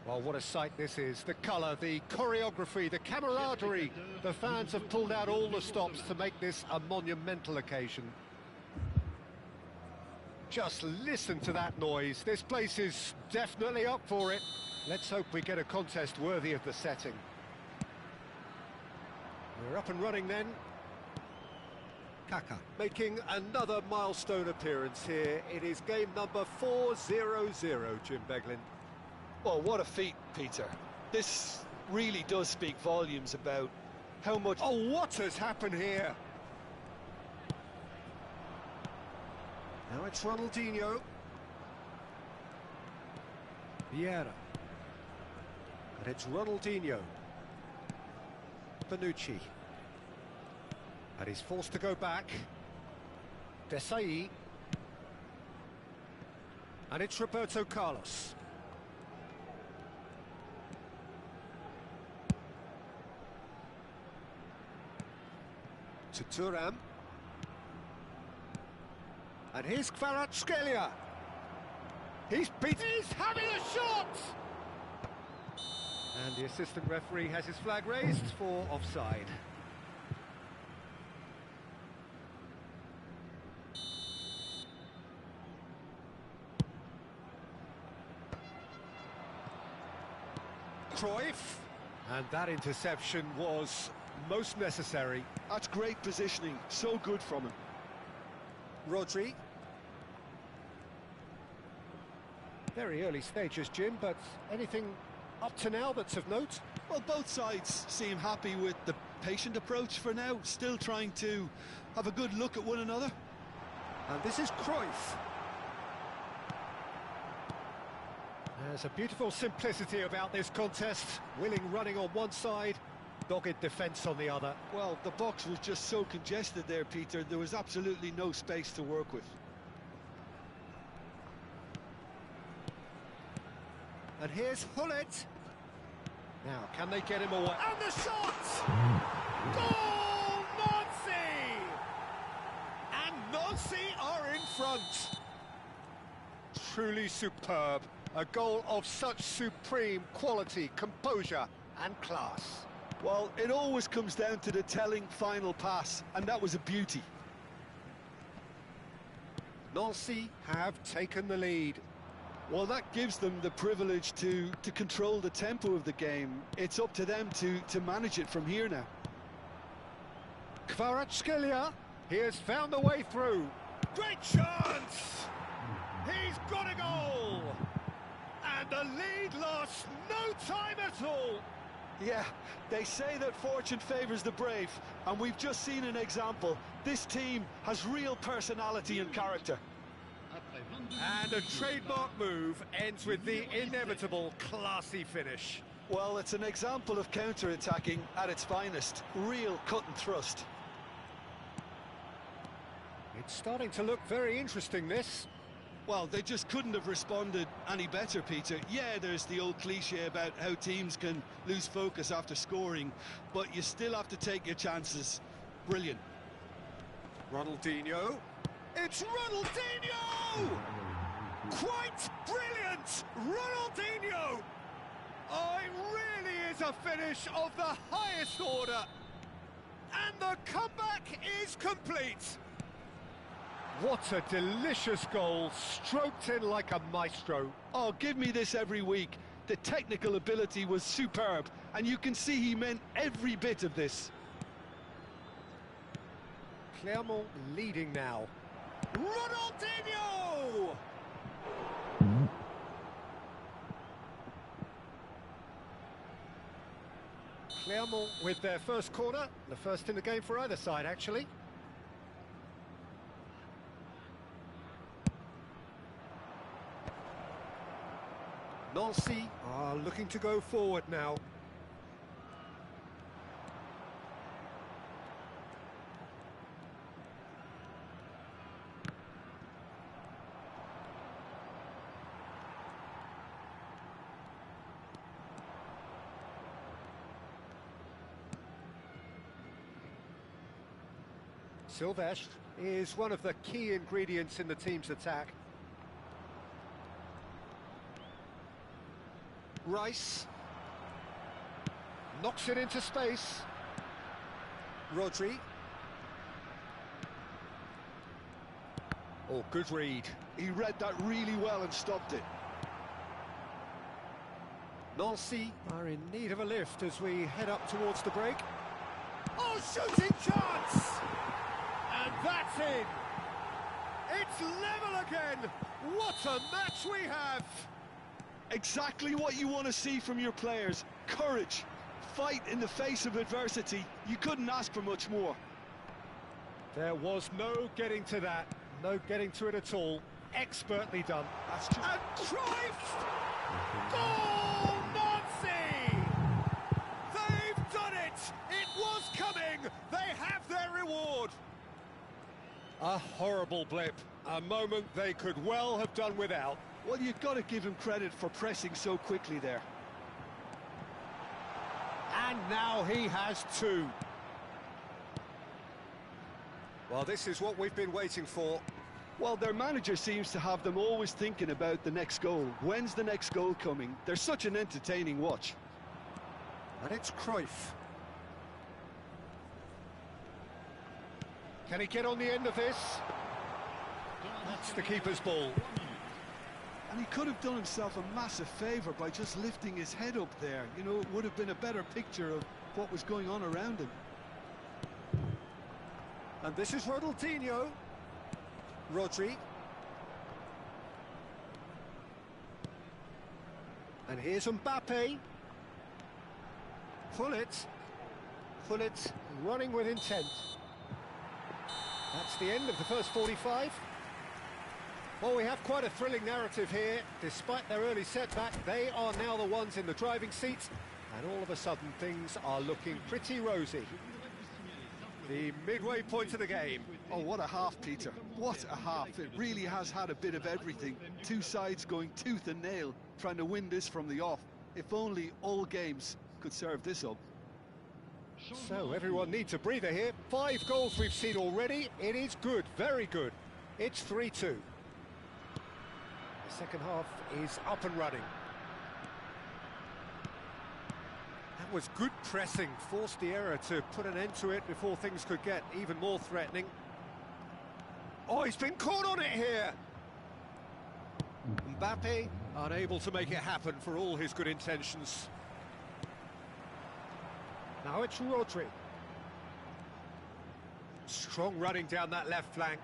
Well, what a sight this is. The colour, the choreography, the camaraderie. The fans have pulled out all the stops to make this a monumental occasion. Just listen to that noise. This place is definitely up for it. Let's hope we get a contest worthy of the setting. We're up and running then. Kaká making another milestone appearance here. It is game number 400, Jim Beglin. Well, what a feat, Peter. This really does speak volumes about how much... Oh, what has happened here? Now it's Ronaldinho. Vieira. And it's Ronaldinho. Bonucci. And he's forced to go back. Desai. And it's Roberto Carlos. To Thuram. And here's Kvaratskhelia. He's having a shot! And the assistant referee has his flag raised for offside. Cruyff. And that interception was most necessary. That's great positioning, so good from him. Rodri. Very early stages, Jim, but anything up to now that's of note? Well, both sides seem happy with the patient approach for now, still trying to have a good look at one another. And this is Cruyff. There's a beautiful simplicity about this contest. Willing running on one side, dogged defence on the other. Well, the box was just so congested there, Peter. There was absolutely no space to work with. And here's Hullet. Now, can they get him away? And the shot! Goal, Nancy! And Nancy are in front. Truly superb. A goal of such supreme quality, composure and class. Well, it always comes down to the telling final pass, and that was a beauty. Nancy have taken the lead. Well, that gives them the privilege to control the tempo of the game. It's up to them to manage it from here now. Kvaratskhelia, He has found the way through. Great chance! He's got a goal! And the lead lost no time at all. Yeah, they say that fortune favours the brave, and we've just seen an example. This team has real personality and character. And a trademark move ends with the inevitable classy finish. Well, it's an example of counter-attacking at its finest. Real cut and thrust. It's starting to look very interesting, this. Well, they just couldn't have responded any better, Peter. Yeah, there's the old cliche about how teams can lose focus after scoring, but you still have to take your chances. Brilliant. Ronaldinho. It's Ronaldinho! Quite brilliant! Ronaldinho! Oh, it really is a finish of the highest order. And the comeback is complete. What a delicious goal, stroked in like a maestro. Oh, give me this every week. The technical ability was superb, and you can see he meant every bit of this. Clermont leading now. Ronaldinho! Clermont with their first corner, the first in the game for either side, actually. Nancy are looking to go forward now. Silvestre is one of the key ingredients in the team's attack. Rice knocks it into space. Rodri. Oh, good read. He read that really well and stopped it. Nancy are in need of a lift as we head up towards the break. Oh, shooting chance! And that's in. It's level again. What a match we have. Exactly what you want to see from your players. Courage, fight in the face of adversity. You couldn't ask for much more. There was no getting to that, no getting to it at all. Expertly done. That's true. And Cruyff! Goal, Nancy! They've done it! It was coming! They have their reward! A horrible blip, a moment they could well have done without. Well, you've got to give him credit for pressing so quickly there. And now he has two. Well, this is what we've been waiting for. Well, their manager seems to have them always thinking about the next goal. When's the next goal coming? They're such an entertaining watch. And it's Cruyff. Can he get on the end of this? That's the keeper's ball. And he could have done himself a massive favour by just lifting his head up there. You know, it would have been a better picture of what was going on around him. And this is Ronaldinho. Rodri. And here's Mbappe. Pullet running with intent. That's the end of the first 45. Well, we have quite a thrilling narrative here. Despite their early setback, they are now the ones in the driving seat, and all of a sudden things are looking pretty rosy. The midway point of the game. Oh, what a half, Peter. What a half. It really has had a bit of everything. Two sides going tooth and nail, trying to win this from the off. If only all games could serve this up. So everyone needs a breather here. 5 goals we've seen already. It is good, very good. It's 3-2. The second half is up and running. That was good pressing, forced the error to put an end to it before things could get even more threatening. Oh, he's been caught on it here! Mbappe unable to make it happen for all his good intentions. Now it's Rodri. Strong running down that left flank.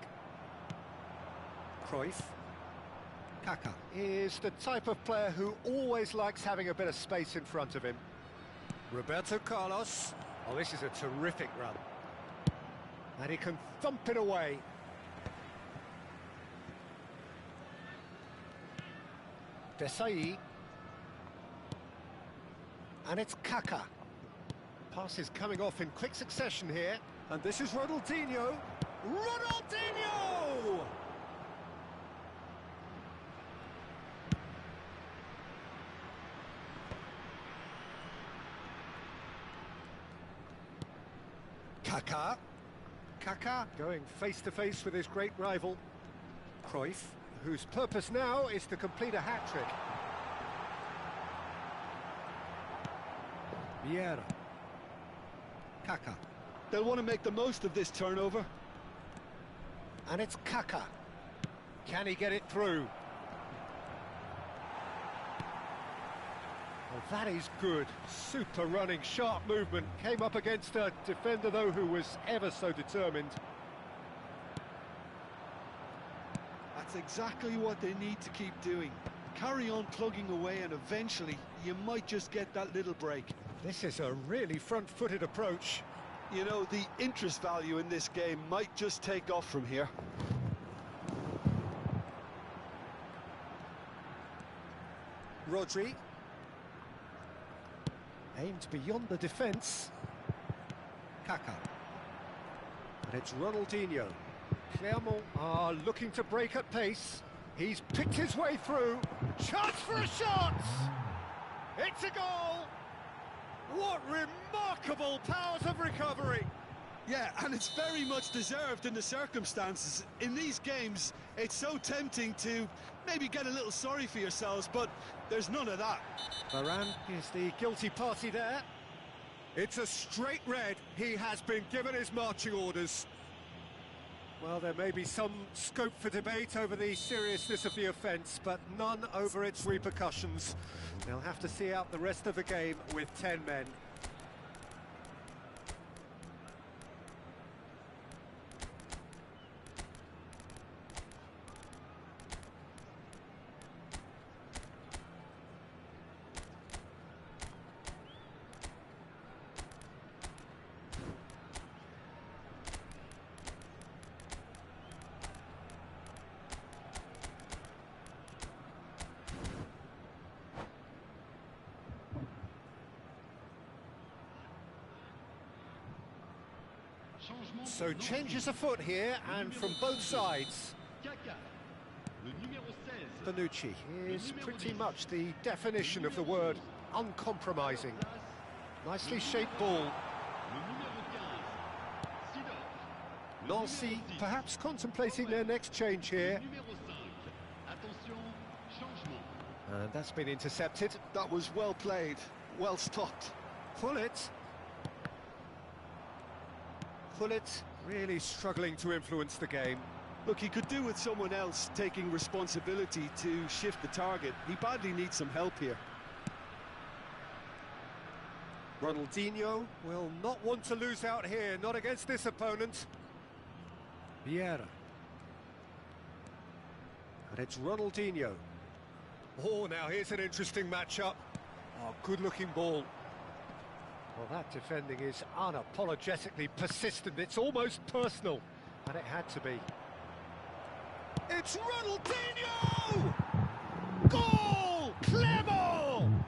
Cruyff. Kaka is the type of player who always likes having a bit of space in front of him. Roberto Carlos. Oh, this is a terrific run. And he can thump it away. Desai. And it's Kaka. Pass is coming off in quick succession here. And this is Ronaldinho. Ronaldinho! Kaka. Kaka going face-to-face with his great rival. Cruyff, whose purpose now is to complete a hat-trick. Vieira. Kaka. They'll want to make the most of this turnover. And it's Kaka. Can he get it through? Well, that is good. Super running, sharp movement. Came up against a defender, though, who was ever so determined. That's exactly what they need to keep doing. Carry on plugging away and eventually you might just get that little break. This is a really front-footed approach. You know, the interest value in this game might just take off from here. Rodri. Aimed beyond the defence. Kaka. And it's Ronaldinho. Clermont are looking to break at pace. He's picked his way through. Chance for a shot! It's a goal! What remarkable powers of recovery! Yeah, and it's very much deserved in the circumstances. In these games, it's so tempting to maybe get a little sorry for yourselves, but there's none of that. Varane is the guilty party there. It's a straight red. He has been given his marching orders. Well, there may be some scope for debate over the seriousness of the offence, but none over its repercussions. They'll have to see out the rest of the game with 10 men. So changes afoot here, and from both sides. Bonucci is pretty much the definition of the word uncompromising. Nicely shaped ball. Nancy perhaps contemplating their next change here. And that's been intercepted. That was well played, well stopped. Pullet really struggling to influence the game. Look, he could do with someone else taking responsibility to shift the target. He badly needs some help here. Ronaldinho will not want to lose out here, not against this opponent. Vieira. And it's Ronaldinho. Oh, now here's an interesting matchup. Oh, good-looking ball. Well, that defending is unapologetically persistent. It's almost personal, and it had to be. It's Ronaldinho! Goal! Clermont!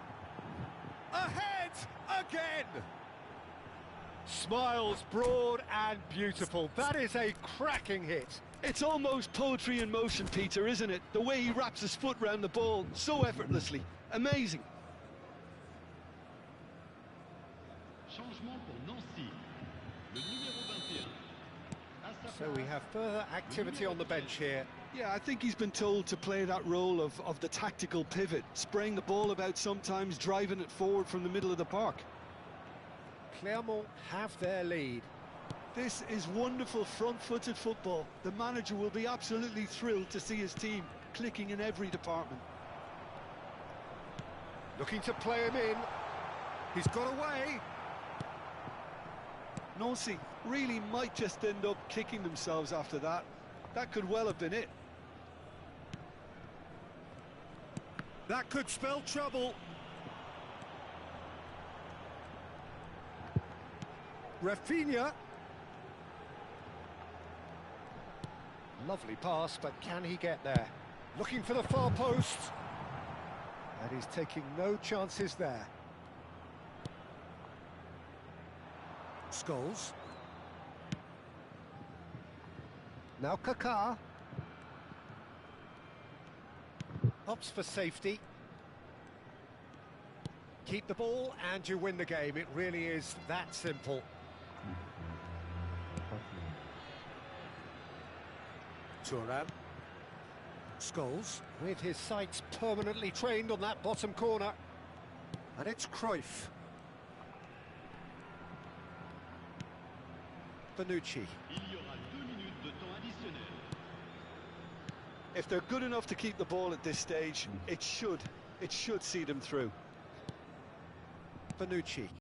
Ahead again! Smiles broad and beautiful. That is a cracking hit. It's almost poetry in motion, Peter, isn't it? The way he wraps his foot round the ball so effortlessly. Amazing. So we have further activity on the bench here. Yeah, I think he's been told to play that role of the tactical pivot, spraying the ball about sometimes, driving it forward from the middle of the park. Clermont have their lead. This is wonderful front-footed football. The manager will be absolutely thrilled to see his team clicking in every department. Looking to play him in. He's got away. Nancy really might just end up kicking themselves after that. That could well have been it. That could spell trouble. Rafinha. Lovely pass, but can he get there? Looking for the far post. And he's taking no chances there. Scholes. Now Kaká. Opts for safety. Keep the ball and you win the game. It really is that simple. Thuram. Scholes with his sights permanently trained on that bottom corner. And it's Cruyff. Bonucci. Il y aura 2 minutes de temps additionnel. If they're good enough to keep the ball at this stage, it should see them through. Bonucci.